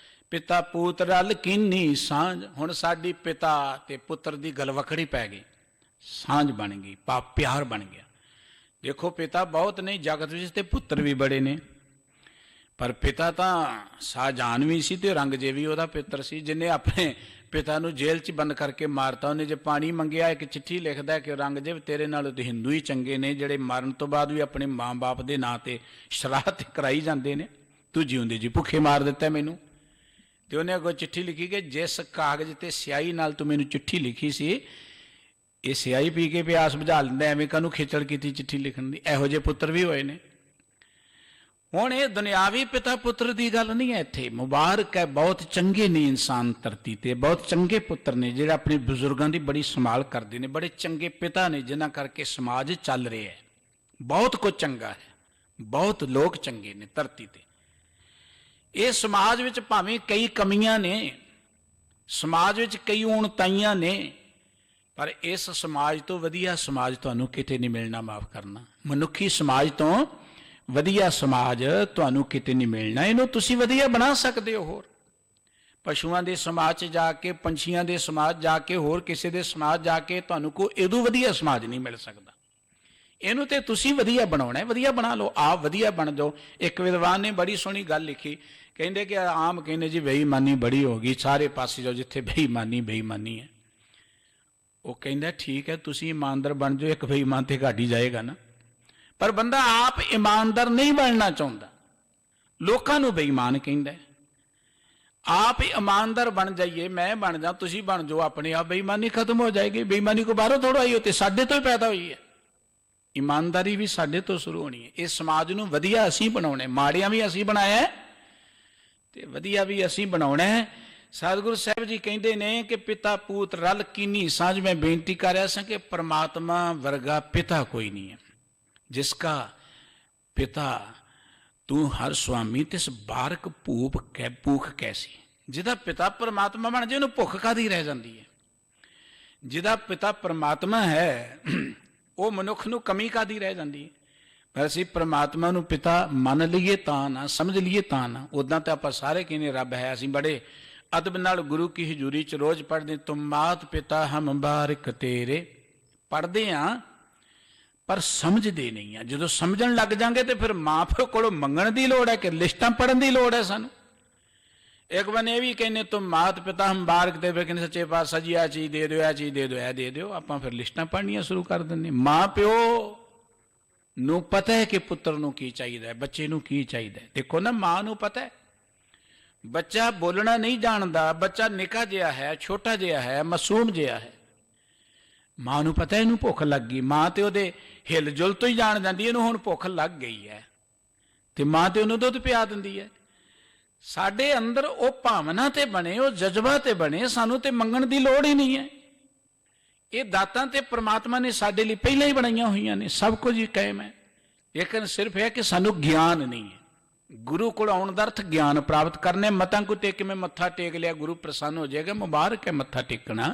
ਪਿਤਾ ਪੂਤ ਰਲ ਕੀਨੀ ਸਾਂਝ। ਹੁਣ ਸਾਡੀ ਪਿਤਾ ਤੇ ਪੁੱਤਰ ਦੀ ਗਲਵਕੜੀ ਪੈ ਗਈ, ਸਾਂਝ ਬਣ ਗਈ, ਪਿਆਰ ਬਣ ਗਿਆ। ਦੇਖੋ ਪਿਤਾ ਬਹੁਤ ਨਹੀਂ ਜਗਤ ਵਿੱਚ ਤੇ ਪੁੱਤਰ ਵੀ ਬੜੇ ਨੇ, ਪਰ ਪਿਤਾ ਤਾਂ ਸ਼ਾਹਜਹਾਨ ਵੀ ਸੀ ਤੇ ਔਰੰਗਜ਼ੇਬ ਉਹਦਾ ਪੁੱਤਰ ਸੀ, ਜਿਹਨੇ ਆਪਣੇ ਪਿਤਾ ਨੂੰ ਜੇਲ੍ਹ 'ਚ ਬੰਦ ਕਰਕੇ ਮਾਰਤਾ। ਉਹਨੇ ਜੇ ਪਾਣੀ ਮੰਗਿਆ, ਇੱਕ ਚਿੱਠੀ ਲਿਖਦਾ ਕਿ ਔਰੰਗਜ਼ੇਬ ਤੇਰੇ ਨਾਲੋਂ ਤੇ ਹਿੰਦੂ ਹੀ ਚੰਗੇ ਨੇ, ਜਿਹੜੇ ਮਰਨ ਤੋਂ ਬਾਅਦ ਵੀ ਆਪਣੇ ਮਾਂ-ਬਾਪ ਦੇ ਨਾਂ ਤੇ ਸ਼ਰਾਧ ਕਰਾਈ ਜਾਂਦੇ ਨੇ, ਤੂੰ ਜਿਉਂਦੇ ਜੀ ਭੁੱਖੇ ਮਾਰ ਦਿੱਤਾ ਮੈਨੂੰ। ਤੇ ਉਹਨੇ ਅੱਗੋਂ ਚਿੱਠੀ ਲਿਖੀ ਕਿ ਜਿਸ ਕਾਗਜ਼ ਤੇ ਸਿਆਹੀ ਨਾਲ ਤੂੰ ਮੈਨੂੰ ਚਿੱਠੀ ਲਿਖੀ ਸੀ, ਇਹ ਸਿਆਹੀ ਪੀ ਕੇ ਪਿਆਸ ਬੁਝਾ ਲੈਂਦਾ, ਐਵੇਂ ਕਾਹਨੂੰ ਖੇਚਲ ਕੀਤੀ ਚਿੱਠੀ ਲਿਖਣ ਦੀ। ਇਹੋ ਜਿਹੇ ਪੁੱਤਰ ਵੀ ਹੋਏ ਨੇ। ਹੁਣ ਇਹ ਦੁਨਿਆਵੀ ਪਿਤਾ ਪੁੱਤਰ ਦੀ ਗੱਲ ਨਹੀਂ ਹੈ ਇੱਥੇ। ਮੁਬਾਰਕ ਹੈ, ਬਹੁਤ ਚੰਗੇ ਨੇ ਇਨਸਾਨ ਧਰਤੀ ਤੇ, ਬਹੁਤ ਚੰਗੇ ਪੁੱਤਰ ਨੇ ਜਿਹੜੇ ਆਪਣੇ ਬਜ਼ੁਰਗਾਂ ਦੀ ਬੜੀ ਸੰਭਾਲ ਕਰਦੇ ਨੇ, ਬੜੇ ਚੰਗੇ ਪਿਤਾ ਨੇ ਜਿਨ੍ਹਾਂ ਕਰਕੇ ਸਮਾਜ ਚੱਲ ਰਿਹਾ ਹੈ। ਬਹੁਤ ਕੁਝ ਚੰਗਾ ਹੈ, ਬਹੁਤ ਲੋਕ ਚੰਗੇ ਨੇ ਧਰਤੀ ਤੇ। ਇਹ ਸਮਾਜ ਵਿੱਚ ਭਾਵੇਂ ਕਈ ਕਮੀਆਂ ਨੇ, ਸਮਾਜ ਵਿੱਚ ਕਈ ਊਣਤਾਈਆਂ ਨੇ, ਪਰ ਇਸ ਸਮਾਜ ਤੋਂ ਵਧੀਆ ਸਮਾਜ ਤੁਹਾਨੂੰ ਕਿਤੇ ਨਹੀਂ ਮਿਲਣਾ। ਮਾਫ ਕਰਨਾ, ਮਨੁੱਖੀ ਸਮਾਜ ਤੋਂ ਵਧੀਆ ਸਮਾਜ ਤੁਹਾਨੂੰ ਕਿਤੇ ਨਹੀਂ ਮਿਲਣਾ। ਇਹਨੂੰ ਤੁਸੀਂ ਵਧੀਆ ਬਣਾ ਸਕਦੇ ਹੋ। ਹੋਰ ਪਸ਼ੂਆਂ ਦੇ ਸਮਾਜ 'ਚ ਜਾ ਕੇ, ਪੰਛੀਆਂ ਦੇ ਸਮਾਜ ਜਾ ਕੇ, ਹੋਰ ਕਿਸੇ ਦੇ ਸਮਾਜ ਜਾ ਕੇ ਤੁਹਾਨੂੰ ਕੋਈ ਇਹਦੋਂ ਵਧੀਆ ਸਮਾਜ ਨਹੀਂ ਮਿਲ ਸਕਦਾ। ਇਹਨੂੰ ਤੇ ਤੁਸੀਂ ਵਧੀਆ ਬਣਾਉਣਾ ਹੈ, ਵਧੀਆ ਬਣਾ ਲਓ, ਆਪ ਵਧੀਆ ਬਣ ਜਾਓ। ਇੱਕ ਵਿਦਵਾਨ ਨੇ ਬੜੀ ਸੋਹਣੀ ਗੱਲ ਲਿਖੀ, ਕਹਿੰਦੇ ਕਿ ਆਮ ਕਹਿੰਦੇ ਜੀ ਬੇਈਮਾਨੀ ਬੜੀ ਹੋ ਗਈ, ਸਾਰੇ ਪਾਸੇ ਜਾਓ ਜਿੱਥੇ ਬੇਈਮਾਨੀ ਹੈ। ਉਹ ਕਹਿੰਦਾ ਠੀਕ ਹੈ, ਤੁਸੀਂ ਇਮਾਨਦਾਰ ਬਣ ਜਾਓ, ਇੱਕ ਬੇਈਮਾਨ ਤੇ ਘੱਟ ਹੀ ਜਾਏਗਾ ਨਾ। ਪਰ ਬੰਦਾ ਆਪ ਇਮਾਨਦਾਰ ਨਹੀਂ ਬਣਨਾ ਚਾਹੁੰਦਾ, ਲੋਕਾਂ ਨੂੰ ਬੇਈਮਾਨ ਕਹਿੰਦਾ। ਆਪ ਹੀ ਇਮਾਨਦਾਰ ਬਣ ਜਾਈਏ, ਮੈਂ ਬਣ ਜਾ, ਤੁਸੀਂ ਬਣ ਜਾਓ, ਆਪਣੇ ਆਪ ਬੇਈਮਾਨੀ ਖਤਮ ਹੋ ਜਾਏਗੀ। ਬੇਈਮਾਨੀ ਕੋ ਬਾਹਰੋਂ ਥੋੜਾ ਆਈ, ਤੇ ਸਾਡੇ ਤੋਂ ਹੀ ਪੈਦਾ ਹੋਈ ਹੈ। ਇਮਾਨਦਾਰੀ ਵੀ ਸਾਡੇ ਤੋਂ ਸ਼ੁਰੂ ਹੋਣੀ ਹੈ। ਇਸ ਸਮਾਜ ਨੂੰ ਵਧੀਆ ਅਸੀਂ ਬਣਾਉਣਾ, ਮਾੜਿਆਂ ਵੀ ਅਸੀਂ ਬਣਾਇਆ ਤੇ ਵਧੀਆ ਵੀ ਅਸੀਂ ਬਣਾਉਣਾ ਹੈ। ਸਤਿਗੁਰੂ ਸਾਹਿਬ ਜੀ ਕਹਿੰਦੇ ਨੇ ਕਿ ਪਿਤਾ ਪੂਤ ਰਲ ਕੀਨੀ ਸਾਂਝ। ਮੈਂ ਬੇਨਤੀ ਕਰ ਰਿਹਾ ਸਾਂ ਕਿ ਪਰਮਾਤਮਾ ਵਰਗਾ ਪਿਤਾ ਕੋਈ ਨਹੀਂ ਹੈ। जिसका पिता तू हर स्वामी तिस बारक भूख कैसी। जिहदा पिता परमात्मा बन जाए, उन्हें भुख कादी रह जाती है। जिहदा पिता परमात्मा है, वो मनुख नूं कमी कादी रह जाती है। पर असीं परमात्मा नूं पिता मन लीए तां ना, समझ लीए तां ना। उदां तां आपां सारे कहने रब है। असीं बड़े अदब नाल गुरु की हजूरी च रोज़ पढ़दे, तुम मात पिता हम बारक तेरे, पढ़दे हाँ पर समझते नहीं है। जो समझन लग जाएंगे तो फिर माँ प्यो को मंगण की लोड़ है कि लिस्टां पढ़न की लोड़ है। सानू एक बन ये भी कहने तुम मात पिता हम बारक ते, फिर कहने सच्चे पातशाह जी आ चीज़ दे दो, आ चीज़ दे दो, ए दे दो। आपां फिर लिस्टां पढ़नियां शुरू कर देंगे। माँ प्यो नूं पता है कि पुत्र नूं की चाहिए, बच्चे नूं की चाहिए। देखो ना, माँ नूं पता है, बच्चा बोलना नहीं जानता, बच्चा निका जिहा है, छोटा जिहा है, मासूम जिहा है। माँ नूं पता इहनूं भुख लग गई, माँ तो उहदे हिल जुल तो ही जान जाती इहनूं हुण भुख लग गई है, तो माँ तो उहनूं दुध पिया दिंदी है। साडे अंदर वो भावना ते बने, वो जज्बा ते बने, सानूं ते मंगण दी लोड़ ही नहीं है। ये दातां ते परमात्मा ने साडे लई पहलां ही बनाईयां होईयां ने, सब कुछ ही कायम है। लेकिन सिर्फ है कि सानूं ज्ञान नहीं है। गुरु कोल आउण दा अर्थ ज्ञान प्राप्त करने। मतां को टेक में मत्था टेक लिया, गुरु प्रसन्न हो जाएगा, मुबारक है मत्था टेकना।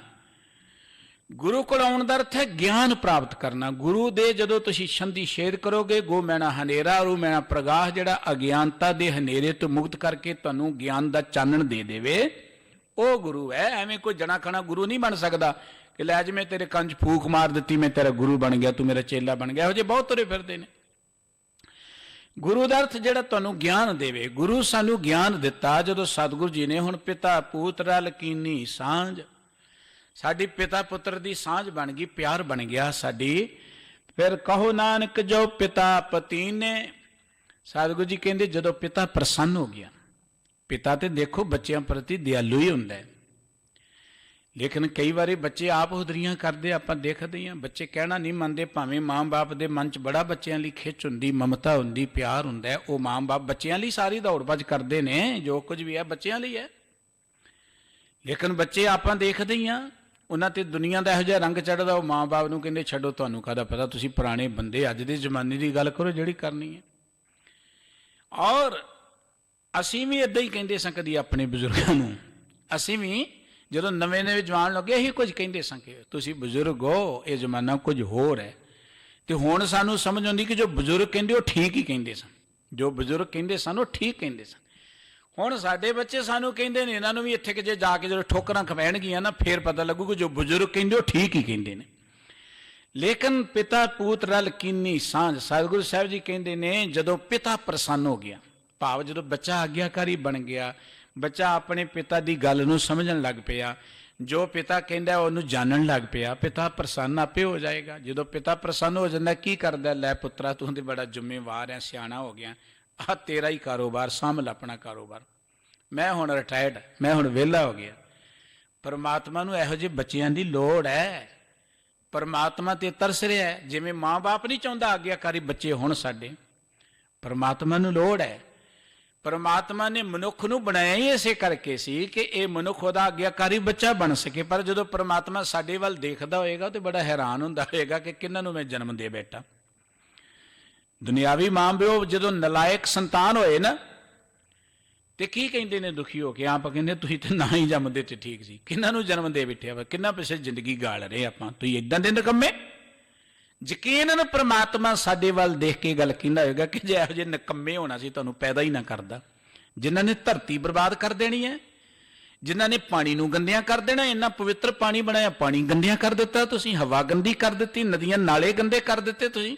ਗੁਰੂ ਕੋਲ ਆਉਣ ਦਾ ਅਰਥ ਹੈ ਗਿਆਨ ਪ੍ਰਾਪਤ ਕਰਨਾ। ਗੁਰੂ ਦੇ ਜਦੋਂ ਤੁਸੀਂ ਸੰਧੀ ਛੇਦ ਕਰੋਗੇ, ਗੋ ਮੈਣਾ ਹਨੇਰਾ ਰੂ ਮੈਣਾ ਪ੍ਰਗਾਸ, ਜਿਹੜਾ ਅਗਿਆਨਤਾ ਦੇ ਹਨੇਰੇ ਤੋਂ ਮੁਕਤ ਕਰਕੇ ਤੁਹਾਨੂੰ ਗਿਆਨ ਦਾ ਚਾਨਣ ਦੇ ਦੇਵੇ, ਉਹ ਗੁਰੂ ਹੈ। ਐਵੇਂ ਕੋਈ ਜਣਾ ਖਣਾ ਗੁਰੂ ਨਹੀਂ ਬਣ ਸਕਦਾ ਕਿ ਲੈ ਅੱਜ ਮੈਂ ਤੇਰੇ ਕੰਨ 'ਚ ਫੂਕ ਮਾਰ ਦਿੱਤੀ, ਮੈਂ ਤੇਰਾ ਗੁਰੂ ਬਣ ਗਿਆ, ਤੂੰ ਮੇਰਾ ਚੇਲਾ ਬਣ ਗਿਆ। ਇਹੋ ਜਿਹੇ ਬਹੁਤ ਤੁਰੇ ਫਿਰਦੇ ਨੇ। ਗੁਰੂ ਦਾ ਅਰਥ ਜਿਹੜਾ ਤੁਹਾਨੂੰ ਗਿਆਨ ਦੇਵੇ। ਗੁਰੂ ਸਾਨੂੰ ਗਿਆਨ ਦਿੱਤਾ ਜਦੋਂ ਸਤਿਗੁਰੂ ਜੀ ਨੇ। ਹੁਣ ਪਿਤਾ ਪੁੱਤ ਰਲ ਕੀਨੀ ਸਾਂਝ, ਸਾਡੀ ਪਿਤਾ ਪੁੱਤਰ ਦੀ ਸਾਂਝ ਬਣ ਗਈ, ਪਿਆਰ ਬਣ ਗਿਆ ਸਾਡੀ। ਫਿਰ ਕਹੋ ਨਾਨਕ ਜੋ ਪਿਤਾ ਪਤੀ ਨੇ, ਸਤਿਗੁਰੂ ਜੀ ਕਹਿੰਦੇ ਜਦੋਂ ਪਿਤਾ ਪ੍ਰਸੰਨ ਹੋ ਗਿਆ। ਪਿਤਾ ਤੇ ਦੇਖੋ ਬੱਚਿਆਂ ਪ੍ਰਤੀ ਦਿਆਲੂ ਹੀ ਹੁੰਦਾ ਹੈ, ਲੇਕਿਨ ਕਈ ਵਾਰੀ ਬੱਚੇ ਆਪ ਹੁਦਰੀਆਂ ਕਰਦੇ, ਆਪਾਂ ਦੇਖਦੇ ਹਾਂ। ਬੱਚੇ ਕਹਿਣਾ ਨਹੀਂ ਮੰਨਦੇ, ਭਾਵੇਂ ਮਾਂ ਬਾਪ ਦੇ ਮਨ 'ਚ ਬੜਾ ਬੱਚਿਆਂ ਲਈ ਖਿੱਚ ਹੁੰਦੀ, ਮਮਤਾ ਹੁੰਦੀ, ਪਿਆਰ ਹੁੰਦਾ, ਉਹ ਮਾਂ ਬਾਪ ਬੱਚਿਆਂ ਲਈ ਸਾਰੀ ਦੌੜ ਭੱਜ ਕਰਦੇ ਨੇ। ਜੋ ਕੁਝ ਵੀ ਹੈ ਬੱਚਿਆਂ ਲਈ ਹੈ, ਲੇਕਿਨ ਬੱਚੇ ਆਪਾਂ ਦੇਖਦੇ ਹੀ ਹਾਂ, ਉਹਨਾਂ ਤੇ ਦੁਨੀਆ ਦਾ ਇਹੋ ਜਿਹਾ ਰੰਗ ਚੜ੍ਹਦਾ, ਉਹ ਮਾਂ ਬਾਪ ਨੂੰ ਕਹਿੰਦੇ ਛੱਡੋ, ਤੁਹਾਨੂੰ ਕਾਹਦਾ ਪਤਾ, ਤੁਸੀਂ ਪੁਰਾਣੇ ਬੰਦੇ, ਅੱਜ ਦੇ ਜ਼ਮਾਨੇ ਦੀ ਗੱਲ ਕਰੋ ਜਿਹੜੀ ਕਰਨੀ ਹੈ। ਔਰ ਅਸੀਂ ਵੀ ਇੱਦਾਂ ਹੀ ਕਹਿੰਦੇ ਸਾਂ ਕਦੀ ਆਪਣੇ ਬਜ਼ੁਰਗਾਂ ਨੂੰ। ਅਸੀਂ ਵੀ ਜਦੋਂ ਨਵੇਂ ਨਵੇਂ ਜਵਾਨ ਲੱਗੇ ਇਹੀ ਕੁਝ ਕਹਿੰਦੇ ਸਾਂ ਕਿ ਤੁਸੀਂ ਬਜ਼ੁਰਗ ਹੋ, ਇਹ ਜ਼ਮਾਨਾ ਕੁਝ ਹੋਰ ਹੈ। ਤੇ ਹੁਣ ਸਾਨੂੰ ਸਮਝ ਆਉਂਦੀ ਕਿ ਜੋ ਬਜ਼ੁਰਗ ਕਹਿੰਦੇ ਉਹ ਠੀਕ ਹੀ ਕਹਿੰਦੇ ਸਨ, ਜੋ ਬਜ਼ੁਰਗ ਕਹਿੰਦੇ ਸਨ ਉਹ ਠੀਕ ਕਹਿੰਦੇ ਸਨ। ਹੁਣ ਸਾਡੇ ਬੱਚੇ ਸਾਨੂੰ ਕਹਿੰਦੇ ਨੇ, ਇਹਨਾਂ ਨੂੰ ਵੀ ਇੱਥੇ ਕਿ ਜੇ ਜਾ ਕੇ ਜਦੋਂ ਠੋਕਰਾਂ ਖਪੈਣਗੀਆਂ ਨਾ, ਫੇਰ ਪਤਾ ਲੱਗੂ ਕਿ ਜੋ ਬਜ਼ੁਰਗ ਕਹਿੰਦੇ ਉਹ ਠੀਕ ਹੀ ਕਹਿੰਦੇ ਨੇ। ਲੇਕਿਨ ਪਿਤਾ ਪੁੱਤ ਰਲ ਕੀਨੀ ਸਾਂਝ, ਸਤਿਗੁਰੂ ਸਾਹਿਬ ਜੀ ਕਹਿੰਦੇ ਨੇ ਜਦੋਂ ਪਿਤਾ ਪ੍ਰਸੰਨ ਹੋ ਗਿਆ, ਭਾਵ ਜਦੋਂ ਬੱਚਾ ਆਗਿਆਕਾਰੀ ਬਣ ਗਿਆ, ਬੱਚਾ ਆਪਣੇ ਪਿਤਾ ਦੀ ਗੱਲ ਨੂੰ ਸਮਝਣ ਲੱਗ ਪਿਆ, ਜੋ ਪਿਤਾ ਕਹਿੰਦਾ ਉਹਨੂੰ ਜਾਣਨ ਲੱਗ ਪਿਆ, ਪਿਤਾ ਪ੍ਰਸੰਨ ਆਪੇ ਹੋ ਜਾਏਗਾ। ਜਦੋਂ ਪਿਤਾ ਪ੍ਰਸੰਨ ਹੋ ਜਾਂਦਾ, ਕੀ ਕਰਦਾ? ਲੈ ਪੁੱਤਰਾ ਤੂੰ ਤੇ ਬੜਾ ਜ਼ਿੰਮੇਵਾਰ ਹੈ, ਸਿਆਣਾ ਹੋ ਗਿਆ, ਆਹ ਤੇਰਾ ਹੀ ਕਾਰੋਬਾਰ, ਸੰਭਲ ਆਪਣਾ ਕਾਰੋਬਾਰ, ਮੈਂ ਹੁਣ ਰਿਟਾਇਰਡ, ਮੈਂ ਹੁਣ ਵਿਹਲਾ ਹੋ ਗਿਆ। ਪਰਮਾਤਮਾ ਨੂੰ ਇਹੋ ਜਿਹੇ ਬੱਚਿਆਂ ਦੀ ਲੋੜ ਹੈ। ਪਰਮਾਤਮਾ ਤੇ ਤਰਸ ਰਿਹਾ ਹੈ। ਜਿਵੇਂ ਮਾਂ ਬਾਪ ਨਹੀਂ ਚਾਹੁੰਦਾ ਆਗਿਆਕਾਰੀ ਬੱਚੇ ਹੋਣ ਸਾਡੇ, ਪਰਮਾਤਮਾ ਨੂੰ ਲੋੜ ਹੈ। ਪਰਮਾਤਮਾ ਨੇ ਮਨੁੱਖ ਨੂੰ ਬਣਾਇਆ ਹੀ ਇਸੇ ਕਰਕੇ ਸੀ ਕਿ ਇਹ ਮਨੁੱਖ ਉਹਦਾ ਆਗਿਆਕਾਰੀ ਬੱਚਾ ਬਣ ਸਕੇ। ਪਰ ਜਦੋਂ ਪਰਮਾਤਮਾ ਸਾਡੇ ਵੱਲ ਦੇਖਦਾ ਹੋਏਗਾ ਤੇ ਬੜਾ ਹੈਰਾਨ ਹੁੰਦਾ ਹੋਏਗਾ ਕਿ ਕਿਹਨਾਂ ਨੂੰ ਮੈਂ ਜਨਮ ਦੇ ਬੈਠਾ। ਦੁਨਿਆਵੀ ਮਾਂ ਪਿਓ ਜਦੋਂ ਨਲਾਇਕ ਸੰਤਾਨ ਹੋਏ ਨਾ, ਤੇ ਕੀ ਕਹਿੰਦੇ ਨੇ ਦੁਖੀ ਹੋ ਕੇ? ਆਪ ਕਹਿੰਦੇ ਤੁਸੀਂ ਤੇ ਨਾ ਹੀ ਜੰਮਦੇ ਤੇ ਠੀਕ ਸੀ, ਕਿਹਨਾਂ ਨੂੰ ਜਨਮ ਦੇ ਬੈਠਿਆ ਵਾ, ਕਿੰਨਾ ਪਿੱਛੇ ਜ਼ਿੰਦਗੀ ਗਾਲ ਰਹੇ ਆਪਾਂ, ਤੁਸੀਂ ਏਦਾਂ ਦੇ ਨਿਕੰਮੇ। ਯਕੀਨਨ ਪਰਮਾਤਮਾ ਸਾਡੇ ਵੱਲ ਦੇਖ ਕੇ ਗੱਲ ਕਹਿੰਦਾ ਹੋਏਗਾ ਕਿ ਜੇ ਇਹੋ ਜਿਹੇ ਨਿਕੰਮੇ ਹੋਣਾ ਸੀ ਤੁਹਾਨੂੰ ਪੈਦਾ ਹੀ ਨਾ ਕਰਦਾ। ਜਿਨ੍ਹਾਂ ਨੇ ਧਰਤੀ ਬਰਬਾਦ ਕਰ ਦੇਣੀ ਹੈ, ਜਿਨ੍ਹਾਂ ਨੇ ਪਾਣੀ ਨੂੰ ਗੰਦਿਆਂ ਕਰ ਦੇਣਾ, ਇੰਨਾ ਪਵਿੱਤਰ ਪਾਣੀ ਬਣਾਇਆ, ਪਾਣੀ ਗੰਦਿਆਂ ਕਰ ਦਿੱਤਾ ਤੁਸੀਂ, ਹਵਾ ਗੰਦੀ ਕਰ ਦਿੱਤੀ, ਨਦੀਆਂ ਨਾਲੇ ਗੰਦੇ ਕਰ ਦਿੱਤੇ ਤੁਸੀਂ।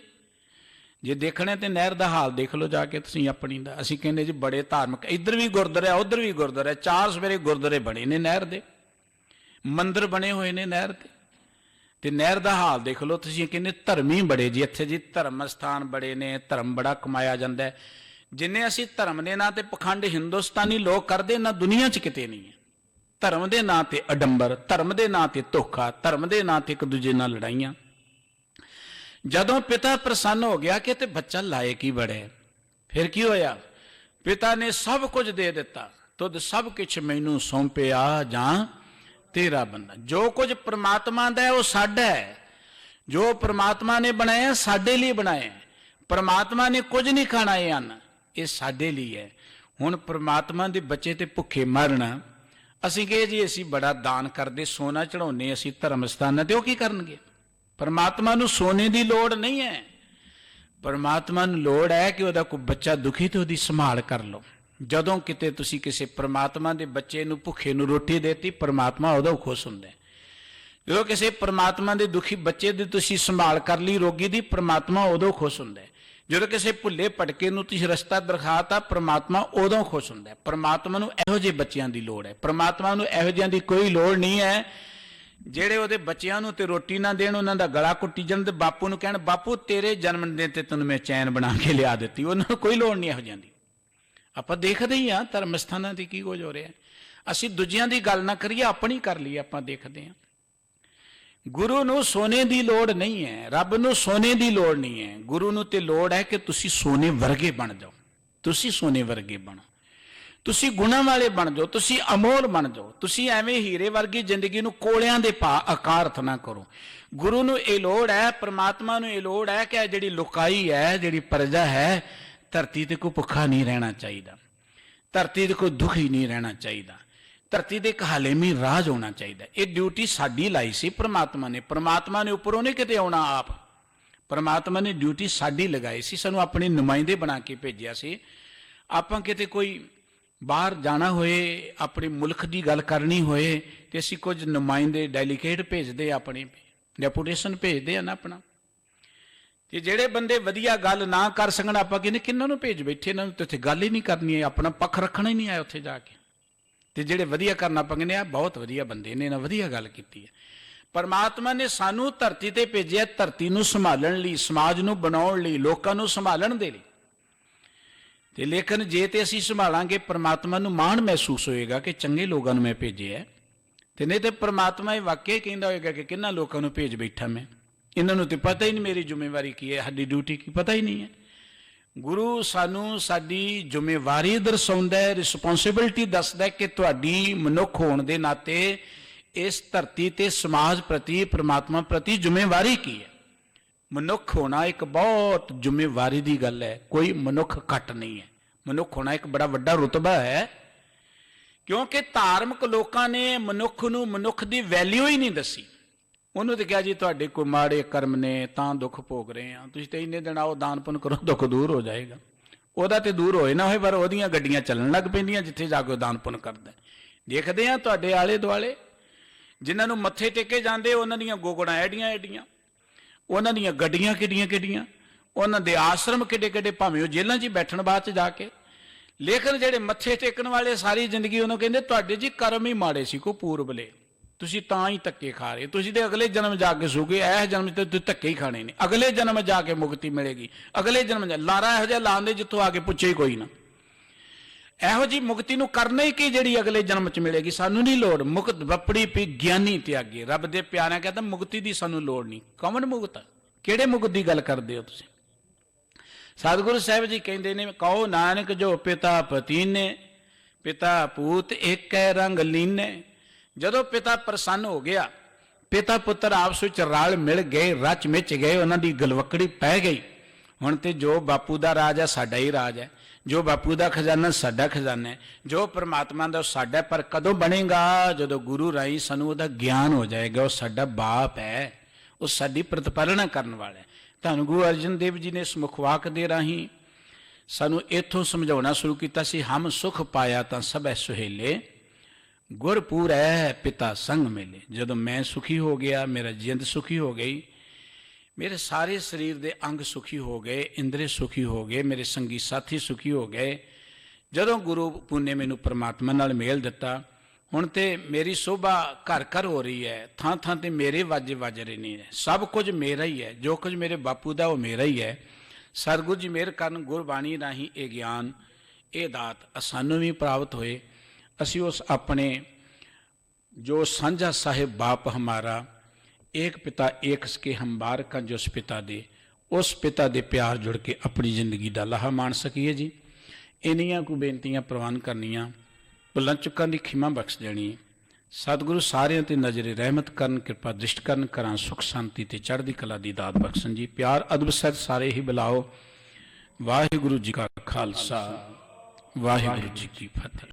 ਜੇ ਦੇਖਣਾ ਤੇ ਨਹਿਰ ਦਾ ਹਾਲ ਦੇਖ ਲਓ ਜਾ ਕੇ ਤੁਸੀਂ ਆਪਣੀ ਦਾ। ਅਸੀਂ ਕਹਿੰਦੇ ਜੀ ਬੜੇ ਧਾਰਮਿਕ, ਇੱਧਰ ਵੀ ਗੁਰਦੁਆਰਾ ਉੱਧਰ ਵੀ ਗੁਰਦੁਆਰਾ, 4 ਸਵੇਰੇ ਗੁਰਦੁਆਰੇ ਬਣੇ ਨੇ ਨਹਿਰ ਦੇ, ਮੰਦਿਰ ਬਣੇ ਹੋਏ ਨੇ ਨਹਿਰ ਦੇ, ਤੇ ਨਹਿਰ ਦਾ ਹਾਲ ਦੇਖ ਲਓ ਤੁਸੀਂ। ਕਹਿੰਦੇ ਧਰਮੀ ਬੜੇ ਜੀ ਇੱਥੇ, ਜੀ ਧਰਮ ਸਥਾਨ ਬੜੇ ਨੇ, ਧਰਮ ਬੜਾ ਕਮਾਇਆ ਜਾਂਦਾ ਹੈ। ਜਿੰਨੇ ਅਸੀਂ ਧਰਮ ਦੇ ਨਾਂ ਤੇ ਪਖੰਡ ਹਿੰਦੁਸਤਾਨੀ ਲੋਕ ਕਰਦੇ ਨਾ, ਦੁਨੀਆ 'ਚ ਕਿਤੇ ਨਹੀਂ ਹੈ। ਧਰਮ ਦੇ ਨਾਂ ਤੇ ਅਡੰਬਰ, ਧਰਮ ਦੇ ਨਾਂ ਤੇ ਧੋਖਾ, ਧਰਮ ਦੇ ਨਾਂ ਤੇ ਇੱਕ ਦੂਜੇ ਨਾਲ ਲੜਾਈਆਂ। ਜਦੋਂ ਪਿਤਾ ਪ੍ਰਸੰਨ ਹੋ ਗਿਆ ਕਿ ਤੇ ਬੱਚਾ ਲਾਇਕ ਹੀ ਬੜੇ, ਫਿਰ ਕੀ ਹੋਇਆ? ਪਿਤਾ ਨੇ ਸਭ ਕੁਝ ਦੇ ਦਿੱਤਾ, ਤੁਧ ਸਭ ਕੁਛ ਮੈਨੂੰ ਸੌਂਪਿਆ ਜਾਂ ਤੇਰਾ ਬੰਦਾ। ਜੋ ਕੁਝ ਪ੍ਰਮਾਤਮਾ ਦਾ ਹੈ ਉਹ ਸਾਡਾ ਹੈ, ਜੋ ਪ੍ਰਮਾਤਮਾ ਨੇ ਬਣਾਇਆ ਸਾਡੇ ਲਈ ਬਣਾਇਆ। ਪ੍ਰਮਾਤਮਾ ਨੇ ਕੁਝ ਨਹੀਂ ਖਾਣਾ, ਇਹ ਅੰਨ ਇਹ ਸਾਡੇ ਲਈ ਹੈ। ਹੁਣ ਪ੍ਰਮਾਤਮਾ ਦੇ ਬੱਚੇ ਤੇ ਭੁੱਖੇ ਮਰਨਾ, ਅਸੀਂ ਕਹੇ ਜੀ ਅਸੀਂ ਬੜਾ ਦਾਨ ਕਰਦੇ, ਸੋਨਾ ਚੜਾਉਂਦੇ ਅਸੀਂ ਧਰਮ ਸਥਾਨਾਂ ਤੇ, ਉਹ ਕੀ ਕਰਨਗੇ? ਪਰਮਾਤਮਾ ਨੂੰ ਸੋਨੇ ਦੀ ਲੋੜ ਨਹੀਂ ਹੈ। ਪਰਮਾਤਮਾ ਨੂੰ ਲੋੜ ਹੈ ਕਿ ਉਹਦਾ ਕੋਈ ਬੱਚਾ ਦੁਖੀ ਤੇ ਉਹਦੀ ਸੰਭਾਲ ਕਰ ਲਓ। ਜਦੋਂ ਕਿਤੇ ਤੁਸੀਂ ਕਿਸੇ ਪਰਮਾਤਮਾ ਦੇ ਬੱਚੇ ਨੂੰ, ਭੁੱਖੇ ਨੂੰ ਰੋਟੀ ਦੇਤੀ, ਪਰਮਾਤਮਾ ਉਦੋਂ ਖੁਸ਼ ਹੁੰਦਾ। ਜਦੋਂ ਕਿਸੇ ਪਰਮਾਤਮਾ ਦੇ ਦੁਖੀ ਬੱਚੇ ਦੀ ਤੁਸੀਂ ਸੰਭਾਲ ਕਰ ਲਈ, ਰੋਗੀ ਦੀ, ਪਰਮਾਤਮਾ ਉਦੋਂ ਖੁਸ਼ ਹੁੰਦਾ। ਜਦੋਂ ਕਿਸੇ ਭੁੱਲੇ ਭਟਕੇ ਨੂੰ ਤੁਸੀਂ ਰਸਤਾ ਦਿਖਾਤਾ, ਪਰਮਾਤਮਾ ਉਦੋਂ ਖੁਸ਼ ਹੁੰਦਾ। ਪਰਮਾਤਮਾ ਨੂੰ ਇਹੋ ਜਿਹੇ ਬੱਚਿਆਂ ਦੀ ਲੋੜ ਹੈ। ਪਰਮਾਤਮਾ ਨੂੰ ਇਹੋ ਜਿਹਿਆਂ ਦੀ ਕੋਈ ਲੋੜ ਨਹੀਂ ਹੈ ਜਿਹੜੇ ਉਹਦੇ ਬੱਚਿਆਂ ਨੂੰ ਤੇ ਰੋਟੀ ਨਾ ਦੇਣ, ਉਹਨਾਂ ਦਾ ਗਲਾ ਕੁੱਟੀ ਜਾਣ ਤੇ ਬਾਪੂ ਨੂੰ ਕਹਿਣ ਬਾਪੂ ਤੇਰੇ ਜਨਮ ਦਿਨ ਤੇ ਤੈਨੂੰ ਮੈਂ ਚੈਨ ਬਣਾ ਕੇ ਲਿਆ ਦਿੱਤੀ। ਉਹਨਾਂ ਨੂੰ ਕੋਈ ਲੋੜ ਨਹੀਂ ਇਹੋ ਜਿਹਿਆਂ ਦੀ। ਆਪਾਂ ਦੇਖਦੇ ਹੀ ਹਾਂ ਧਰਮ ਸਥਾਨਾਂ ਤੇ ਕੀ ਕੁਝ ਹੋ ਰਿਹਾ। ਅਸੀਂ ਦੂਜਿਆਂ ਦੀ ਗੱਲ ਨਾ ਕਰੀਏ, ਆਪਣੀ ਕਰ ਲਈਏ। ਆਪਾਂ ਦੇਖਦੇ ਹਾਂ ਗੁਰੂ ਨੂੰ ਸੋਨੇ ਦੀ ਲੋੜ ਨਹੀਂ ਹੈ, ਰੱਬ ਨੂੰ ਸੋਨੇ ਦੀ ਲੋੜ ਨਹੀਂ ਹੈ। ਗੁਰੂ ਨੂੰ ਤੇ ਲੋੜ ਹੈ ਕਿ ਤੁਸੀਂ ਸੋਨੇ ਵਰਗੇ ਬਣ ਜਾਓ, ਤੁਸੀਂ ਸੋਨੇ ਵਰਗੇ ਬਣੋ, ਤੁਸੀਂ ਗੁਣਾਂ ਵਾਲੇ ਬਣ ਜਾਓ, ਤੁਸੀਂ ਅਮੋਲ ਬਣ ਜਾਓ। ਤੁਸੀਂ ਐਵੇਂ ਹੀਰੇ ਵਰਗੀ ਜ਼ਿੰਦਗੀ ਨੂੰ ਕੋਲਿਆਂ ਦੇ ਅਕਾਰਥ ਨਾ ਕਰੋ। ਗੁਰੂ ਨੂੰ ਇਹ ਲੋੜ ਹੈ, ਪਰਮਾਤਮਾ ਨੂੰ ਇਹ ਲੋੜ ਹੈ ਕਿ ਜਿਹੜੀ ਲੁਕਾਈ ਹੈ, ਜਿਹੜੀ ਪ੍ਰਜਾ ਹੈ, ਧਰਤੀ ਤੇ ਕੋਈ ਭੁੱਖਾ ਨਹੀਂ ਰਹਿਣਾ ਚਾਹੀਦਾ, ਧਰਤੀ ਤੇ ਕੋਈ ਦੁਖੀ ਨਹੀਂ ਰਹਿਣਾ ਚਾਹੀਦਾ। ਧਰਤੀ ਦੇ ਇੱਕ ਹਾਲੇਮੀ ਰਾਜ ਹੋਣਾ ਚਾਹੀਦਾ। ਇਹ ਡਿਊਟੀ ਸਾਡੀ ਲਾਈ ਸੀ ਪ੍ਰਮਾਤਮਾ ਨੇ। ਪ੍ਰਮਾਤਮਾ ਨੇ ਉੱਪਰੋਂ ਨਹੀਂ ਕਿਤੇ ਆਉਣਾ ਆਪ, ਪ੍ਰਮਾਤਮਾ ਨੇ ਡਿਊਟੀ ਸਾਡੀ ਲਗਾਈ ਸੀ, ਸਾਨੂੰ ਆਪਣੇ ਨੁਮਾਇੰਦੇ ਬਣਾ ਕੇ ਭੇਜਿਆ ਸੀ। ਆਪਾਂ ਕਿਤੇ ਕੋਈ ਬਾਹਰ ਜਾਣਾ ਹੋਏ, ਆਪਣੇ ਮੁਲਕ ਦੀ ਗੱਲ ਕਰਨੀ ਹੋਏ, ਤੇ ਅਸੀਂ ਕੁਝ ਨੁਮਾਇੰਦੇ ਡੈਲੀਗੇਟ ਭੇਜਦੇ, ਆਪਣੀ ਡੈਪੂਟੇਸ਼ਨ ਭੇਜਦੇ ਆ ਨਾ ਆਪਣਾ। ਤੇ ਜਿਹੜੇ ਬੰਦੇ ਵਧੀਆ ਗੱਲ ਨਾ ਕਰ ਸਕਣ, ਆਪਾਂ ਕਹਿੰਦੇ ਕਿਹਨਾਂ ਨੂੰ ਭੇਜ ਬੈਠੇ, ਇਹਨਾਂ ਨੂੰ ਤਾਂ ਉੱਥੇ ਗੱਲ ਹੀ ਨਹੀਂ ਕਰਨੀ ਹੈ, ਆਪਣਾ ਪੱਖ ਰੱਖਣਾ ਹੀ ਨਹੀਂ ਆਇਆ ਉੱਥੇ ਜਾ ਕੇ। ਤੇ ਜਿਹੜੇ ਵਧੀਆ ਕਰਨਾ, ਆਪਾਂ ਕਹਿੰਦੇ ਆ ਬਹੁਤ ਵਧੀਆ ਬੰਦੇ ਨੇ, ਇਹਨਾਂ ਵਧੀਆ ਗੱਲ ਕੀਤੀ ਹੈ। ਪਰਮਾਤਮਾ ਨੇ ਸਾਨੂੰ ਧਰਤੀ ਤੇ ਭੇਜਿਆ ਧਰਤੀ ਨੂੰ ਸੰਭਾਲਣ ਲਈ, ਸਮਾਜ ਨੂੰ ਬਣਾਉਣ ਲਈ, ਲੋਕਾਂ ਨੂੰ ਸੰਭਾਲਣ ਦੇ ਲਈ। ਤੇ ਲੇਕਿਨ ਜੇ ਤੇ ਅਸੀਂ ਸੰਭਾਲਾਂਗੇ, ਪਰਮਾਤਮਾ ਨੂੰ ਮਾਣ ਮਹਿਸੂਸ ਹੋਏਗਾ ਕਿ ਚੰਗੇ ਲੋਕਾਂ ਨੂੰ ਮੈਂ ਭੇਜਿਆ। ਤੇ ਨਹੀਂ ਤੇ ਪਰਮਾਤਮਾ ਇਹ ਵਾਕਿਆ ਕਹਿੰਦਾ ਹੋਏਗਾ ਕਿ ਕਿੰਨਾ ਲੋਕਾਂ ਨੂੰ ਭੇਜ ਬੈਠਾ ਮੈਂ, ਇਹਨਾਂ ਨੂੰ ਤੇ ਪਤਾ ਹੀ ਨਹੀਂ ਮੇਰੀ ਜ਼ਿੰਮੇਵਾਰੀ ਕੀ ਹੈ, ਸਾਡੀ ਡਿਊਟੀ ਕੀ, ਪਤਾ ਹੀ ਨਹੀਂ ਹੈ। ਗੁਰੂ ਸਾਨੂੰ ਸਾਡੀ ਜ਼ਿੰਮੇਵਾਰੀ ਦਰਸਾਉਂਦਾ ਹੈ, ਰਿਸਪੌਂਸਿਬਿਲਿਟੀ ਦੱਸਦਾ ਕਿ ਤੁਹਾਡੀ ਮਨੁੱਖ ਹੋਣ ਦੇ ਨਾਤੇ ਇਸ ਧਰਤੀ ਤੇ ਸਮਾਜ ਪ੍ਰਤੀ, ਪ੍ਰਮਾਤਮਾ ਪ੍ਰਤੀ ਜ਼ਿੰਮੇਵਾਰੀ ਕੀ ਹੈ। ਮਨੁੱਖ ਹੋਣਾ ਇੱਕ ਬਹੁਤ ਜ਼ਿੰਮੇਵਾਰੀ ਦੀ ਗੱਲ ਹੈ, ਕੋਈ ਮਨੁੱਖ ਘੱਟ ਨਹੀਂ ਹੈ। ਮਨੁੱਖ ਹੋਣਾ ਇੱਕ ਬੜਾ ਵੱਡਾ ਰੁਤਬਾ ਹੈ, ਕਿਉਂਕਿ ਧਾਰਮਿਕ ਲੋਕਾਂ ਨੇ ਮਨੁੱਖ ਨੂੰ, ਮਨੁੱਖ ਦੀ ਵੈਲਿਊ ਹੀ ਨਹੀਂ ਦੱਸੀ। ਉਹਨੂੰ ਤੇ ਕਿਹਾ ਜੀ ਤੁਹਾਡੇ ਕੋਈ ਮਾੜੇ ਕਰਮ ਨੇ ਤਾਂ ਦੁੱਖ ਭੋਗ ਰਹੇ ਆ, ਤੁਸੀਂ ਤੇ ਇੰਨੇ ਦਿਨ ਆਓ ਦਾਨ ਪੁੰਨ ਕਰੋ, ਦੁੱਖ ਦੂਰ ਹੋ ਜਾਏਗਾ। ਉਹਦਾ ਤੇ ਦੂਰ ਹੋਏ ਨਾ ਹੋਏ, ਪਰ ਉਹਦੀਆਂ ਗੱਡੀਆਂ ਚੱਲਣ ਲੱਗ ਪੈਂਦੀਆਂ ਜਿੱਥੇ ਜਾ ਕੇ ਦਾਨ ਪੁੰਨ ਕਰਦਾ। ਦੇਖਦੇ ਆ ਤੁਹਾਡੇ ਆਲੇ ਦੁਆਲੇ ਜਿਨ੍ਹਾਂ ਨੂੰ ਮੱਥੇ ਟੇਕੇ ਜਾਂਦੇ, ਉਹਨਾਂ ਦੀਆਂ ਗੋਗੜਾਂ ਐਡੀਆਂ ਐਡੀਆਂ, ਉਹਨਾਂ ਦੀਆਂ ਗੱਡੀਆਂ ਕਿੱਡੀਆਂ ਕਿੱਡੀਆਂ, ਉਹਨਾਂ ਦੇ ਆਸ਼ਰਮ ਕਿੱਡੇ ਕਿੱਡੇ, ਭਾਵੇਂ ਉਹ ਜੇਲ੍ਹਾਂ 'ਚ ਹੀ ਬੈਠਣ ਬਾਅਦ 'ਚ ਜਾ ਕੇ। ਲੇਕਿਨ ਜਿਹੜੇ ਮੱਥੇ ਟੇਕਣ ਵਾਲੇ ਸਾਰੀ ਜ਼ਿੰਦਗੀ ਉਹਨੂੰ ਕਹਿੰਦੇ ਤੁਹਾਡੇ ਜੀ ਕਰਮ ਹੀ ਮਾੜੇ ਸੀ ਕੋ ਪੂਰਬਲੇ, ਤੁਸੀਂ ਤਾਂ ਹੀ ਧੱਕੇ ਖਾ ਰਹੇ, ਤੁਸੀਂ ਤੇ ਅਗਲੇ ਜਨਮ ਜਾ ਕੇ ਸੁਗੇ, ਇਸ ਜਨਮ 'ਚ ਤੁਸੀਂ ਧੱਕੇ ਹੀ ਖਾਣੇ ਨੇ, ਅਗਲੇ ਜਨਮ ਜਾ ਕੇ ਮੁਕਤੀ ਮਿਲੇਗੀ, ਅਗਲੇ ਜਨਮ ਲਾਰਾ ਇਹੋ ਜਿਹਾ ਲਾਉਂਦੇ ਜਿੱਥੋਂ ਆ ਕੇ ਪੁੱਛੇ ਹੀ ਕੋਈ ਨਾ। ਇਹੋ ਜਿਹੀ ਮੁਕਤੀ ਨੂੰ ਕਰਨਾ ਹੀ ਕੀ ਜਿਹੜੀ ਅਗਲੇ ਜਨਮ 'ਚ ਮਿਲੇਗੀ, ਸਾਨੂੰ ਨਹੀਂ ਲੋੜ। ਮੁਕਤ ਵਪੜੀ ਪੀ ਗਿਆਨੀ ਤਿਆਗੇ, ਰੱਬ ਦੇ ਪਿਆਰਿਆਂ ਕਹਿੰਦਾ ਮੁਕਤੀ ਦੀ ਸਾਨੂੰ ਲੋੜ ਨਹੀਂ। ਕੌਣ ਮੁਕਤ, ਕਿਹੜੇ ਮੁਕਤ ਦੀ ਗੱਲ ਕਰਦੇ ਹੋ ਤੁਸੀਂ? ਸਤਿਗੁਰੂ ਸਾਹਿਬ ਜੀ ਕਹਿੰਦੇ ਨੇ, ਕਹੋ ਨਾਨਕ ਜੋ ਪਿਤਾ ਪਤੀਨੇ, ਪਿਤਾ ਪੂਤ ਏਕੈ ਰੰਗ ਲੀਨੇ। ਜਦੋਂ ਪਿਤਾ ਪ੍ਰਸੰਨ ਹੋ ਗਿਆ, ਪਿਤਾ ਪੁੱਤਰ ਆਪਸ ਵਿੱਚ ਰਲ ਮਿਲ ਗਏ, ਰਚ ਮਿਚ ਗਏ, ਉਹਨਾਂ ਦੀ ਗਲਵਕੜੀ ਪੈ ਗਈ। ਹੁਣ ਤੇ ਜੋ ਬਾਪੂ ਦਾ ਰਾਜ ਹੈ ਸਾਡਾ ਹੀ ਰਾਜ ਹੈ, ਜੋ ਬਾਪੂ ਦਾ ਖਜ਼ਾਨਾ ਸਾਡਾ ਖਜ਼ਾਨਾ ਹੈ, ਜੋ ਪਰਮਾਤਮਾ ਦਾ ਸਾਡਾ। ਪਰ ਕਦੋਂ ਬਣੇਗਾ? ਜਦੋਂ ਗੁਰੂ ਰਾਹੀਂ ਸਾਨੂੰ ਉਹਦਾ ਗਿਆਨ ਹੋ ਜਾਏਗਾ, ਉਹ ਸਾਡਾ ਬਾਪ ਹੈ, ਉਹ ਸਾਡੀ ਪ੍ਰਤਪਾਲਣਾ ਕਰਨ ਵਾਲਾ ਹੈ। ਧੰਨ ਗੁਰੂ ਅਰਜਨ ਦੇਵ ਜੀ ਨੇ ਇਸ ਮੁਖਵਾਕ ਦੇ ਰਾਹੀਂ ਸਾਨੂੰ ਇੱਥੋਂ ਸਮਝਾਉਣਾ ਸ਼ੁਰੂ ਕੀਤਾ ਸੀ, ਹਮ ਸੁਖ ਪਾਇਆ ਤਾਂ ਸਭੈ ਸੁਹੇਲੇ, ਗੁਰਪੂਰ ਹੈ ਪਿਤਾ ਸੰਗ ਮੇਲੇ। ਜਦੋਂ ਮੈਂ ਸੁਖੀ ਹੋ ਗਿਆ, ਮੇਰਾ ਜਿੰਦ ਸੁਖੀ ਹੋ ਗਈ, ਮੇਰੇ ਸਾਰੇ ਸਰੀਰ ਦੇ ਅੰਗ ਸੁਖੀ ਹੋ ਗਏ, ਇੰਦਰੇ ਸੁਖੀ ਹੋ ਗਏ, ਮੇਰੇ ਸੰਗੀ ਸਾਥੀ ਸੁਖੀ ਹੋ ਗਏ। ਜਦੋਂ ਗੁਰੂ ਪੁੰਨੇ ਮੈਨੂੰ ਪਰਮਾਤਮਾ ਨਾਲ ਮੇਲ ਦਿੱਤਾ, ਹੁਣ ਤੇ ਮੇਰੀ ਸ਼ੋਭਾ ਘਰ ਘਰ ਹੋ ਰਹੀ ਹੈ, ਥਾਂ ਥਾਂ ਤੇ ਮੇਰੇ ਵਾਜੇ ਵੱਜ ਰਹੇ ਨੇ, ਸਭ ਕੁਝ ਮੇਰਾ ਹੀ ਹੈ, ਜੋ ਕੁਝ ਮੇਰੇ ਬਾਪੂ ਦਾ ਉਹ ਮੇਰਾ ਹੀ ਹੈ। ਸਤਿਗੁਰੂ ਜੀ ਮਿਹਰ ਕਰਨ, ਗੁਰਬਾਣੀ ਰਾਹੀਂ ਇਹ ਗਿਆਨ, ਇਹ ਦਾਤ ਸਾਨੂੰ ਵੀ ਪ੍ਰਾਪਤ ਹੋਏ। ਅਸੀਂ ਉਸ ਆਪਣੇ ਜੋ ਸਾਂਝਾ ਸਾਹਿਬ ਬਾਪ ਹਮਾਰਾ, ਏਕ ਪਿਤਾ ਏਕ ਸਕੇ ਹਮ ਬਾਰਕਾਂ, ਜੋ ਉਸ ਪਿਤਾ ਦੇ, ਉਸ ਪਿਤਾ ਦੇ ਪਿਆਰ ਜੁੜ ਕੇ ਆਪਣੀ ਜ਼ਿੰਦਗੀ ਦਾ ਲਾਹਾ ਮਾਣ ਸਕੀਏ ਜੀ। ਇੰਨੀਆਂ ਕੁ ਬੇਨਤੀਆਂ ਪ੍ਰਵਾਨ ਕਰਨੀਆਂ, ਭੁੱਲਾਂ ਚੁੱਕਾਂ ਦੀ ਖਿਮਾ ਬਖਸ਼ ਦੇਣੀ। ਸਤਿਗੁਰੂ ਸਾਰਿਆਂ ਤੇ ਨਜ਼ਰੇ ਰਹਿਮਤ ਕਰਨ, ਕਿਰਪਾ ਦ੍ਰਿਸ਼ਟ ਕਰਨ, ਕਰਾਂ ਸੁਖ ਸ਼ਾਂਤੀ ਤੇ ਚੜ੍ਹਦੀ ਕਲਾ ਦੀ ਦਾਤ ਬਖਸ਼ਣ ਜੀ। ਪਿਆਰ ਅਦਬ ਸਹਿਤ ਸਾਰੇ ਹੀ ਬੁਲਾਓ। ਵਾਹਿਗੁਰੂ ਜੀ ਕਾ ਖਾਲਸਾ, ਵਾਹਿਗੁਰੂ ਜੀ ਕੀ ਫਤਿਹ।